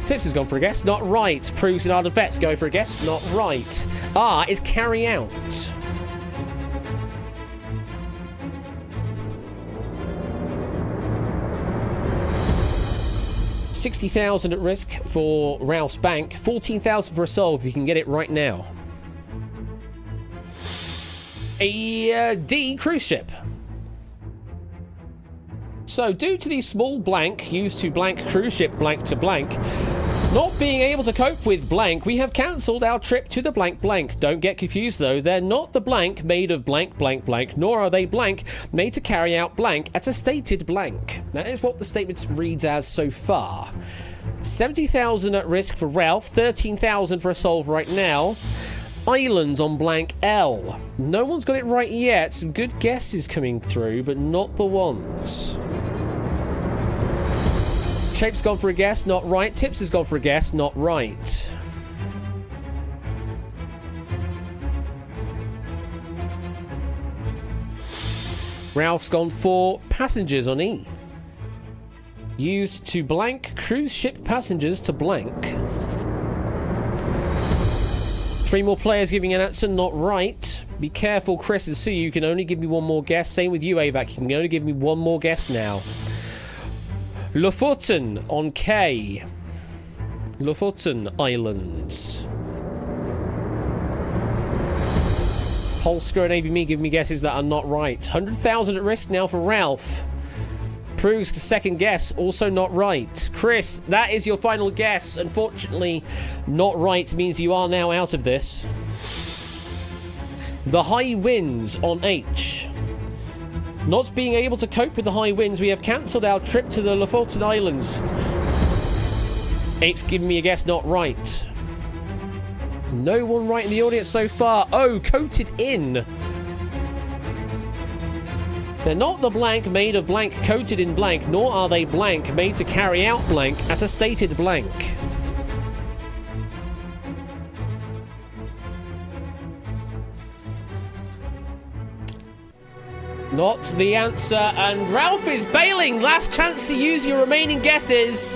[SPEAKER 1] Tips has gone for a guess, not right. Proves and Ardent Vets go for a guess, not right. R is carry out. $60,000 at risk for Ralph's bank. 14,000 for a solve if you can get it right now. A D, cruise ship. So due to the small blank used to blank cruise ship blank to blank,
[SPEAKER 2] Not being able to cope with blank, we have cancelled our trip to the blank blank. Don't get confused though, they're not the blank made of blank blank blank, nor are they blank made to carry out blank at a stated blank. That is what the statement reads as so far. 70,000 at risk for Ralph, 13,000 for a solve right now. Islands on blank L. No one's got it right yet. Some good guesses coming through, but not the ones. Shape's gone for a guess, not right. Tips has gone for a guess, not right. Ralph's gone for passengers on E. Used to blank cruise ship passengers to blank. 3 more players giving an answer, not right. Be careful, Chris and Sue, you can only give me one more guess. Same with you, Avac, you can only give me one more guess now. Lofoten on K. Lofoten Islands. Polska and ABME give me guesses that are not right. 100,000 at risk now for Ralph. Prug's second guess, also not right. Chris, that is your final guess. Unfortunately, not right means you are now out of this. The high winds on H. Not being able to cope with the high winds, we have cancelled our trip to the Lofoten Islands. Eight's giving me a guess, not right. No one right in the audience so far. Oh, coated in. They're not the blank made of blank coated in blank, nor are they blank made to carry out blank at a stated blank. Not the answer, and Ralph is bailing. Last chance to use your remaining guesses.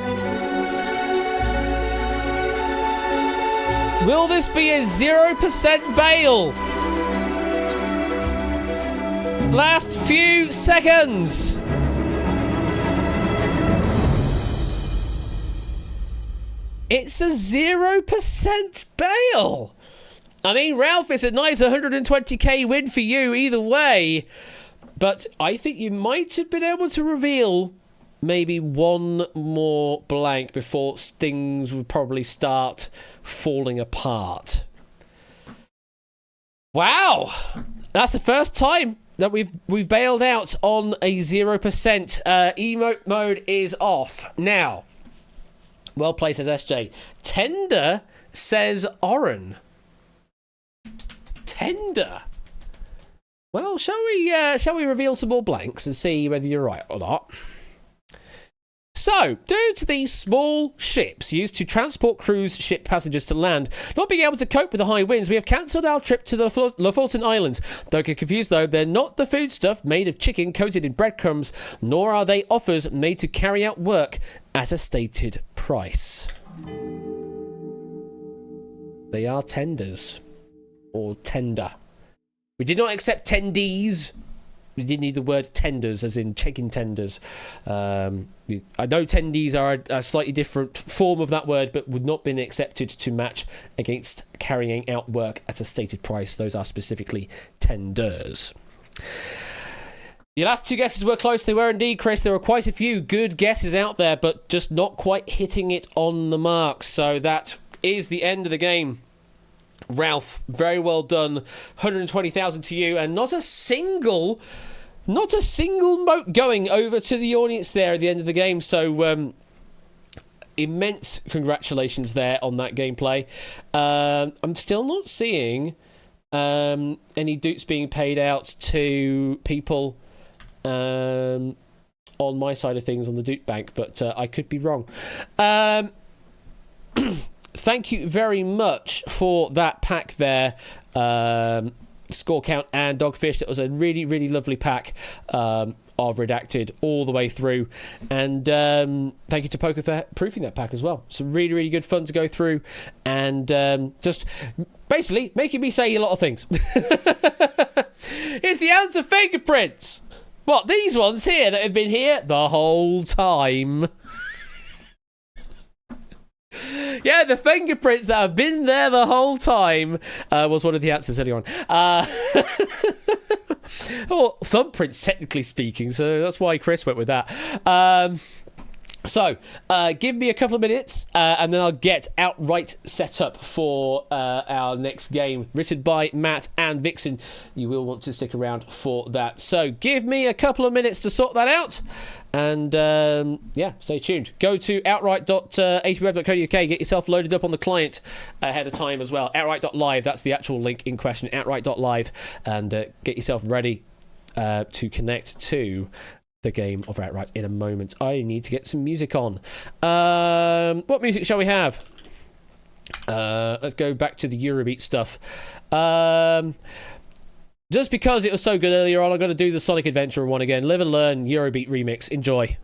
[SPEAKER 2] Will this be a 0% bail? Last few seconds. It's a 0% bail. I mean, Ralph, it's a nice 120k win for you either way. But I think you might have been able to reveal maybe one more blank before things would probably start falling apart. Wow! That's the first time that we've bailed out on a 0%. Emote mode is off. Now, well played, says SJ. Tender says Oren. Tender. Well, shall we reveal some more blanks and see whether you're right or not? So, due to these small ships used to transport cruise ship passengers to land, not being able to cope with the high winds, we have cancelled our trip to the Lofoten Islands. Don't get confused though, they're not the foodstuff made of chicken coated in breadcrumbs, nor are they offers made to carry out work at a stated price. They are tenders. Or tender. We did not accept tendies. We did need the word tenders, as in chicken tenders. I know tendies are a slightly different form of that word, but would not been accepted to match against carrying out work at a stated price. Those are specifically tenders. Your last two guesses were close. They were indeed, Chris. There were quite a few good guesses out there, but just not quite hitting it on the mark. So that is the end of the game. Ralph, very well done. 120,000 to you, and not a single moat going over to the audience there at the end of the game. So immense congratulations there on that gameplay. I'm still not seeing any dupes being paid out to people on my side of things on the dupe bank, but I could be wrong. Thank you very much for that pack there, Score Count and Dogfish. That was a really, really lovely pack of Redacted all the way through. And thank you to Poker for proofing that pack as well. Some really, really good fun to go through, and just basically making me say a lot of things. It's the answer, fingerprints. What, these ones here that have been here the whole time? Yeah, the fingerprints that have been there the whole time was one of the answers earlier on. Well, thumbprints, technically speaking, so that's why Chris went with that.
[SPEAKER 1] So, give me a couple of minutes, and then I'll get Outright set up for our next game, written by Matt and Vixen. You will want to stick around for that. So, give me a couple of minutes to sort that out, and stay tuned. Go to outright.apweb.co.uk, get yourself loaded up on the client ahead of time as well. Outright.live, that's the actual link in question, outright.live, and get yourself ready to connect to the game of Outright in a moment. I need to get some music on. What music shall we have? Let's go back to the Eurobeat stuff. Just because it was so good earlier on, I'm going to do the Sonic Adventure one again. Live and Learn Eurobeat remix. Enjoy.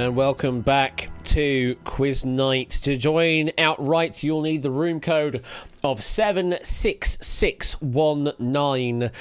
[SPEAKER 1] And welcome back to Quiz Night. To join outright, you'll need the room code of 76619.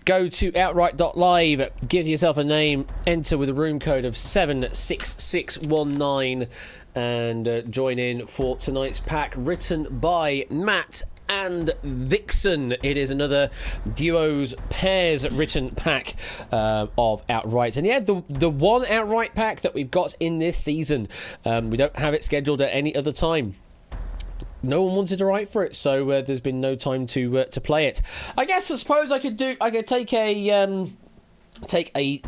[SPEAKER 1] Go to outright.live, give yourself a name, enter with a room code of 76619, and join in for tonight's pack written by Matt and Vixen. It is another duos pairs written pack of outright, and yeah, the one outright pack that we've got in this season. We don't have it scheduled at any other time. No one wanted to write for it, so there's been no time to play it. I suppose I could take a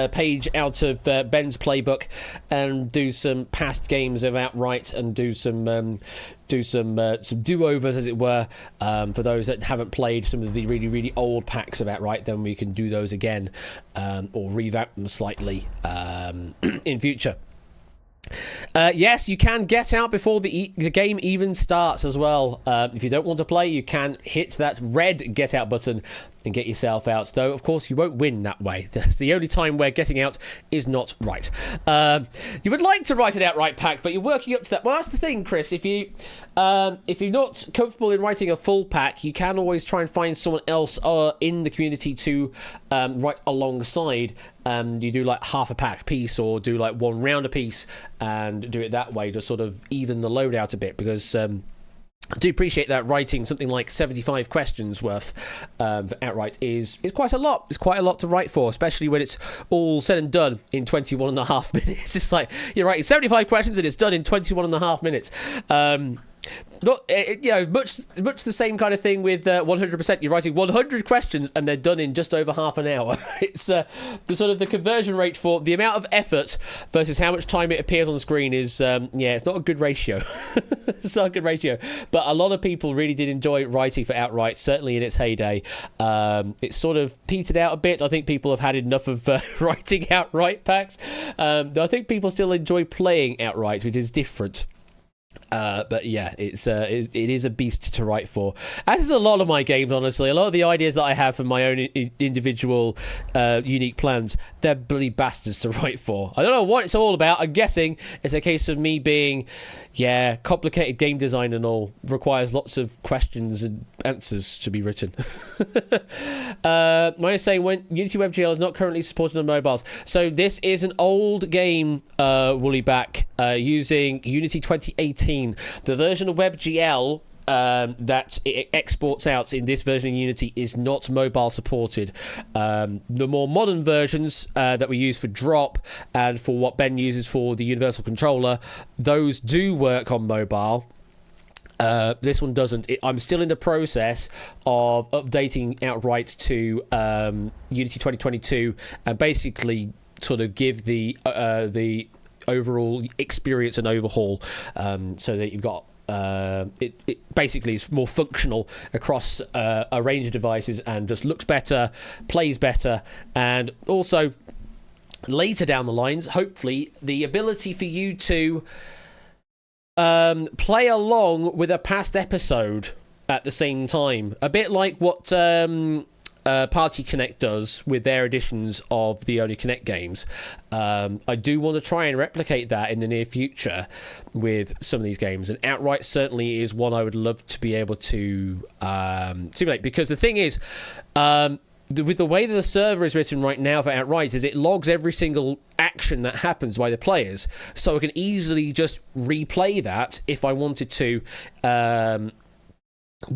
[SPEAKER 1] page out of Ben's playbook and do some past games of outright and do some do-overs, as it were, for those that haven't played some of the really, really old packs of outright. Then we can do those again, or revamp them slightly in future. Yes, you can get out before the game even starts as well. If you don't want to play, you can hit that red get out button and get yourself out. Though, of course, you won't win that way. That's the only time where getting out is not right. You would like to write an outright pack, but you're working up to that. Well, that's the thing, Chris. If you're not comfortable in writing a full pack, you can always try and find someone else in the community to write alongside. You do like half a pack piece, or do like one round a piece, and do it that way to sort of even the load out a bit, because I do appreciate that writing something like 75 questions worth for outright is quite a lot. It's quite a lot to write for, especially when it's all said and done in 21 and a half minutes. It's like you're writing 75 questions and it's done in 21 and a half minutes. Not much the same kind of thing with 100%. You're writing 100 questions and they're done in just over half an hour. It's the sort of the conversion rate for the amount of effort versus how much time it appears on the screen is it's not a good ratio. It's not a good ratio. But a lot of people really did enjoy writing for outright, certainly in its heyday. It's sort of petered out a bit. I think people have had enough of writing outright packs. I think people still enjoy playing outright, which is different. But yeah, it is a beast to write for, as is a lot of my games, honestly. A lot of the ideas that I have for my own individual unique plans, they're bloody bastards to write for. I don't know what it's all about. I'm guessing it's a case of me being complicated game design and all requires lots of questions and answers to be written. Mine is saying when Unity WebGL is not currently supported on mobiles. So this is an old game, Woollyback, using Unity 2018. The version of WebGL that it exports out in this version of Unity is not mobile supported. The more modern versions that we use for drop and for what Ben uses for the universal controller, those do work on mobile. This one doesn't. I'm still in the process of updating outright to Unity 2022 and basically sort of give the overall experience an overhaul, so that you've got it basically is more functional across a range of devices and just looks better, plays better, and also later down the lines, hopefully, the ability for you to play along with a past episode at the same time. A bit like what Party Connect does with their editions of the Only Connect games. I do want to try and replicate that in the near future with some of these games, and outright certainly is one I would love to be able to simulate, because the thing is, with the way that the server is written right now for outright, is it logs every single action that happens by the players, so I can easily just replay that if I wanted to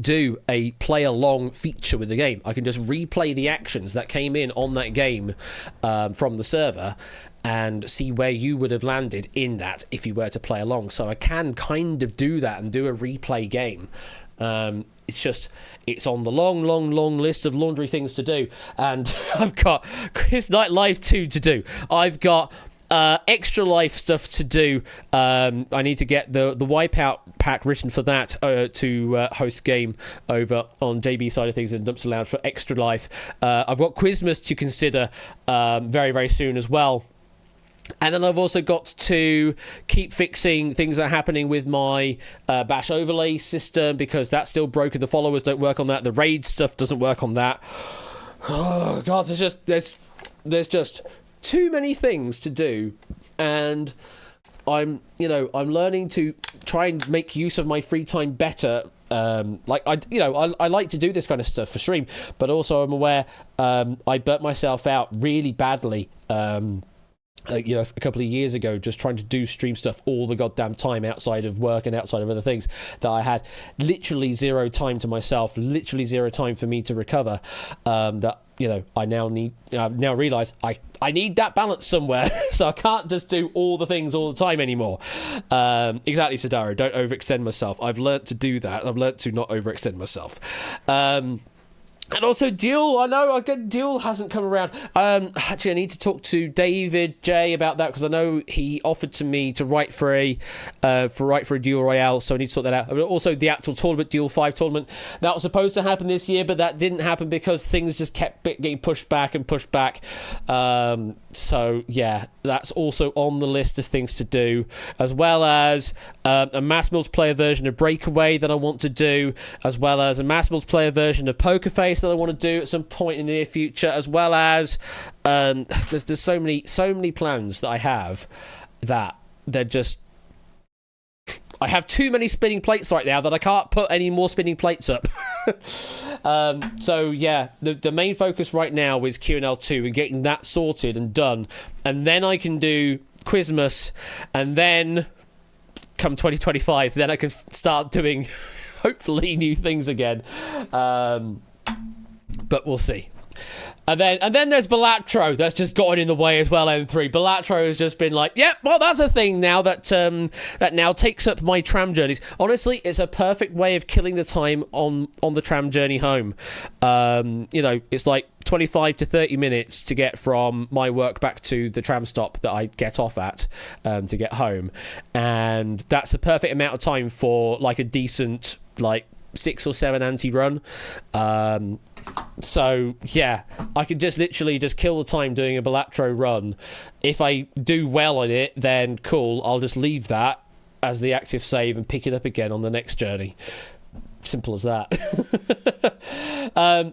[SPEAKER 1] do a play along feature with the game. I can just replay the actions that came in on that game from the server and see where you would have landed in that if you were to play along. So I can kind of do that and do a replay game. It's on the long list of laundry things to do, and I've got Quiz Night Live 2 to do. I've got extra life stuff to do. I need to get the Wipeout pack written for that to host game over on JB side of things and Dumps Allowed for extra life. I've got Quizmas to consider very, very soon as well. And then I've also got to keep fixing things that are happening with my bash overlay system, because that's still broken. The followers don't work on that. The raid stuff doesn't work on that. Oh God, there's just too many things to do, and I'm learning to try and make use of my free time better. I like to do this kind of stuff for stream, but also I'm aware I burnt myself out really badly. A couple of years ago, just trying to do stream stuff all the goddamn time outside of work and outside of other things, that I had literally zero time to myself, literally zero time for me to recover. I now need. I've now realised I need that balance somewhere, so I can't just do all the things all the time anymore. Exactly, Sadaro. Don't overextend myself. I've learnt to do that. I've learnt to not overextend myself. And also Duel, I know Duel hasn't come around. Actually, I need to talk to David J about that, because I know he offered to me to write for a Duel Royale, so I need to sort that out. But also the actual tournament, Duel 5 tournament, that was supposed to happen this year, but that didn't happen because things just kept getting pushed back and pushed back. So yeah, that's also on the list of things to do, as well as a mass multiplayer version of Breakaway that I want to do, as well as a mass multiplayer version of Poker Face that I want to do at some point in the near future, as well as there's so many plans that I have that they're just, I have too many spinning plates right now that I can't put any more spinning plates up. So yeah, the main focus right now is QNL2 and getting that sorted and done, and then I can do Quizmas, and then come 2025, then I can start doing hopefully new things again. But we'll see. And then there's Balatro that's just gotten in the way as well, M3. Balatro has just been like, yep, well, that's a thing now that now takes up my tram journeys. Honestly, it's a perfect way of killing the time on the tram journey home. It's like 25 to 30 minutes to get from my work back to the tram stop that I get off at to get home. And that's a perfect amount of time for like a decent 6 or 7 anti-run. So yeah, I can just literally just kill the time doing a Balatro run. If I do well on it, then cool, I'll just leave that as the active save and pick it up again on the next journey. Simple as that.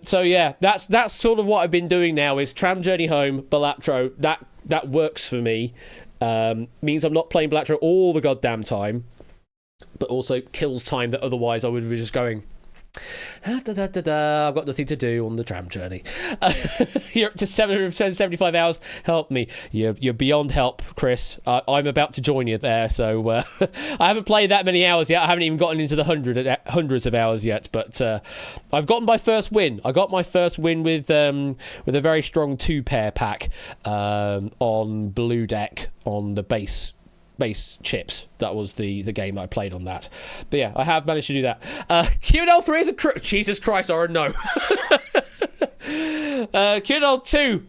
[SPEAKER 1] So yeah, that's sort of what I've been doing now, is tram journey home, Balatro. That works for me. Means I'm not playing Balatro all the goddamn time, but also kills time that otherwise I would be just going, I've got nothing to do on the tram journey. You're up to 775 hours. Help me. You're beyond help, Chris. I'm about to join you there. So I haven't played that many hours yet. I haven't even gotten into the hundreds of hours yet. But I've gotten my first win. I got my first win with a very strong 2-pair pack on Blue Deck on the base chips. That was the game I played on that. But yeah, I have managed to do that. QNL3 is a Jesus Christ, or no. QNL2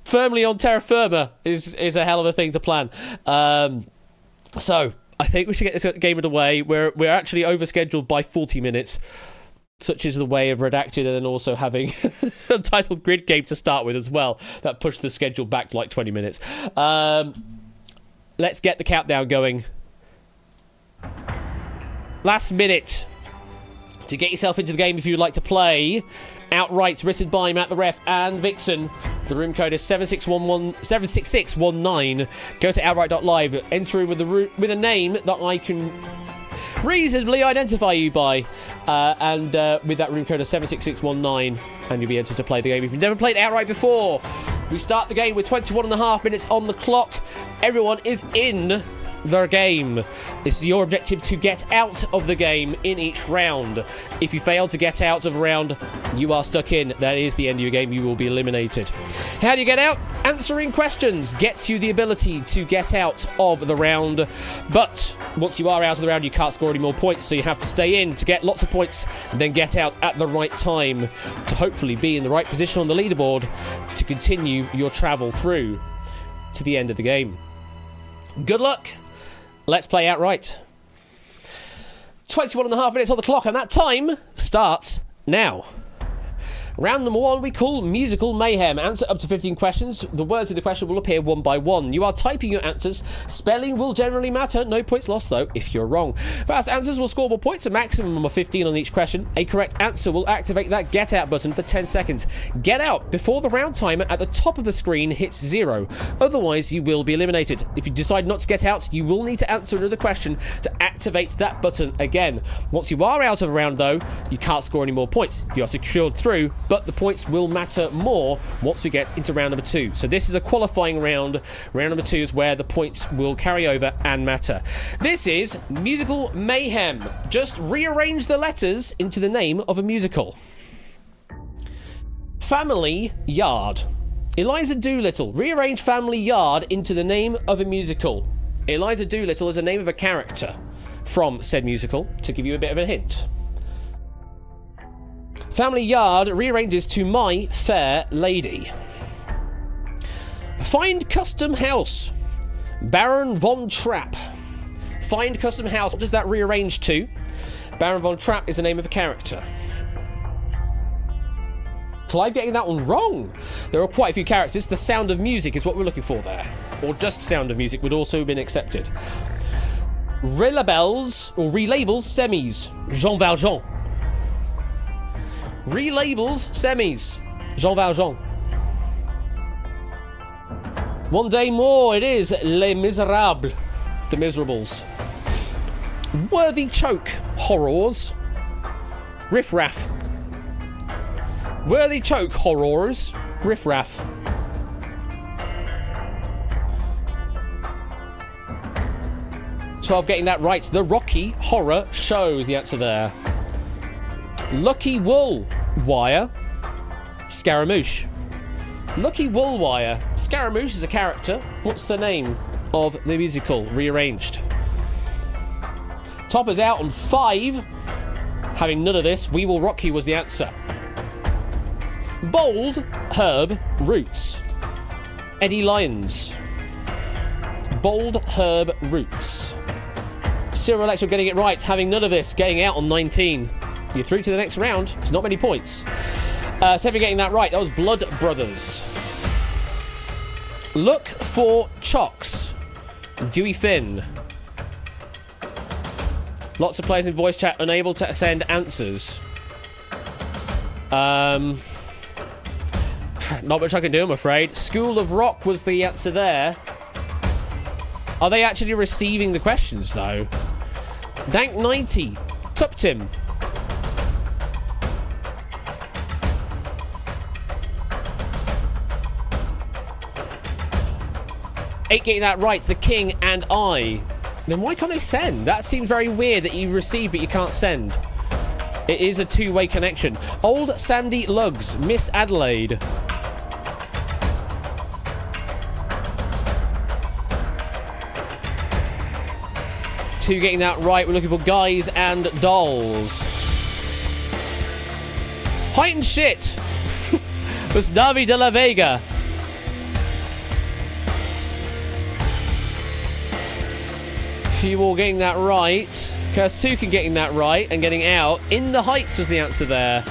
[SPEAKER 1] firmly on terra firma is a hell of a thing to plan. So I think we should get this game underway. We're actually overscheduled by 40 minutes. Such is the way of Redacted, and then also having a Untitled Grid game to start with as well. That pushed the schedule back like 20 minutes. Let's get the countdown going. Last minute to get yourself into the game if you'd like to play outright, written by Matt the Ref and Vixen. The room code is 76619. Go to outright.live, enter in with a name that I can reasonably identify you by, and with that room code of 76619, and you'll be entered to play the game if you've never played outright before. We start the game with 21.5 minutes on the clock. Everyone is in the game. It's your objective to get out of the game in each round. If you fail to get out of a round, you are stuck in. That is the end of your game. You will be eliminated. How do you get out? Answering questions gets you the ability to get out of the round. But once you are out of the round, you can't score any more points, so you have to stay in to get lots of points and then get out at the right time to hopefully be in the right position on the leaderboard to continue your travel through to the end of the game. Good luck. Let's play outright. 21.5 minutes on the clock, and that time starts now. Round number 1 we call Musical Mayhem. Answer up to 15 questions. The words in the question will appear one by one. You are typing your answers. Spelling will generally matter. No points lost, though, if you're wrong. Fast answers will score more points, a maximum of 15 on each question. A correct answer will activate that Get Out button for 10 seconds. Get out before the round timer at the top of the screen hits 0. Otherwise, you will be eliminated. If you decide not to get out, you will need to answer another question to activate that button again. Once you are out of a round, though, you can't score any more points. You are secured through, but the points will matter more once we get into round number 2. So this is a qualifying round. Round number 2 is where the points will carry over and matter. This is Musical Mayhem. Just rearrange the letters into the name of a musical. Family Yard. Eliza Doolittle. Rearrange Family Yard into the name of a musical. Eliza Doolittle is a name of a character from said musical, to give you a bit of a hint. Family Yard rearranges to My Fair Lady. Find Custom House. Baron Von Trapp. Find Custom House. What does that rearrange to? Baron Von Trapp is the name of a character. Clive getting that one wrong. There are quite a few characters. The Sound of Music is what we're looking for there. Or just Sound of Music would also have been accepted. Relabels, or relabels, semis. Jean Valjean. Relabels, semis. Jean Valjean. One day more, it is Les Miserables. The Miserables. Worthy Choke, horrors. Riff Raff. Worthy Choke, horrors. Riff Raff. Getting that right. The Rocky Horror Show is the answer there. Lucky Wool Wire. Scaramouche. Lucky Wool Wire. Scaramouche is a character. What's the name of the musical rearranged? Toppers out on 5. Having none of this, We Will Rock You was the answer. Bold Herb Roots. Eddie Lyons. Bold Herb Roots. Cyril Electro getting it right, having none of this, getting out on 19. You're through to the next round. It's not many points. Sevi getting that right. That was Blood Brothers. Look for Chocks. Dewey Finn. Lots of players in voice chat unable to send answers. Not much I can do, I'm afraid. School of Rock was the answer there. Are they actually receiving the questions, though? Dank 90. Tuptim. Eight getting that right. The King and I. Then why can't they send? That seems very weird that you receive but you can't send. It is a two-way connection. Old Sandy Lugs. Miss Adelaide. Two getting that right. We're looking for Guys and Dolls. Height and Shit. Was Davi de la Vega. Few more getting that right. Curse 2 can getting that right and getting out. In the Heights was the answer there.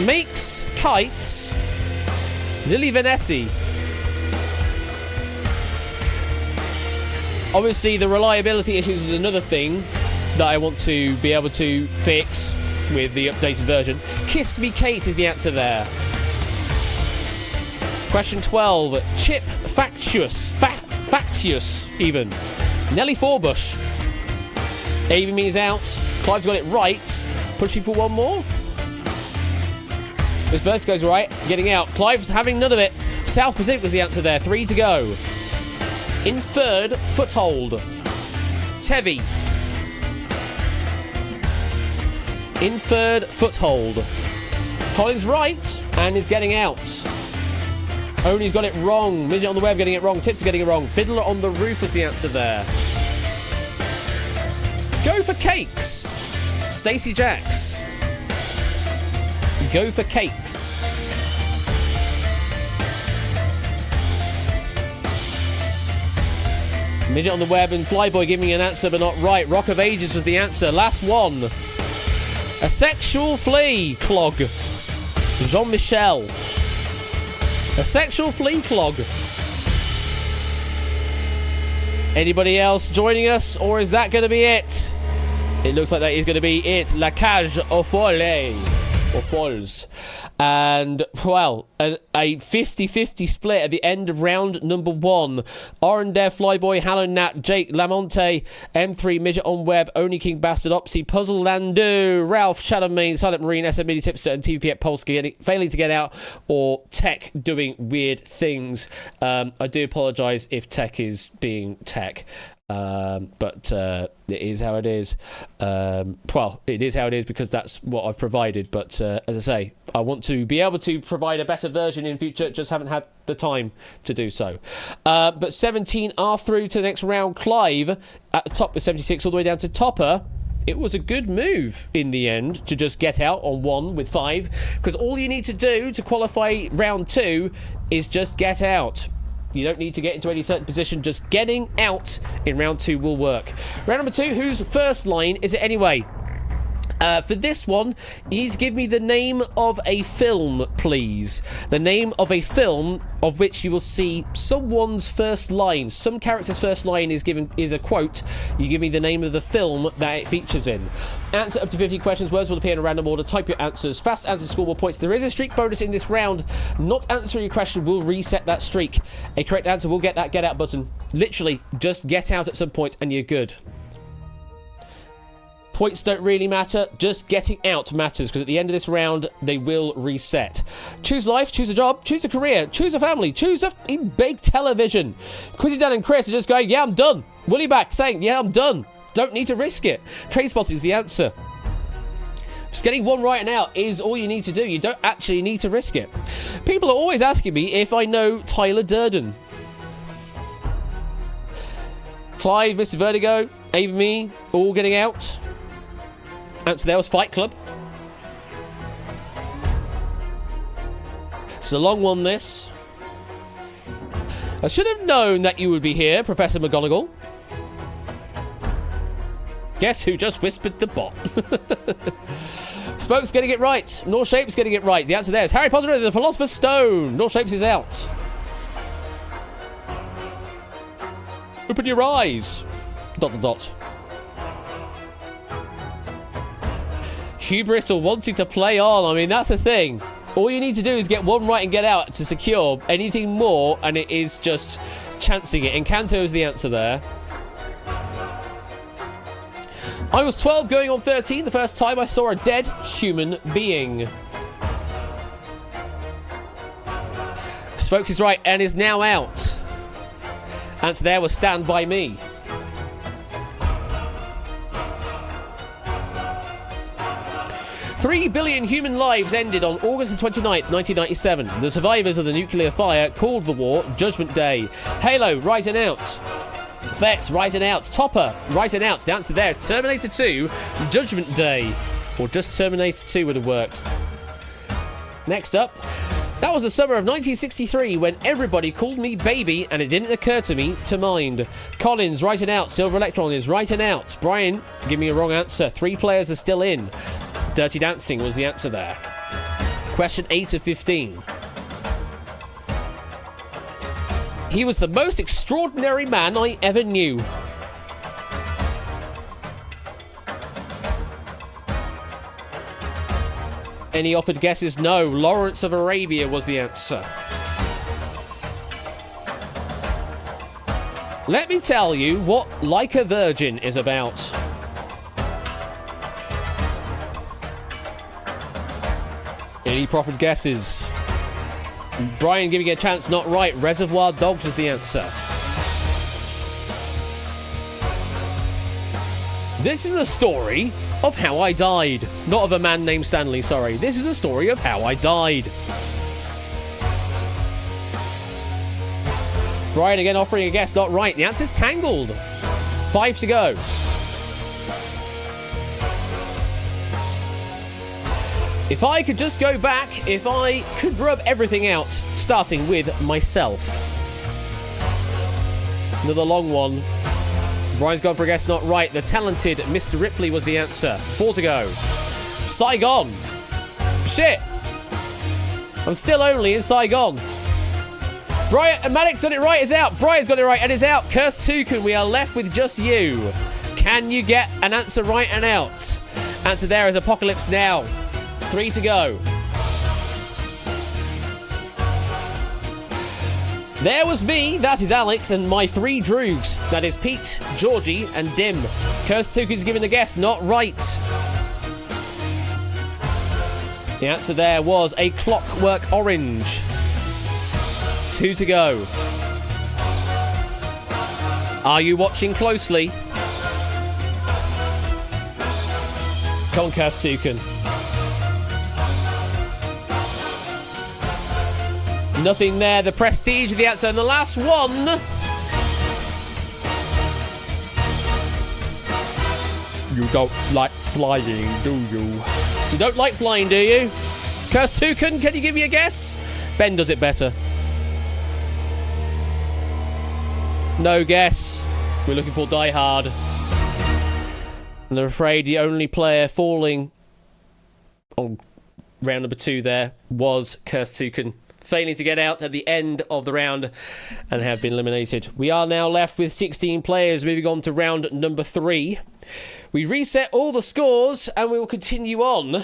[SPEAKER 1] Makes Kites. Lily Vanessi. Obviously, the reliability issues is another thing that I want to be able to fix with the updated version. Kiss Me Kate is the answer there. Question 12. Chip Factious. Factious, even. Nelly Forbush. Amy is out. Clive's got it right. Pushing for one more. This first goes right. Getting out. Clive's having none of it. South Pacific was the answer there. 3 to go. Inferred Foothold. Tevi. Inferred Foothold. Colin's right and is getting out. Only's got it wrong. Midget on the Web getting it wrong. Tips are getting it wrong. Fiddler on the Roof was the answer there. Go for Cakes. Stacey Jacks. Go for Cakes. Midget on the Web and Flyboy giving me an answer but not right. Rock of Ages was the answer. Last one. A sexual flea clog. Jean-Michel. A sexual flea clog. Anybody else joining us, or is that going to be it? It looks like that is going to be it. La cage aux folles. Or folles. And, well, a 50-50 split at the end of round number 1. Orendev, Flyboy, Hallow Nat, Jake, Lamonte, M3, Midget on Web, Only King Bastard, Opsy, Puzzle Landu, Ralph, Shadow Main, Silent Marine, SM Mini Tipster, and TVP at Polsky failing to get out, or Tech doing weird things. I do apologise if Tech is being Tech. But it is how it is. Well, it is how it is because that's what I've provided. But as I say, I want to be able to provide a better version in future. Just haven't had the time to do so. But 17 are through to the next round. Clive at the top with 76 all the way down to Topper. It was a good move in the end to just get out on 1 with 5, because all you need to do to qualify round 2 is just get out. You don't need to get into any certain position. Just getting out in round 2 will work. Round number 2, whose first line is it anyway? For this one, you need to give me the name of a film, please. The name of a film of which you will see someone's first line. Some character's first line is a quote. You give me the name of the film that it features in. Answer up to 50 questions. Words will appear in a random order. Type your answers. Fast answers score more points. There is a streak bonus in this round. Not answering a question will reset that streak. A correct answer will get that get out button. Literally, just get out at some point and you're good. Points don't really matter, just getting out matters, because at the end of this round, they will reset. Choose life, choose a job, choose a career, choose a family, choose a big television. Quizzy Dan and Chris are just going, yeah, I'm done. Willie back saying, yeah, I'm done. Don't need to risk it. Trainspotting is the answer. Just getting one right now is all you need to do. You don't actually need to risk it. People are always asking me if I know Tyler Durden. Clive, Mr. Vertigo, Amy, all getting out. Answer there was Fight Club. It's a long one, this. I should have known that you would be here, Professor McGonagall. Guess who just whispered the bot? Spoke's getting it right. North Shape's getting it right. The answer there is Harry Potter and the Philosopher's Stone. North Shapes is out. Open your eyes. ... Hubris or wanting to play on. I mean, that's the thing. All you need to do is get one right and get out to secure. Anything more, and it is just chancing it. Encanto is the answer there. I was 12 going on 13 the first time I saw a dead human being. Spokes is right and is now out. Answer there was Stand By Me. Three billion human lives ended on August the 29th, 1997. The survivors of the nuclear fire called the war Judgment Day. Halo, right and out. Vets, right and out. Topper, right and out. The answer there is Terminator 2, Judgment Day. Or just Terminator 2 would have worked. Next up, that was the summer of 1963 when everybody called me baby and it didn't occur to me to mind. Collins, right and out. Silver Electron is right and out. Brian, give me a wrong answer. 3 players are still in. Dirty Dancing was the answer there. Question 8 of 15. He was the most extraordinary man I ever knew. Any offered guesses? No. Lawrence of Arabia was the answer. Let me tell you what Like a Virgin is about. Any proffered guesses? Brian giving it a chance, not right. Reservoir Dogs is the answer. This is the story of how I died. Not of a man named Stanley, sorry. This is a story of how I died. Brian again offering a guess, not right. The answer is Tangled. 5 to go. If I could just go back, if I could rub everything out, starting with myself. Another long one. Brian's gone for a guess, not right. The talented Mr. Ripley was the answer. 4 to go. Saigon. Shit. I'm still only in Saigon. Brian and Maddox got it right, is out. Brian's got it right and is out. Cursed Toucan, we are left with just you. Can you get an answer right and out? Answer there is Apocalypse Now. 3 to go. There was me, that is Alex, and my 3 droogs. That is Pete, Georgie, and Dim. Cursed Toucan's given the guess, not right. The answer there was a Clockwork Orange. 2 to go. Are you watching closely? Come on, Cursed Toucan. Nothing there. The prestige of the answer. And the last one. You don't like flying, do you? You don't like flying, do you? Cursed Toucan, can you give me a guess? Ben does it better. No guess. We're looking for Die Hard. And I'm afraid the only player falling on round number 2 there was Cursed Toucan, failing to get out at the end of the round and have been eliminated. We are now left with 16 players, moving on to round number 3. We reset all the scores and we will continue on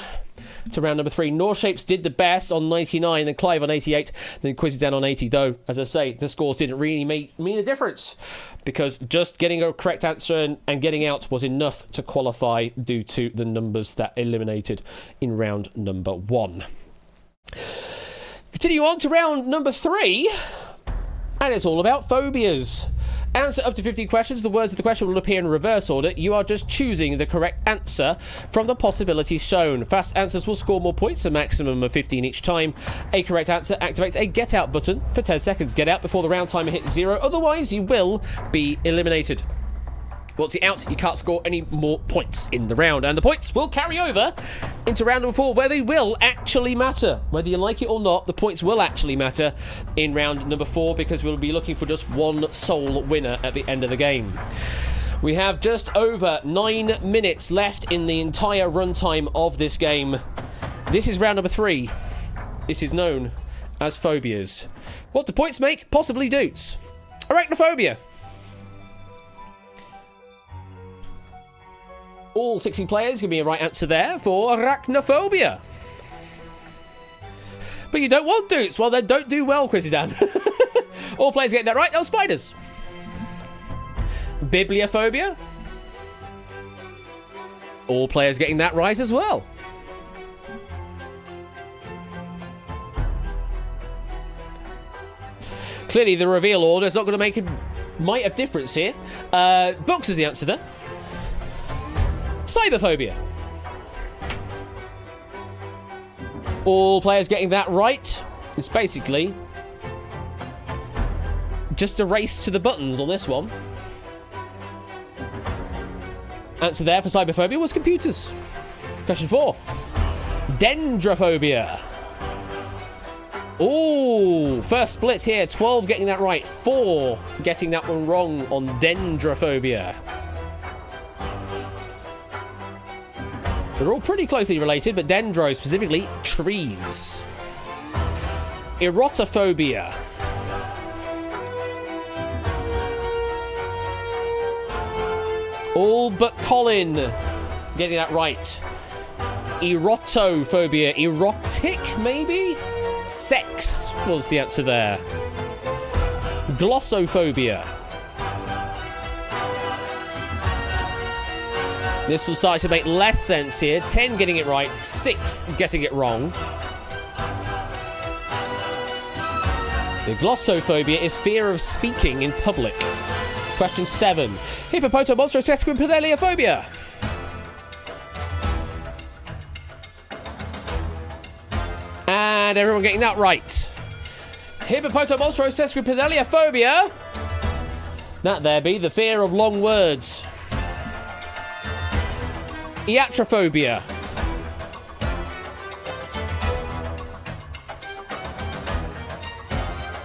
[SPEAKER 1] to round number 3. Norshapes did the best on 99, then Clive on 88, then Quizzy down on 80, though, as I say, the scores didn't really mean a difference because just getting a correct answer and getting out was enough to qualify due to the numbers that eliminated in round number 1. Continue on to round number 3, and it's all about phobias. Answer up to 15 questions. The words of the question will appear in reverse order. You are just choosing the correct answer from the possibilities shown. Fast answers will score more points, a maximum of 15 each time. A correct answer activates a get out button for 10 seconds. Get out before the round timer hits 0, otherwise you will be eliminated. Once you're out, you can't score any more points in the round, and the points will carry over into round number 4, where they will actually matter. Whether you like it or not, the points will actually matter in round number 4, because we'll be looking for just one sole winner at the end of the game. We have just over 9 minutes left in the entire runtime of this game. This is round number 3. This is known as phobias. What do points make? Possibly doots. Arachnophobia. All 16 players give me a right answer there for arachnophobia. But you don't want doots. Well, then don't do well, Chrissy Dan. All players get that right. Oh, spiders. Bibliophobia. All players getting that right as well. Clearly, the reveal order is not going to make a mite of difference here. Books is the answer there. Cyberphobia. All players getting that right. It's basically just a race to the buttons on this one. Answer there for cyberphobia was computers. Question 4. Dendrophobia. Ooh, first split here. 12 getting that right. 4 getting that one wrong on dendrophobia. They're all pretty closely related, but dendro, specifically trees. Erotophobia. All but Colin getting that right. Erotophobia. Erotic, maybe? Sex was the answer there. Glossophobia. This will start to make less sense here. 10 getting it right, 6 getting it wrong. The glossophobia is fear of speaking in public. Question 7. Hippopotamonstrosesquipedaliophobia. And everyone getting that right. Hippopotamonstrosesquipedaliophobia. That there be the fear of long words. Iatrophobia.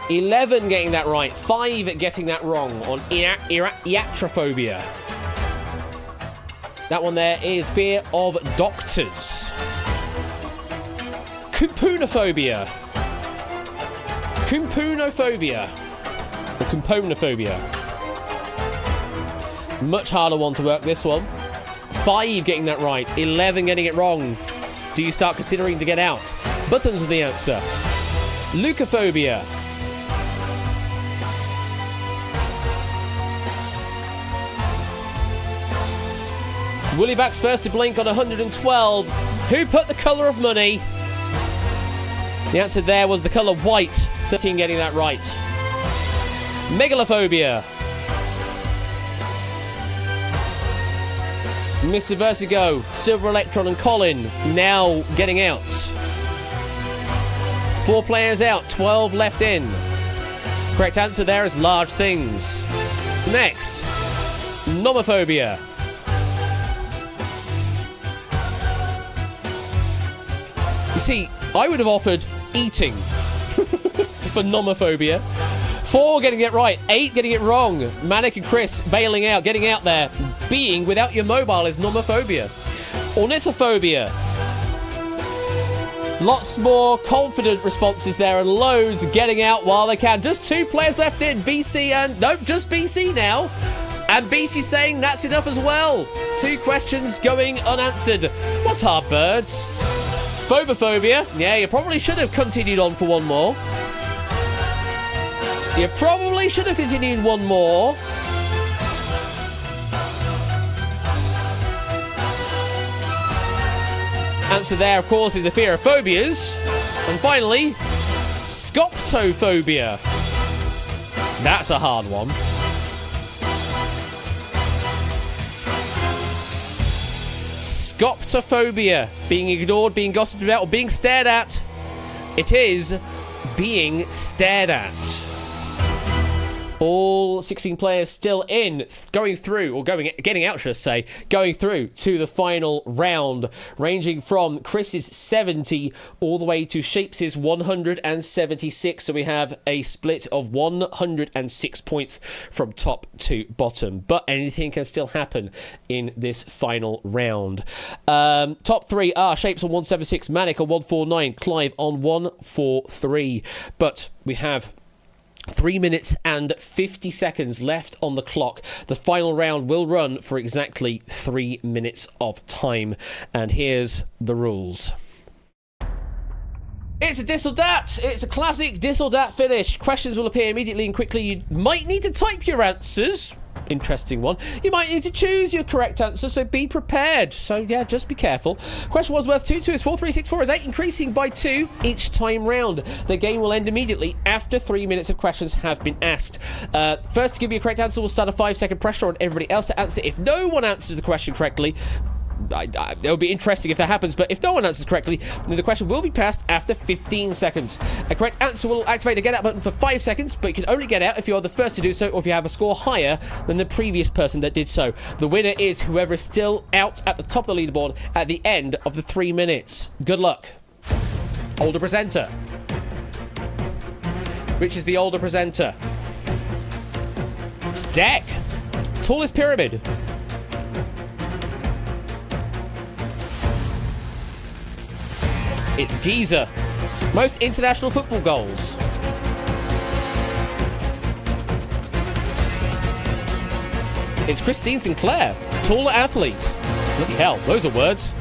[SPEAKER 1] $11 getting that right. 5 getting that wrong on iatrophobia. That one there is fear of doctors. Kumpunophobia. Kumpunophobia. Or Kumponophobia. Much harder one to work, this one. 5 getting that right. 11 getting it wrong. Do you start considering to get out? Buttons are the answer. Leukophobia. Woollyback's first to blink on 112. Who put the colour of money? The answer there was the colour white. 13 getting that right. Megalophobia. Mr. Vertigo, Silver Electron and Colin now getting out. 4 players out, 12 left in. Correct answer there is large things. Next, nomophobia. You see, I would have offered eating for nomophobia. 4 getting it right, 8 getting it wrong. Manic and Chris bailing out, getting out there. Being without your mobile is nomophobia. Ornithophobia. Lots more confident responses there and loads getting out while they can. Just 2 players left in. BC and... Nope, just BC now. And BC saying that's enough as well. 2 questions going unanswered. What are birds? Phobophobia. Yeah, you probably should have continued on for one more. You probably should have continued one more. Answer there, of course, is the fear of phobias. And finally, scoptophobia. That's a hard one. Scoptophobia. Being ignored, being gossiped about, or being stared at. It is being stared at. All 16 players still in, getting out, should I say, going through to the final round, ranging from Chris's 70 all the way to Shapes' 176. So we have a split of 106 points from top to bottom. But anything can still happen in this final round. Top 3 are Shapes on 176, Manic on 149, Clive on 143. But we have 3 minutes and 50 seconds left on the clock. The final round will run for exactly 3 minutes of time. And here's the rules. It's a dis or dat. It's a classic dis or dat finish. Questions will appear immediately and quickly. You might need to type your answers. Interesting one. You might need to choose your correct answer, so be prepared. So yeah, just be careful. Question 1 is worth 2, 2 is 4, 3, 6, 4 is 8, increasing by 2 each time round. The game will end immediately after 3 minutes of questions have been asked. First to give you a correct answer, we'll start a 5-second pressure on everybody else to answer. If no one answers the question correctly, it'll be interesting if that happens, but if no one answers correctly, then the question will be passed after 15 seconds. A correct answer will activate a get out button for 5 seconds, but you can only get out if you're the first to do so, or if you have a score higher than the previous person that did so. The winner is whoever is still out at the top of the leaderboard at the end of the 3 minutes. Good luck. Older presenter. Which is the older presenter? It's Deck. Tallest pyramid. It's Giza. Most international football goals. It's Christine Sinclair. Taller athlete. Bloody hell, those are words.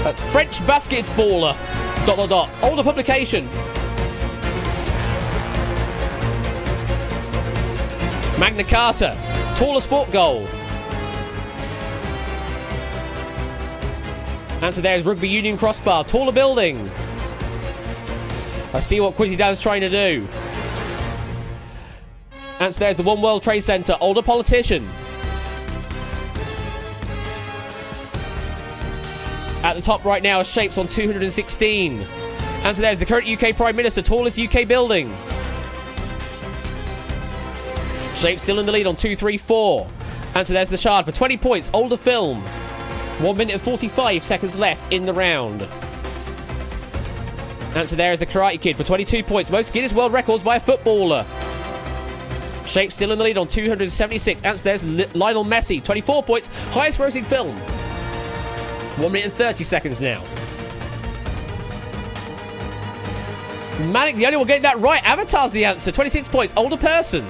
[SPEAKER 1] That's French basketballer. ... Older publication. Magna Carta. Taller sport goal. Answer there is rugby union crossbar. Taller building. I see what Quizzy Dan's trying to do. Answer there is the One World Trade Center. Older politician. At the top right now is Shapes on 216. Answer there is the current UK Prime Minister. Tallest UK building. Shapes still in the lead on 234. Answer there's the Shard for 20 points. Older film. 1 minute and 45 seconds left in the round. Answer there is the Karate Kid for 22 points. Most Guinness World Records by a footballer. Shape still in the lead on 276. Answer there's Lionel Messi, 24 points. Highest grossing film. 1 minute and 30 seconds now. Manic, the only one getting that right. Avatar's the answer. 26 points. Older person.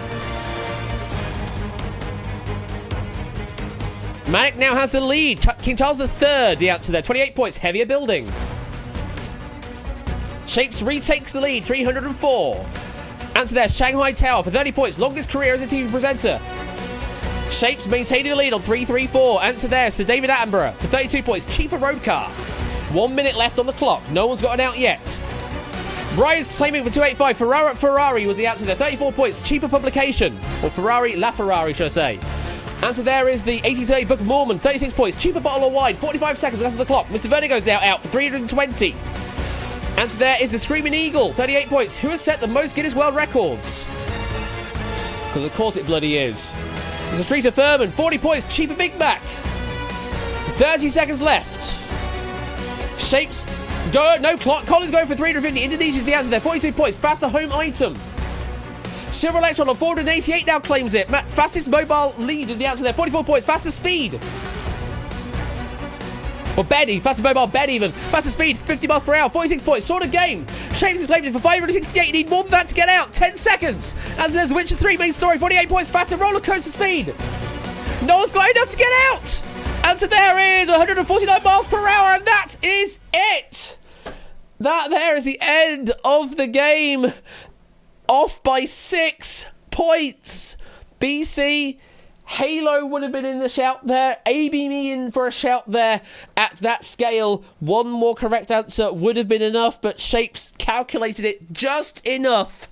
[SPEAKER 1] Manic now has the lead. King Charles III, the answer there. 28 points. Heavier building. Shapes retakes the lead. 304. Answer there. Shanghai Tower for 30 points. Longest career as a TV presenter. Shapes maintaining the lead on 334. Answer there. Sir David Attenborough for 32 points. Cheaper road car. 1 minute left on the clock. No one's gotten out yet. Bryce claiming for 285. Ferrari was the answer there. 34 points. Cheaper publication. Or La Ferrari, should I say. Answer there is the 1830 Book of Mormon. 36 points. Cheaper bottle of wine. 45 seconds left on the clock. Mr. Vertigo's now out for 320. Answer there is the Screaming Eagle. 38 points. Who has set the most Guinness World Records? Because of course it bloody is. There's a Street of Furman. 40 points. Cheaper Big Mac. 30 seconds left. Shapes. Go, no clock. Colin's going for 350. Indonesia's the answer there. 42 points. Faster home item. Silver Electron on 488 now claims it. Fastest mobile lead is the answer there. 44 points. Faster speed. Or bed, faster mobile bed even. Faster speed, 50 miles per hour. 46 points. Sort of game. Shapes has claimed it for 568. You need more than that to get out. 10 seconds. And there's Witcher 3 main story. 48 points. Faster roller coaster speed. No one's got enough to get out. Answer there is 149 miles per hour. And that is it. That there is the end of the game. Off by 6 points. BC, Halo would have been in the shout there. AB me in for a shout there. At that scale, one more correct answer would have been enough, but Shapes calculated it just enough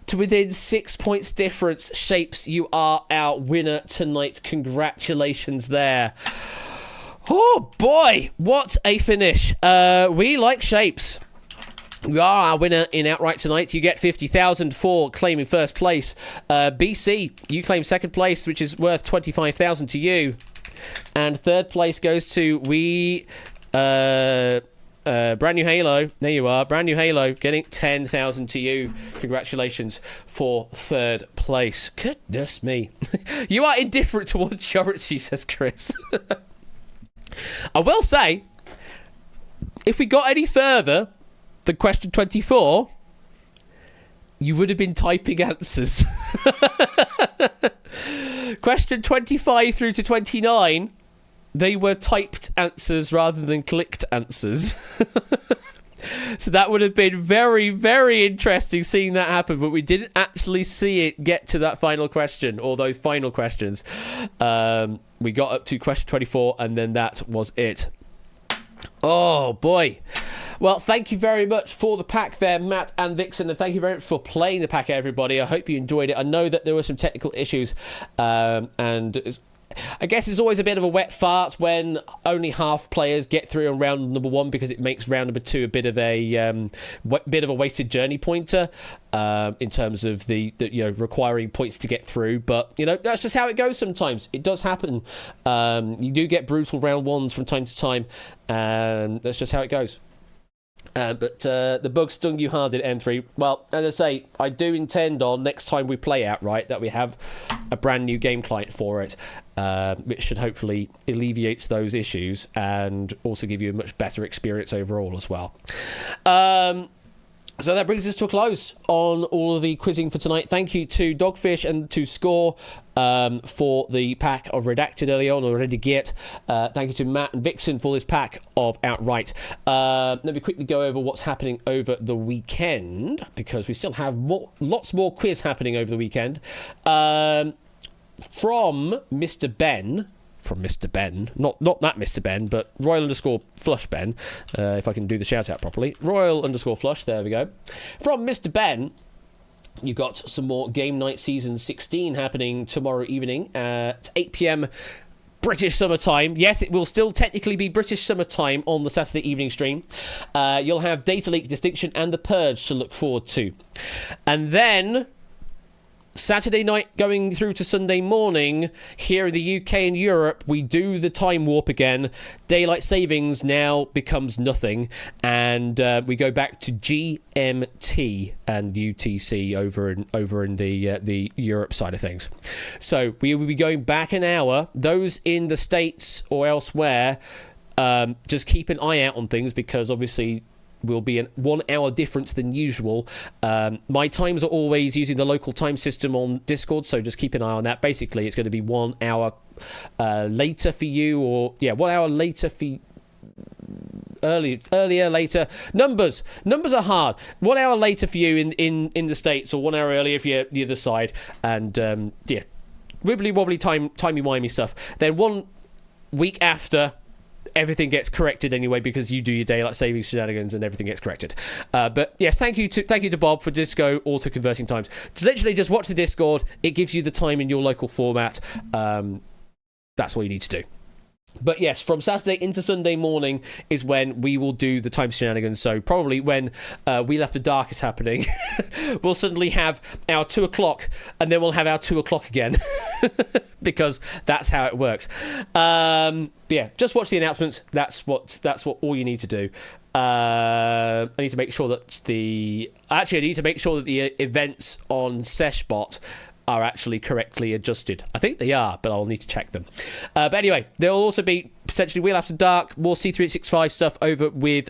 [SPEAKER 1] to within 6 points difference. Shapes, you are our winner tonight. Congratulations there. Oh boy, what a finish. We like Shapes. You are our winner in Outright tonight. You get 50,000 for claiming first place. BC, you claim second place, which is worth 25,000 to you. And third place goes to Brand New Halo. There you are. Brand New Halo getting 10,000 to you. Congratulations for third place. Goodness me. You are indifferent towards charity, says Chris. I will say, if we got any further than question 24, you would have been typing answers. Question 25 through to 29, they were typed answers rather than clicked answers. So that would have been very, very interesting seeing that happen, but we didn't actually see it get to that final question, or those final questions. We got up to question 24, and then that was it. Oh, boy. Well, thank you very much for the pack there, Matt and Vixen, and thank you very much for playing the pack, everybody. I hope you enjoyed it. I know that there were some technical issues, and I guess it's always a bit of a wet fart when only half players get through on round number one, because it makes round number two a bit of a wasted journey pointer in terms of the requiring points to get through. But that's just how it goes sometimes. It does happen. You do get brutal round ones from time to time, and that's just how it goes. But the bug stung you hard at M3. Well, as I say, I do intend on next time we play Outright that we have a brand new game client for it, which should hopefully alleviate those issues and also give you a much better experience overall as well. So that brings us to a close on all of the quizzing for tonight. Thank you to Dogfish and to Score for the pack of Redacted early on, or Ready to Get. Thank you to Matt and Vixen for this pack of Outright. Let me quickly go over what's happening over the weekend, because we still have lots more quiz happening over the weekend. From Mr. Ben... not that Mr. Ben, but Royal_Flush Ben, if I can do the shout out properly. Royal_Flush, there we go. From Mr. Ben, you got some more Game Night Season 16 happening tomorrow evening at 8 p.m. British Summer Time. Yes, it will still technically be British Summer Time on the Saturday evening stream. You'll have Data Leak, Distinction and The Purge to look forward to. And then Saturday night going through to Sunday morning, here in the UK and Europe, we do the time warp again. Daylight savings now becomes nothing, and we go back to GMT and UTC over in the Europe side of things. So we will be going back an hour. Those in the States or elsewhere, just keep an eye out on things, because obviously will be a 1 hour difference than usual. My times are always using the local time system on Discord, so just keep an eye on that. Basically, it's going to be 1 hour later for you, or 1 hour later for you. Earlier, later. Numbers are hard. 1 hour later for you in the States, or 1 hour earlier if you're the other side. And wibbly wobbly timey wimey stuff. Then 1 week after, everything gets corrected anyway, because you do your daylight savings shenanigans and everything gets corrected. But yes, thank you to Bob for Disco auto converting times. Literally just watch the Discord. It gives you the time in your local format. That's what you need to do. But yes, from Saturday into Sunday morning is when we will do the time shenanigans. So probably when Wheel After Dark is happening, we'll suddenly have our 2 o'clock, and then we'll have our 2 o'clock again, because that's how it works. Just watch the announcements. That's what all you need to do. I need to make sure that the events on Seshbot are actually correctly adjusted. I think they are, but I'll need to check them. But anyway, there'll also be potentially Wheel After Dark, more C365 stuff over with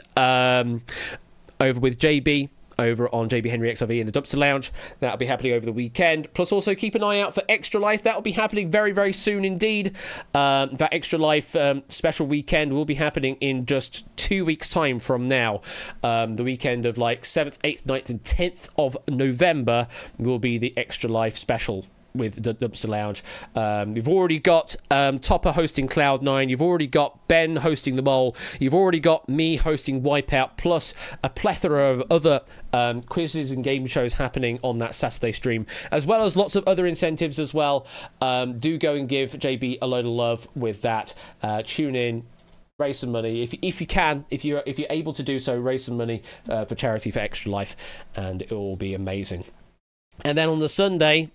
[SPEAKER 1] JB, over on JB Henry XRV in the Dumpster Lounge. That'll be happening over the weekend. Plus, also keep an eye out for Extra Life. That'll be happening very, very soon indeed. That Extra Life special weekend will be happening in just 2 weeks' time from now. The weekend of 7th, 8th, 9th, and 10th of November will be the Extra Life special with the Dumpster Lounge. You've already got Topper hosting Cloud9. You've already got Ben hosting The Mole. You've already got me hosting Wipeout, plus a plethora of other quizzes and game shows happening on that Saturday stream, as well as lots of other incentives as well. Do go and give JB a load of love with that. Tune in, raise some money if you can, if you're able to do so. Raise some money for charity for Extra Life, and it will be amazing. And then on the Sunday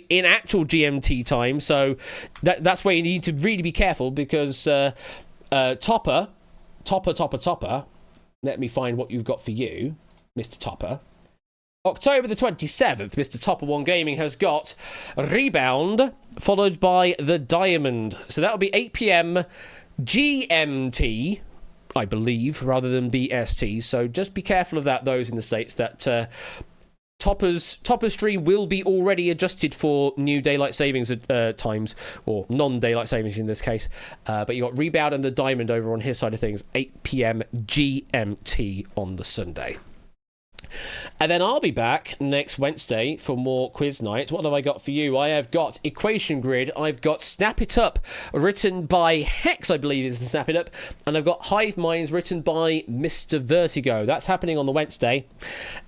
[SPEAKER 1] in actual GMT time, so that's where you need to really be careful, because Topper, let me find what you've got for you, Mr. Topper. October the 27th, Mr. Topper One Gaming has got Rebound, followed by The Diamond. So that'll be 8 p.m. GMT, I believe, rather than BST. So just be careful of that, those in the States, that Topper's stream will be already adjusted for new daylight savings times, or non-daylight savings in this case. But you got Rebound and The Diamond over on his side of things, 8 p.m. GMT on the Sunday. And then I'll be back next Wednesday for more quiz nights. What have I got for you? I have got Equation Grid. I've got Snap It Up, written by Hex, I believe is the Snap It Up. And I've got Hive Minds, written by Mr. Vertigo. That's happening on the Wednesday.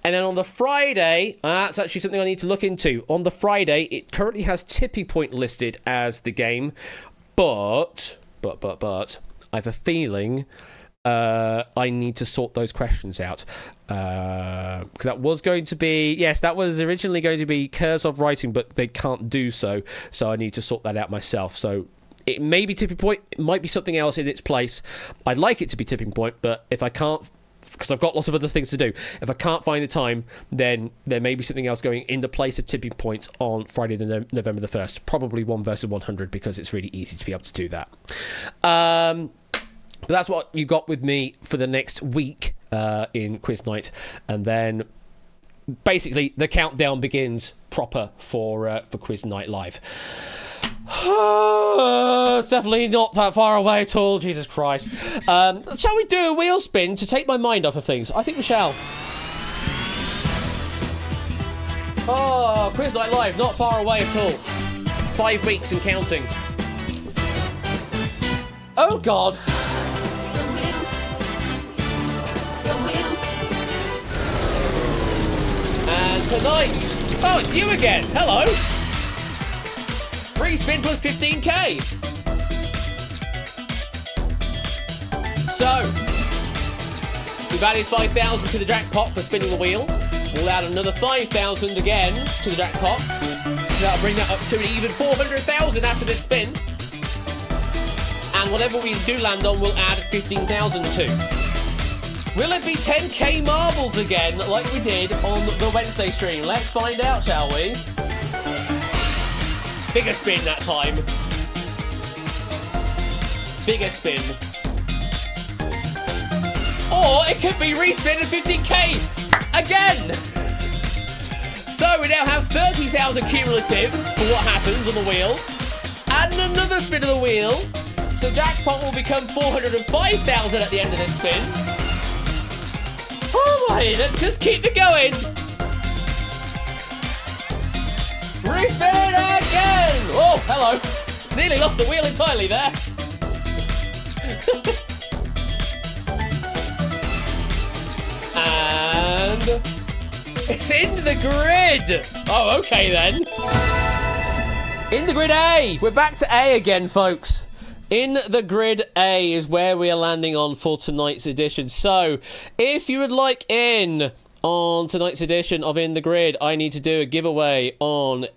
[SPEAKER 1] And then on the Friday, that's actually something I need to look into. On the Friday, it currently has Tipping Point listed as the game. But, I have a feeling I need to sort those questions out. Because that was going to be, yes, that was originally going to be Curse of Writing, but they can't do so. So I need to sort that out myself. So it may be Tipping Point. It might be something else in its place. I'd like it to be Tipping Point, but if I can't, because I've got lots of other things to do, if I can't find the time, then there may be something else going in the place of Tipping Point on Friday, November the 1st. Probably 1 versus 100, because it's really easy to be able to do that. But that's what you got with me for the next week in Quiz Night. And then basically the countdown begins proper for Quiz Night Live. It's definitely not that far away at all, Jesus Christ. Shall we do a wheel spin to take my mind off of things? I think we shall. Oh, Quiz Night Live, not far away at all. 5 weeks and counting. Oh, God. And tonight, oh, it's you again. Hello. Free spin plus 15k. So, we've added 5,000 to the jackpot for spinning the wheel. We'll add another 5,000 again to the jackpot. That'll bring that up to an even 400,000 after this spin. And whatever we do land on, we'll add 15,000 to. Will it be 10k marbles again, like we did on the Wednesday stream? Let's find out, shall we? Bigger spin that time. Bigger spin. Or it could be respin at 15k again. So we now have 30,000 cumulative for what happens on the wheel. And another spin of the wheel. So jackpot will become 405,000 at the end of this spin. Oh my, let's just keep it going. Respin again. Oh, hello. Nearly lost the wheel entirely there. And it's in the grid. Oh, okay then. In the grid A. We're back to A again, folks. In the grid A is where we are landing on for tonight's edition. So, if you would like in on tonight's edition of In the Grid, I need to do a giveaway on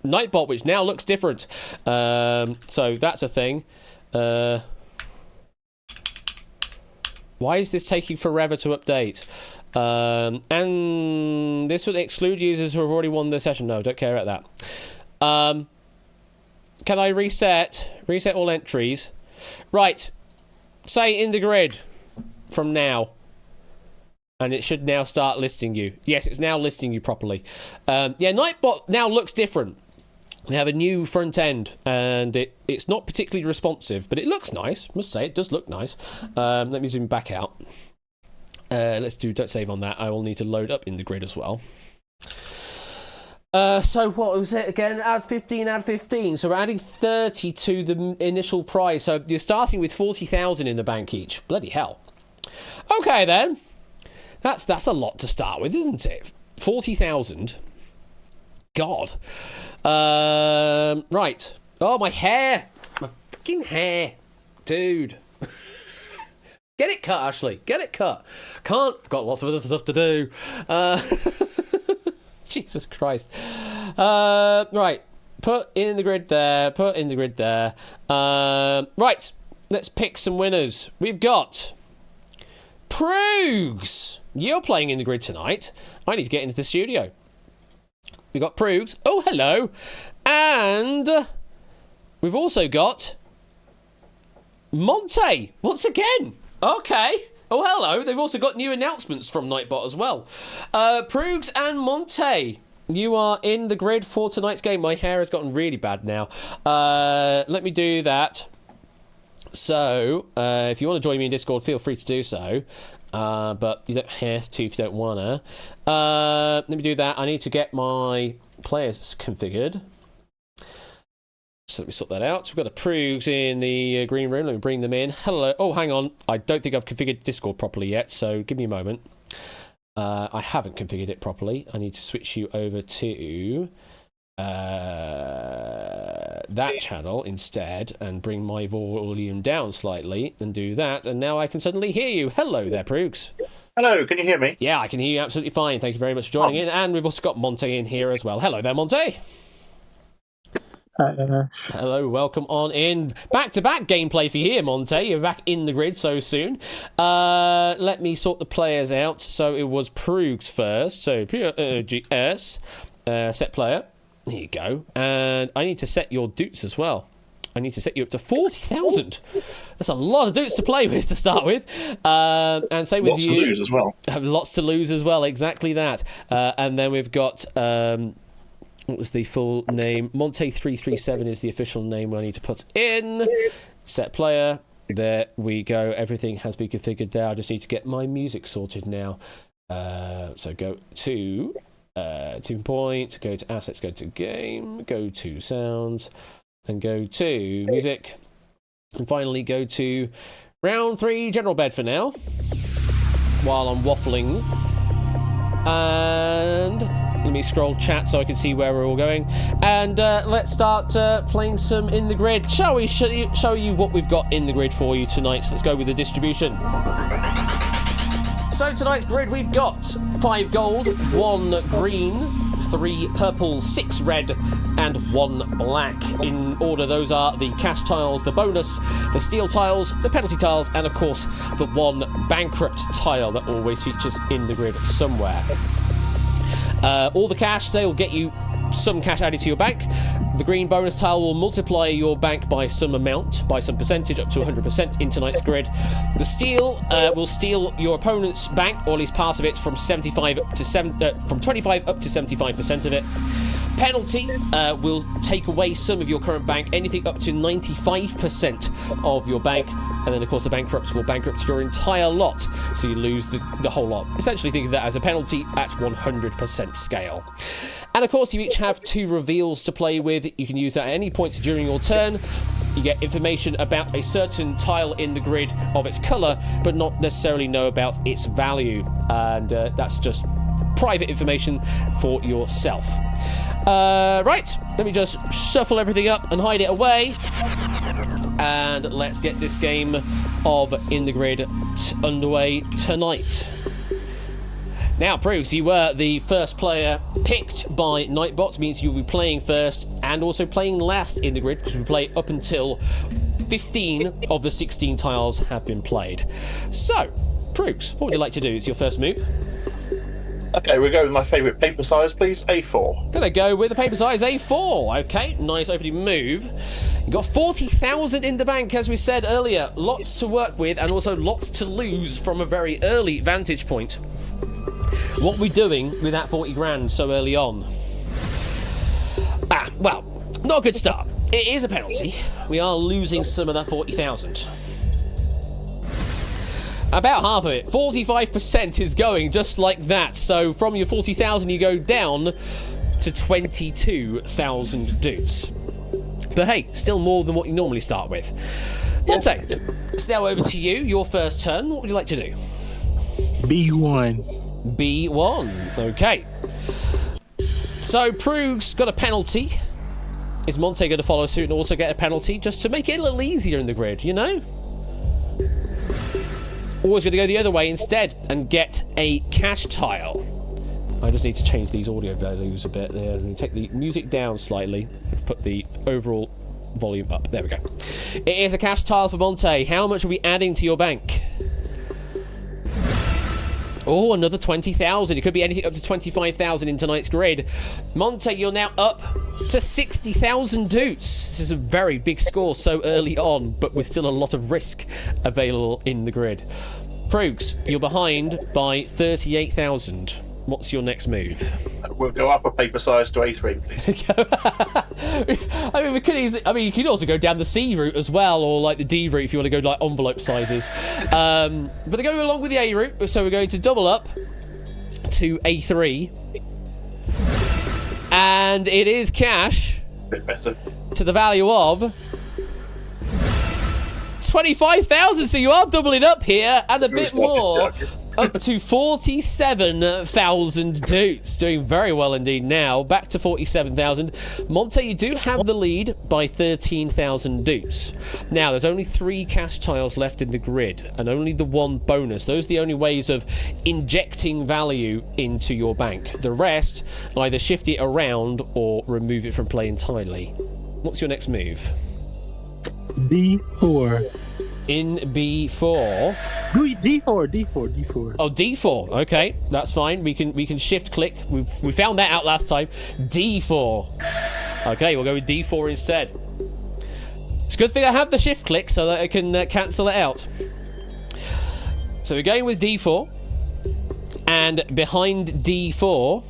[SPEAKER 1] Nightbot, which now looks different. So that's a thing. Why is this taking forever to update? And this would exclude users who have already won the session. No, don't care about that. Can I reset all entries? Right. Say In the Grid from now. And it should now start listing you. Yes, it's now listing you properly. Yeah, Nightbot now looks different. They have a new front end, and it's not particularly responsive, but it looks nice. Must say, it does look nice. Let me zoom back out. Don't save on that. I will need to load up In the Grid as well. So what was it again? Add 15. So we're adding 30 to the initial prize. So you're starting with 40,000 in the bank each. Bloody hell. Okay then. That's a lot to start with, isn't it? 40,000. God. Right. Oh, my hair. My fucking hair. Dude. Get it cut, Ashley. Get it cut. Can't. Got lots of other stuff to do. Jesus Christ. Right. Put In the Grid there. Put In the Grid there. Right. Let's pick some winners. We've got Proogs. You're playing In the Grid tonight. I need to get into the studio. We've got Proogs. Oh, hello. And we've also got Monte once again. Okay. Oh, hello. They've also got new announcements from Nightbot as well. Proogs and Monte, you are in the grid for tonight's game. My hair has gotten really bad now. Let me do that. So, if you want to join me in Discord, feel free to do so. But you don't have to if you don't want to. Let me do that. I need to get my players configured. So let me sort that out. So we've got the Proogs in the green room. Let me bring them in. Hello. Oh, hang on. I don't think I've configured Discord properly yet, so give me a moment. I haven't configured it properly. I need to switch you over to that channel instead and bring my volume down slightly and do that. And now I can suddenly hear you. Hello there, Proogs.
[SPEAKER 4] Hello, can you hear me?
[SPEAKER 1] Yeah, I can hear you absolutely fine. Thank you very much for joining in. And we've also got Monte in here as well. Hello there, Monte. Hello, welcome on in. Back-to-back gameplay for you here, Monte. You're back in the grid so soon. Let me sort the players out. So it was Proogs first. So GS, set player. Here you go. And I need to set your dudes as well. I need to set you up to 40,000. That's a lot of dudes to play with to start with. And same with
[SPEAKER 4] lots
[SPEAKER 1] you.
[SPEAKER 4] Lots to lose as well.
[SPEAKER 1] Have lots to lose as well. Exactly that. And then we've got... what was the full name? Monte337 is the official name I need to put in. Set player. There we go. Everything has been configured there. I just need to get my music sorted now. So go to team point, go to assets, go to game, go to sounds, and go to music. And finally go to round 3 general bed for now. While I'm waffling. And... let me scroll chat so I can see where we're all going. And let's start playing some In the Grid. Shall we show you what we've got in the grid for you tonight? So let's go with the distribution. So tonight's grid, we've got 5 gold, 1 green, 3 purple, 6 red, and 1 black. In order, those are the cash tiles, the bonus, the steel tiles, the penalty tiles, and of course, the 1 bankrupt tile that always features in the grid somewhere. All the cash, they will get you some cash added to your bank. The green bonus tile will multiply your bank by some amount, by some percentage, up to 100% in tonight's grid. The steel will steal your opponent's bank, or at least part of it, from 25 up to 75% of it. Penalty will take away some of your current bank, anything up to 95% of your bank, and then of course the bankrupt will bankrupt your entire lot, so you lose the whole lot. Essentially think of that as a penalty at 100% scale. And of course you each have 2 reveals to play with. You can use that at any point during your turn. You get information about a certain tile in the grid of its colour, but not necessarily know about its value, and that's just private information for yourself. Right, let me just shuffle everything up and hide it away, and let's get this game of In the Grid underway tonight. Now, Bruce, you were the first player picked by Nightbot, means you'll be playing first and also playing last in the grid, because we play up until 15 of the 16 tiles have been played. So, Bruce, what would you like to do? It's your first move.
[SPEAKER 4] Okay, we'll go with my favourite paper size, please, A4.
[SPEAKER 1] Gonna go with the paper size A4. Okay, nice opening move. You got 40,000 in the bank, as we said earlier. Lots to work with, and also lots to lose from a very early vantage point. What are we doing with that 40 grand so early on? Well, not a good start. It is a penalty. We are losing some of that 40,000. About half of it, 45%, is going just like that. So from your 40,000, you go down to 22,000 dudes. But hey, still more than what you normally start with. Monte, it's now over to you. Your first turn. What would you like to do?
[SPEAKER 5] B1.
[SPEAKER 1] B1. Okay. So Prug's got a penalty. Is Monte going to follow suit and also get a penalty just to make it a little easier in the grid, you know? Always going to go the other way instead and get a cash tile. I just need to change these audio values a bit there. Take the music down slightly. Put the overall volume up. There we go. It is a cash tile for Monte. How much are we adding to your bank? Oh, another 20,000. It could be anything up to 25,000 in tonight's grid. Monte, you're now up to 60,000 dudes. This is a very big score so early on, but with still a lot of risk available in the grid. Prugs, you're behind by 38,000. What's your next move?
[SPEAKER 4] We'll go up a paper size to A3, please.
[SPEAKER 1] I mean, we could easily. I mean, you could also go down the C route as well, or like the D route if you want to go like envelope sizes. But they're going along with the A route, so we're going to double up to A3, and it is cash.
[SPEAKER 4] Bit better.
[SPEAKER 1] To the value of 25,000. So you are doubling up here, and a bit more. Up to 47,000 dudes. Doing very well indeed now. Back to 47,000. Monte, you do have the lead by 13,000 dudes. Now, there's only 3 cash tiles left in the grid, and only the 1 bonus. Those are the only ways of injecting value into your bank. The rest, either shift it around or remove it from play entirely. What's your next move?
[SPEAKER 5] D4.
[SPEAKER 1] In B4.
[SPEAKER 5] D4.
[SPEAKER 1] Oh, D4. Okay, that's fine. We can shift click. We found that out last time. D4. Okay, we'll go with D4 instead. It's a good thing I have the shift click so that I can cancel it out. So we're going with D4, and behind D4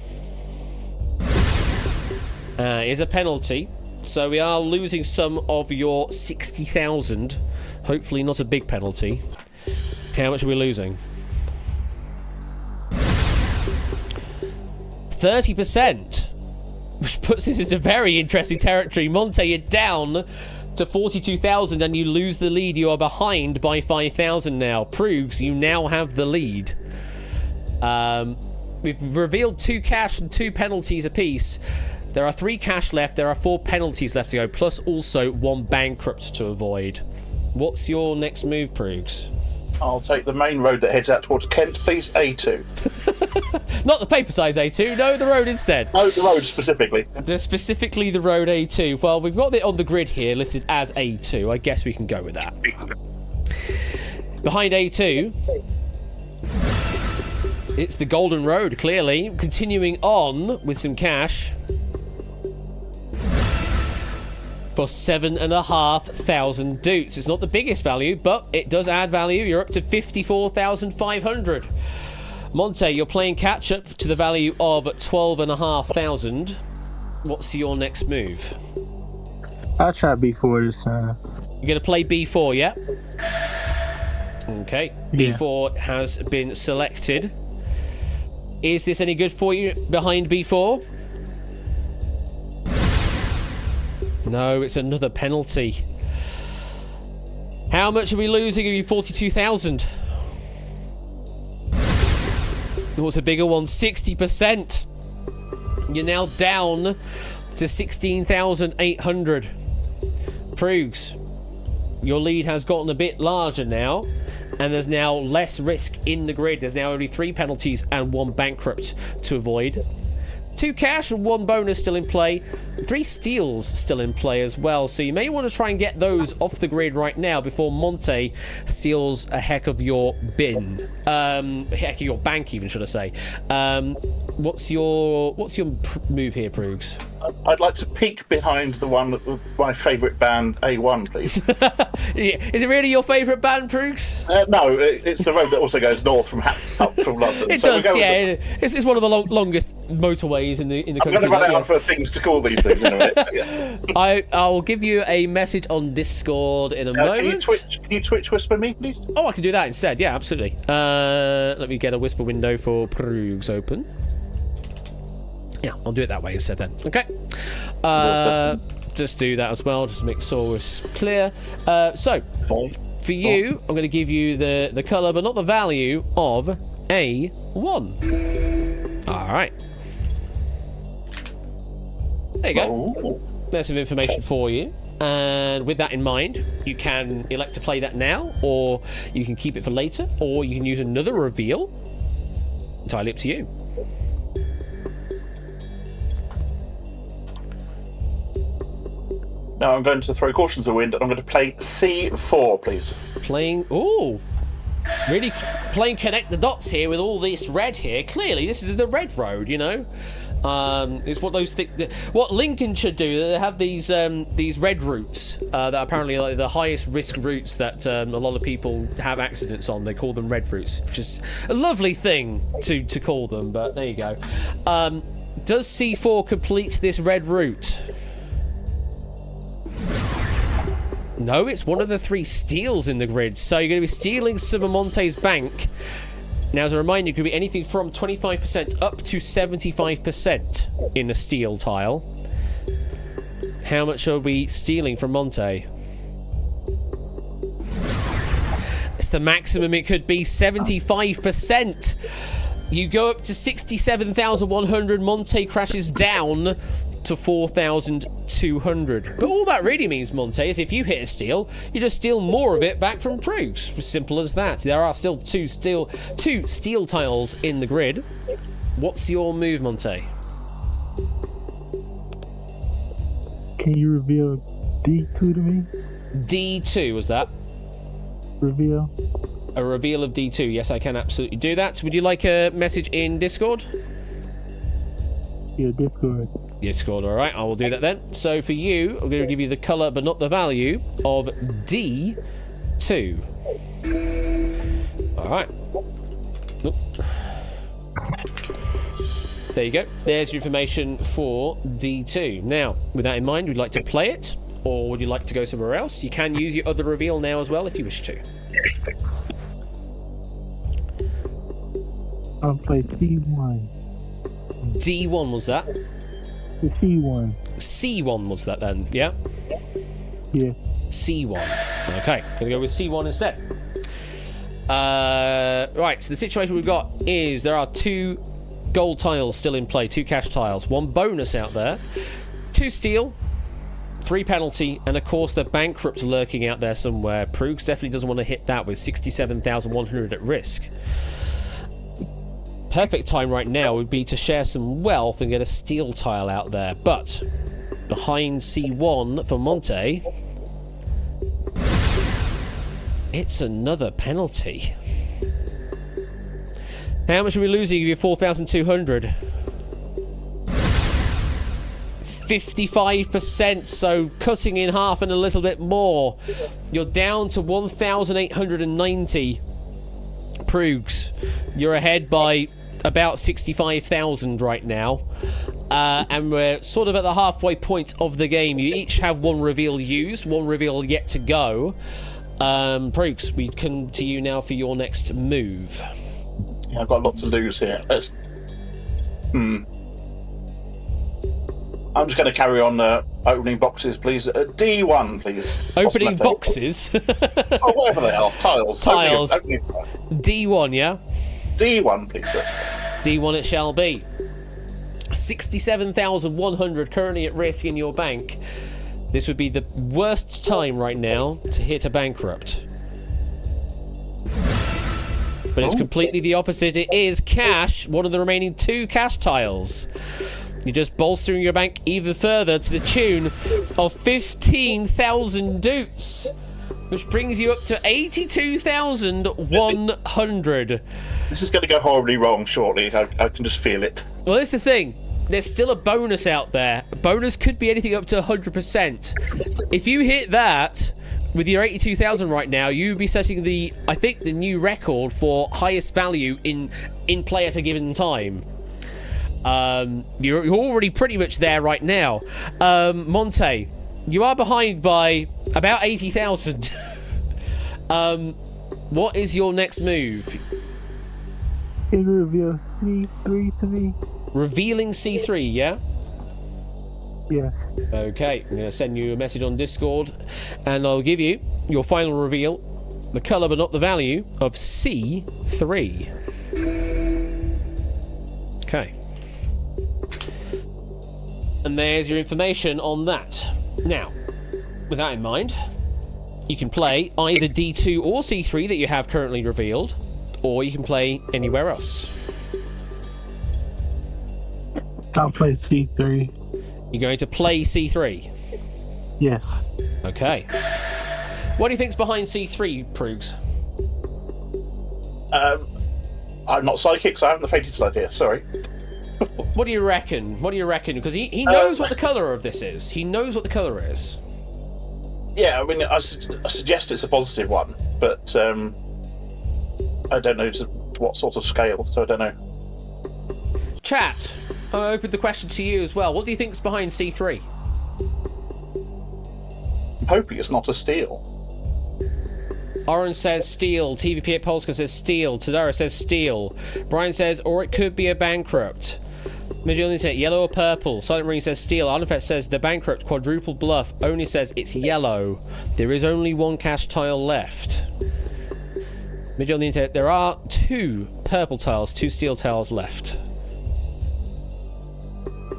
[SPEAKER 1] is a penalty. So we are losing some of your 60,000. Hopefully not a big penalty. How much are we losing? 30%, which puts us into very interesting territory. Monte, you're down to 42,000 and you lose the lead. You are behind by 5,000 now. Prugs, you now have the lead. We've revealed 2 cash and 2 penalties apiece. There are 3 cash left. There are 4 penalties left to go, plus also 1 bankrupt to avoid. What's your next move, Prugs?
[SPEAKER 4] I'll take the main road that heads out towards Kent, please, A2.
[SPEAKER 1] Not the paper size A2, no, the road instead.
[SPEAKER 4] Oh, the road specifically.
[SPEAKER 1] Specifically the road A2. Well, we've got it on the grid here listed as A2. I guess we can go with that. Behind A2, it's the Golden Road, clearly. Continuing on with some cash. for 7,500 doots. It's not the biggest value, but it does add value. You're up to 54,500. Monte, you're playing catch up to the value of 12,500. What's your next move?
[SPEAKER 5] I'll try B4 this time.
[SPEAKER 1] You're going to play B4, yeah? Okay.
[SPEAKER 5] Yeah.
[SPEAKER 1] B4 has been selected. Is this any good for you behind B4? No, it's another penalty. How much are we losing? Are you 42,000? What's a bigger one? 60%. You're now down to 16,800. Prugs, your lead has gotten a bit larger now, and there's now less risk in the grid. There's now only 3 penalties and 1 bankrupt to avoid. 2 cash and 1 bonus still in play. 3 steals still in play as well. So you may want to try and get those off the grid right now before Monte steals a heck of your bin. Heck of your bank, even, should I say. What's your move here, Prugs?
[SPEAKER 4] I'd like to peek behind the one with my favourite band, A1, please.
[SPEAKER 1] Is it really your favourite band, Prugs?
[SPEAKER 4] No, it's the road that also goes north from up from London.
[SPEAKER 1] It does, yeah. It's one of the longest motorways in the
[SPEAKER 4] I'm
[SPEAKER 1] country.
[SPEAKER 4] going to run out for things to call these things in a minute. Yeah.
[SPEAKER 1] I'll give you a message on Discord in a moment.
[SPEAKER 4] Can you Twitch whisper me, please?
[SPEAKER 1] Oh, I can do that instead. Yeah, absolutely. Let me get a whisper window for Prugs open. Yeah, I'll do it that way instead then. Okay. Just do that as well, just to make sure it's clear. So, for you, I'm going to give you the colour, but not the value of A1. All right. There you go. There's some information for you. And with that in mind, you can elect to play that now, or you can keep it for later, or you can use another reveal. Entirely up to you.
[SPEAKER 4] Now I'm going to throw caution to the wind, and I'm going to play C4, please.
[SPEAKER 1] Really playing connect the dots here with all this red here. Clearly, this is the red road, you know. It's what what Lincoln should do. They have these red routes that are apparently like the highest risk routes that a lot of people have accidents on. They call them red routes, which is a lovely thing to call them. But there you go. Does C4 complete this red route? No, it's one of the 3 steals in the grid. So you're going to be stealing some of Monte's bank. Now, as a reminder, it could be anything from 25% up to 75% in a steal tile. How much are we stealing from Monte? It's the maximum it could be, 75%. You go up to 67,100. Monte crashes down to 4,200. But all that really means, Monte, is if you hit a steal, you just steal more of it back from Prugs. As simple as that. There are still two steal tiles in the grid. What's your move, Monte?
[SPEAKER 5] Can you reveal D2 to me?
[SPEAKER 1] D2 was that?
[SPEAKER 5] Reveal?
[SPEAKER 1] A reveal of D2. Yes, I can absolutely do that. Would you like a message in Discord?
[SPEAKER 5] Yeah, Discord.
[SPEAKER 1] Discord, all right. I will do that then. So for you, I'm going to give you the colour, but not the value of D2. All right. Oop. There you go. There's your information for D2. Now, with that in mind, would you like to play it, or would you like to go somewhere else? You can use your other reveal now as well if you wish to.
[SPEAKER 5] I'll play C1.
[SPEAKER 1] D1 was that?
[SPEAKER 5] The C1.
[SPEAKER 1] C1 was that then, yeah?
[SPEAKER 5] Yeah.
[SPEAKER 1] C1. Okay, gonna go with C1 instead. Right, so the situation we've got is there are 2 gold tiles still in play, 2 cash tiles, 1 bonus out there, 2 steal, 3 penalty, and of course the bankrupt lurking out there somewhere. Prugs definitely doesn't want to hit that with 67,100 at risk. Perfect time right now would be to share some wealth and get a steal tile out there, but behind C1 for Monte, it's another penalty. How much are we losing if you're 4,200? 55%, so cutting in half and a little bit more. You're down to 1,890. Proogs, you're ahead by about 65,000 right now. And we're sort of at the halfway point of the game. You each have one reveal used, one reveal yet to go. Proogs, we come to you now for your next move.
[SPEAKER 4] Yeah, I've got a lot to lose here. I'm just going to carry on opening boxes, please. D1, please.
[SPEAKER 1] Opening boxes?
[SPEAKER 4] Oh, whatever they are. Tiles.
[SPEAKER 1] Tiles.
[SPEAKER 4] Opening.
[SPEAKER 1] D1, yeah?
[SPEAKER 4] D1, please.
[SPEAKER 1] D1 it shall be. 67,100 currently at risk in your bank. This would be the worst time right now to hit a bankrupt. But it's completely the opposite. It is cash, one of the remaining 2 cash tiles. You're just bolstering your bank even further to the tune of 15,000 doots, which brings you up to 82,100.
[SPEAKER 4] This is going to go horribly wrong shortly. I can just feel it.
[SPEAKER 1] Well, that's the thing. There's still a bonus out there. A bonus could be anything up to 100%. If you hit that with your 82,000 right now, you'd be setting the new record for highest value in play at a given time. You're already pretty much there right now. Monte, you are behind by about 80,000. What is your next move?
[SPEAKER 5] Can you reveal C3 to me?
[SPEAKER 1] Revealing C3, yeah?
[SPEAKER 5] Yeah.
[SPEAKER 1] Okay, I'm going to send you a message on Discord, and I'll give you your final reveal, the colour but not the value, of C3. Okay. And there's your information on that. Now, with that in mind, you can play either D2 or C3 that you have currently revealed, or you can play anywhere else.
[SPEAKER 5] I'll play C3.
[SPEAKER 1] You're going to play C3?
[SPEAKER 5] Yes.
[SPEAKER 1] Okay. What do you think's behind C3, Proogs?
[SPEAKER 4] I'm not psychic, so I haven't the faintest idea. Sorry.
[SPEAKER 1] What do you reckon? What do you reckon? Because he knows what the colour of this is. He knows what the colour is.
[SPEAKER 4] Yeah, I mean, I suggest it's a positive one, but I don't know to what sort of scale, so I don't know.
[SPEAKER 1] Chat, I opened the question to you as well. What do you think's behind C3?
[SPEAKER 4] I'm hoping it's not a steal.
[SPEAKER 1] Oren says steel. TVP at Polska says steel. Tadara says steel. Brian says, or it could be a bankrupt. Midget says yellow or purple. Silent Ring says steel. Artifact says the bankrupt. Quadruple bluff only says it's yellow. There is only 1 cash tile left. Midget on the internet, there are 2 purple tiles, 2 steel tiles left.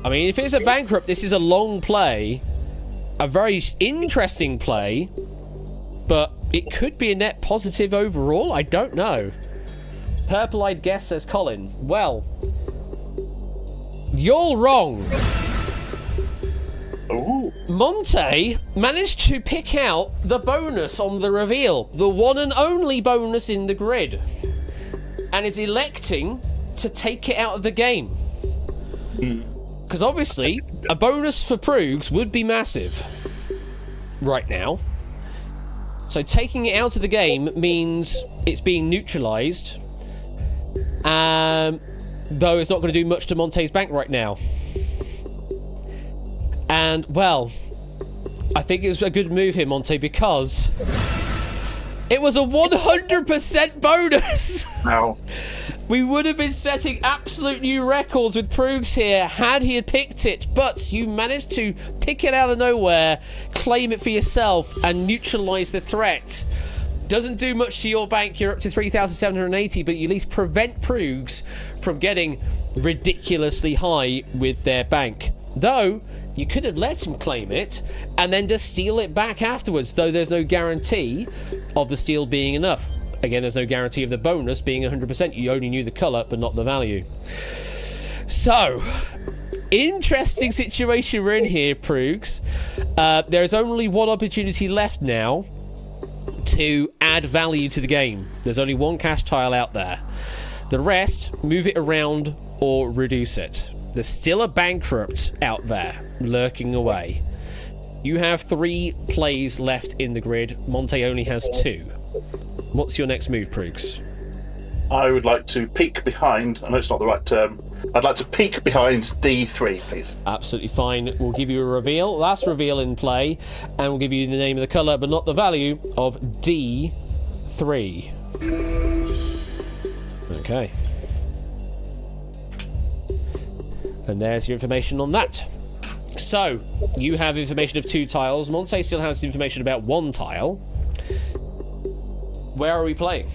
[SPEAKER 1] I mean, if it's a bankrupt, this is a long play. A very interesting play. But it could be a net positive overall. I don't know. Purple-eyed guess, says Colin. Well, you're wrong.
[SPEAKER 4] Ooh.
[SPEAKER 1] Monte managed to pick out the bonus on the reveal. The one and only bonus in the grid. And is electing to take it out of the game. Because obviously, a bonus for Proogs would be massive. Right now. So taking it out of the game means it's being neutralised. Though it's not going to do much to Monte's bank right now. And, well, I think it was a good move here, Monte, because it was a 100% bonus!
[SPEAKER 4] No.
[SPEAKER 1] We would have been setting absolute new records with Proogs here had he had picked it, but you managed to pick it out of nowhere, claim it for yourself, and neutralise the threat. Doesn't do much to your bank, you're up to 3,780, but you at least prevent Proogs from getting ridiculously high with their bank. Though, you could have let him claim it, and then just steal it back afterwards, though there's no guarantee of the steal being enough. Again, there's no guarantee of the bonus being 100%. You only knew the colour, but not the value. So, interesting situation we're in here, Proogs. There is only one opportunity left now to add value to the game. There's only 1 cash tile out there. The rest, move it around or reduce it.
[SPEAKER 2] There's still a bankrupt out there, lurking away. You have 3 plays left in the grid. Monte only has 2. What's your next move, Prooks?
[SPEAKER 4] I would like to peek behind. I know it's not the right term. I'd like to peek behind D3, please.
[SPEAKER 2] Absolutely fine. We'll give you a reveal. Last reveal in play, and we'll give you the name of the colour, but not the value of D3. Okay. And there's your information on that. So, you have information of 2 tiles. Monte still has information about 1 tile. Where are we playing?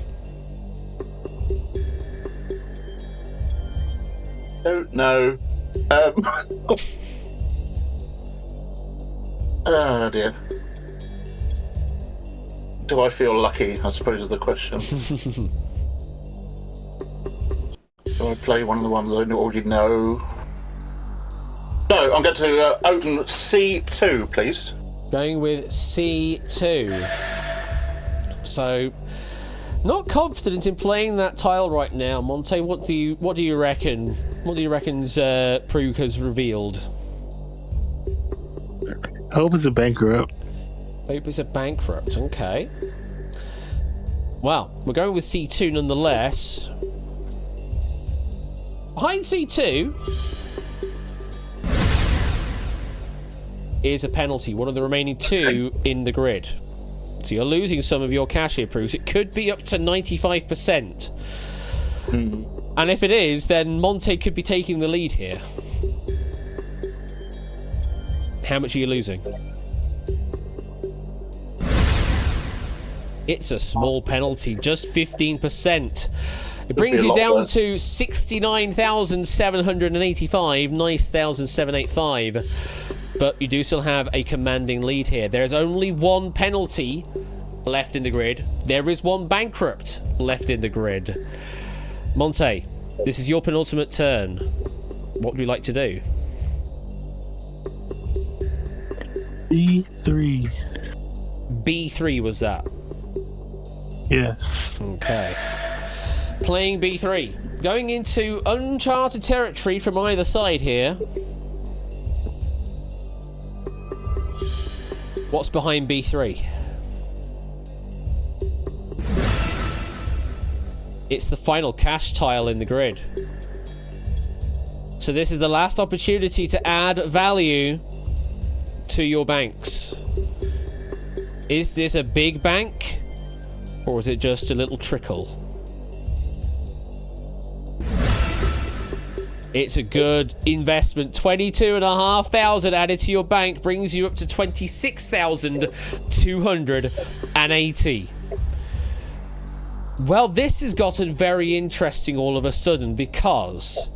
[SPEAKER 4] Don't know. Oh dear. Do I feel lucky, I suppose is the question. Do I play one of the ones I already know? No, I'm going to open C2, please.
[SPEAKER 2] Going with C2. So, not confident in playing that tile right now, Monte. What do you reckon? What do you reckon's Prug has revealed?
[SPEAKER 5] I hope it's a bankrupt.
[SPEAKER 2] Hope it's a bankrupt. Okay. Well, we're going with C2 nonetheless. Behind C2 is a penalty, one of the remaining 2 in the grid. So you're losing some of your cash here, Bruce. It could be up to 95%. And if it is, then Monte could be taking the lead here. How much are you losing? It's a small penalty, just 15%. It brings you down to 69,785, nice 1,785. But you do still have a commanding lead here. There's only 1 penalty left in the grid. There is 1 bankrupt left in the grid. Monte, this is your penultimate turn. What would you like to do?
[SPEAKER 5] B3.
[SPEAKER 2] B3 was that?
[SPEAKER 5] Yes.
[SPEAKER 2] Okay. Playing B3. Going into uncharted territory from either side here. What's behind B3? It's the final cash tile in the grid. So this is the last opportunity to add value to your banks. Is this a big bank? Or is it just a little trickle? It's a good investment. 22,500 added to your bank brings you up to 26,280. Well, this has gotten very interesting all of a sudden because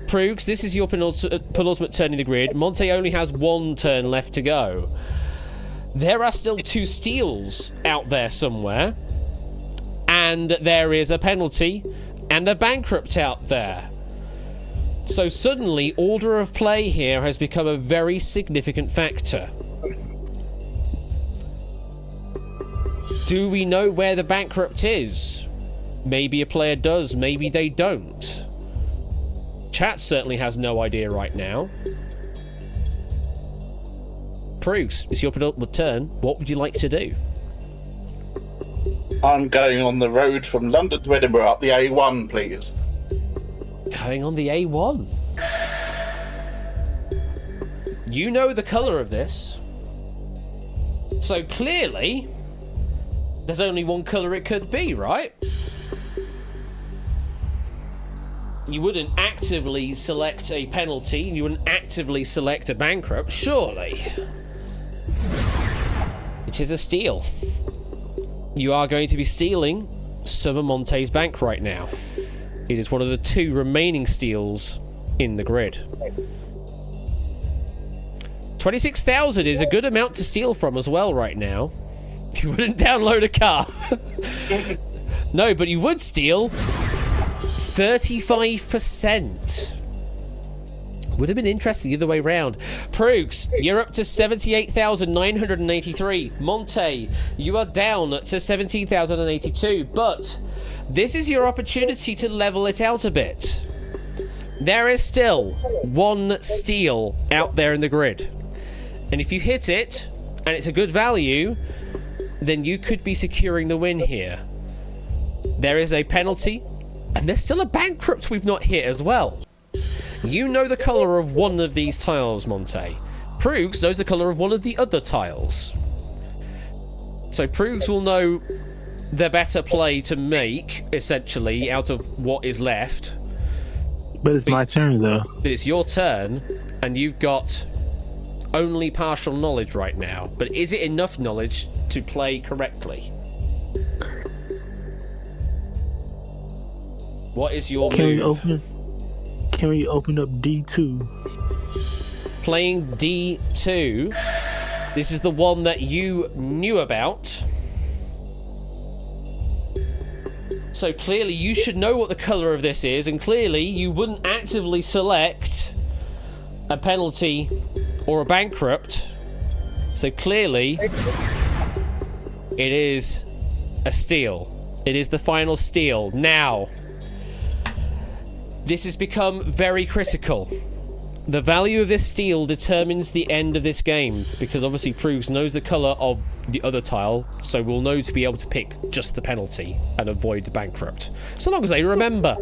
[SPEAKER 2] Proogs, this is your penultimate turn in the grid. Monte only has 1 turn left to go. There are still 2 steals out there somewhere, and there is a penalty and a bankrupt out there. So suddenly, order of play here has become a very significant factor. Do we know where the bankrupt is? Maybe a player does, maybe they don't. Chat certainly has no idea right now. Bruce, it's your penultimate turn. What would you like to do?
[SPEAKER 4] I'm going on the road from London to Edinburgh up the A1, please.
[SPEAKER 2] Going on the A1. You know the colour of this. So clearly, there's only one colour it could be, right? You wouldn't actively select a penalty, you wouldn't actively select a bankrupt, surely. It is a steal. You are going to be stealing some of Monte's bank right now. It is one of the 2 remaining steals in the grid. 26,000 is a good amount to steal from as well right now. You wouldn't download a car. No, but you would steal 35%. Would have been interesting the other way round. Proogs, you're up to 78,983. Monte, you are down to 17,082. But this is your opportunity to level it out a bit.
[SPEAKER 1] there is still one steel out there in the grid. And if you hit it, and it's a good value, then you could be securing the win here. There is a penalty, and there's still a bankrupt we've not hit as well. You know the colour of one of these tiles, Monte. Proogs knows the colour of one of the other tiles. So Proogs will know the better play to make, essentially, out of what is left.
[SPEAKER 5] But it's my turn, though.
[SPEAKER 1] But it's your turn, and you've got only partial knowledge right now. But is it enough knowledge to play correctly? What is your move?
[SPEAKER 5] Can we open up D2?
[SPEAKER 1] Playing D2. This is the one that you knew about. So clearly you should know what the colour of this is, and clearly you wouldn't actively select a penalty or a bankrupt. So clearly it is a steal. It is the final steal. Now, this has become very critical. The value of this steal determines the end of this game, because obviously Proogs knows the colour of the other tile, so we'll know to be able to pick just the penalty and avoid the bankrupt, so long as they remember.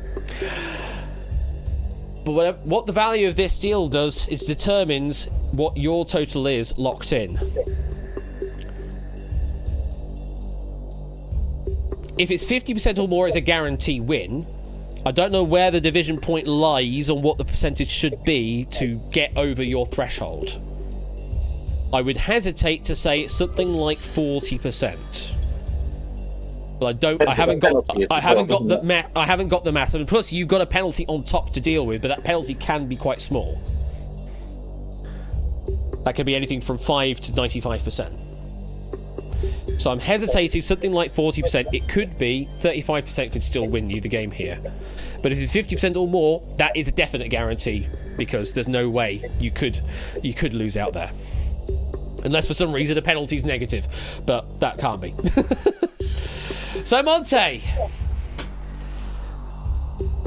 [SPEAKER 1] But what the value of this steal does is determines what your total is locked in. If it's 50% or more, it's a guarantee win. I don't know where the division point lies on what the percentage should be to get over your threshold. I would hesitate to say it's something like 40%. But I haven't got the math. And plus, you've got a penalty on top to deal with, but that penalty can be quite small. That could be anything from 5 to 95%. So I'm hesitating something like 40%. It could be 35% could still win you the game here. But if it's 50% or more, that is a definite guarantee, because there's no way you could lose out there. Unless for some reason a penalty's negative. But that can't be. So Monte,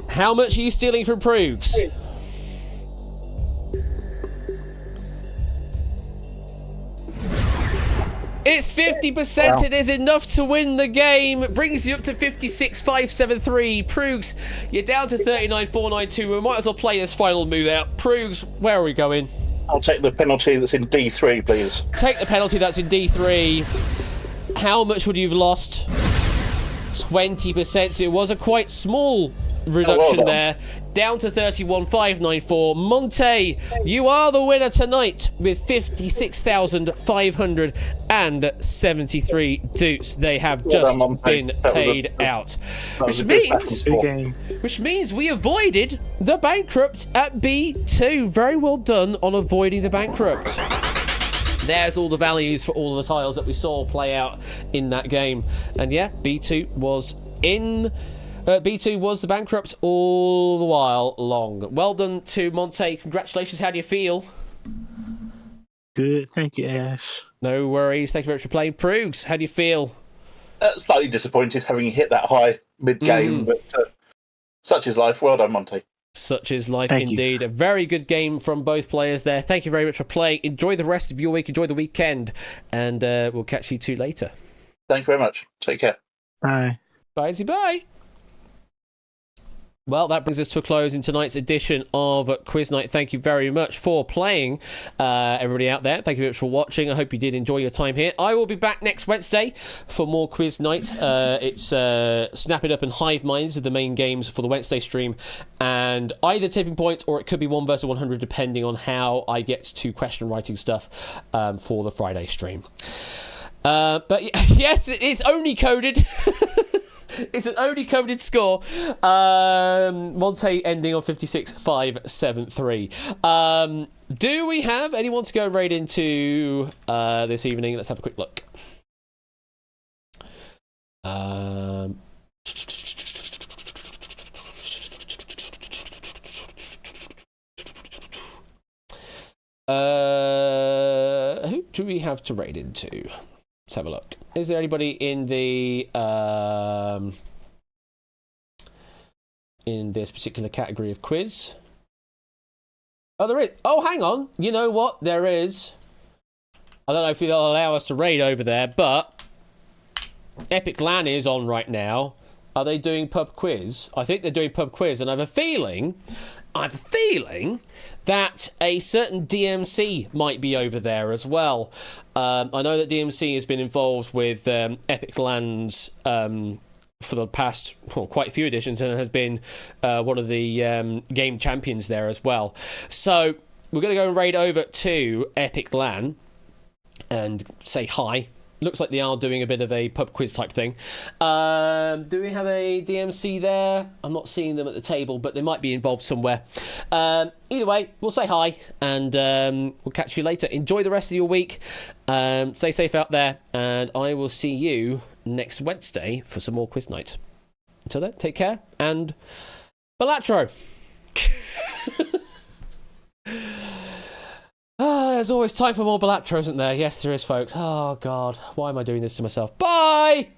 [SPEAKER 1] how much are you stealing from Proogs? It's 50%. Wow. It is enough to win the game. It brings you up to 56,573. Proogs, you're down to 39,492. We might as well play this final move out. Proogs, where are we going?
[SPEAKER 4] I'll take the penalty that's in D3, please.
[SPEAKER 1] Take the penalty that's in D3. How much would you have lost? 20%. So it was a quite small reduction there. Down to 31,594. Monte, you are the winner tonight with 56,573 dukes. They have just been paid out. Which means we avoided the bankrupt at B2. Very well done on avoiding the bankrupt. There's all the values for all of the tiles that we saw play out in that game. And yeah, B2 was in... B2 was the bankrupt all the while long. Well done to Monte. Congratulations. How do you feel?
[SPEAKER 5] Good. Thank you, Ash.
[SPEAKER 1] No worries. Thank you very much for playing. Proogs, how do you feel?
[SPEAKER 4] Slightly disappointed having hit that high mid-game, but such is life. Well done, Monte.
[SPEAKER 1] Such is life.
[SPEAKER 5] Thank
[SPEAKER 1] indeed.
[SPEAKER 5] you.
[SPEAKER 1] A very good game from both players there. Thank you very much for playing. Enjoy the rest of your week. Enjoy the weekend. And we'll catch you two later.
[SPEAKER 4] Thank you very much. Take care.
[SPEAKER 5] Bye.
[SPEAKER 1] Bye. Well, that brings us to a close in tonight's edition of Quiz Night. Thank you very much for playing, everybody out there. Thank you very much for watching. I hope you did enjoy your time here. I will be back next Wednesday for more Quiz Night. It's Snap It Up and Hive Minds are the main games for the Wednesday stream, and either Tipping Point or it could be 1 versus 100, depending on how I get to question writing stuff for the Friday stream. But yes, it's only coded. It's an only coded score. Monte ending on 56,573. Do we have anyone to go right into this evening? Let's have a quick look. Who do we have to raid into? Let's have a look. Is there anybody in the in this particular category of quiz? Oh, there is. Oh, hang on. You know what? There is. I don't know if they'll allow us to raid over there, but Epic LAN is on right now. Are they doing pub quiz? I think they're doing pub quiz, and I have a feeling that a certain DMC might be over there as well. I know that DMC has been involved with Epic LANs for the past quite a few editions, and has been one of the game champions there as well. So we're going to go and raid over to Epic LAN and say hi. Looks like they are doing a bit of a pub quiz type thing. Do we have a DMC there? I'm not seeing them at the table, but they might be involved somewhere. Either way, we'll say hi, and we'll catch you later. Enjoy the rest of your week. Stay safe out there, and I will see you next Wednesday for some more quiz night. Until then, take care, and Balatro! There's always time for more Balatro, isn't there? Yes, there is, folks. Oh, God. Why am I doing this to myself? Bye!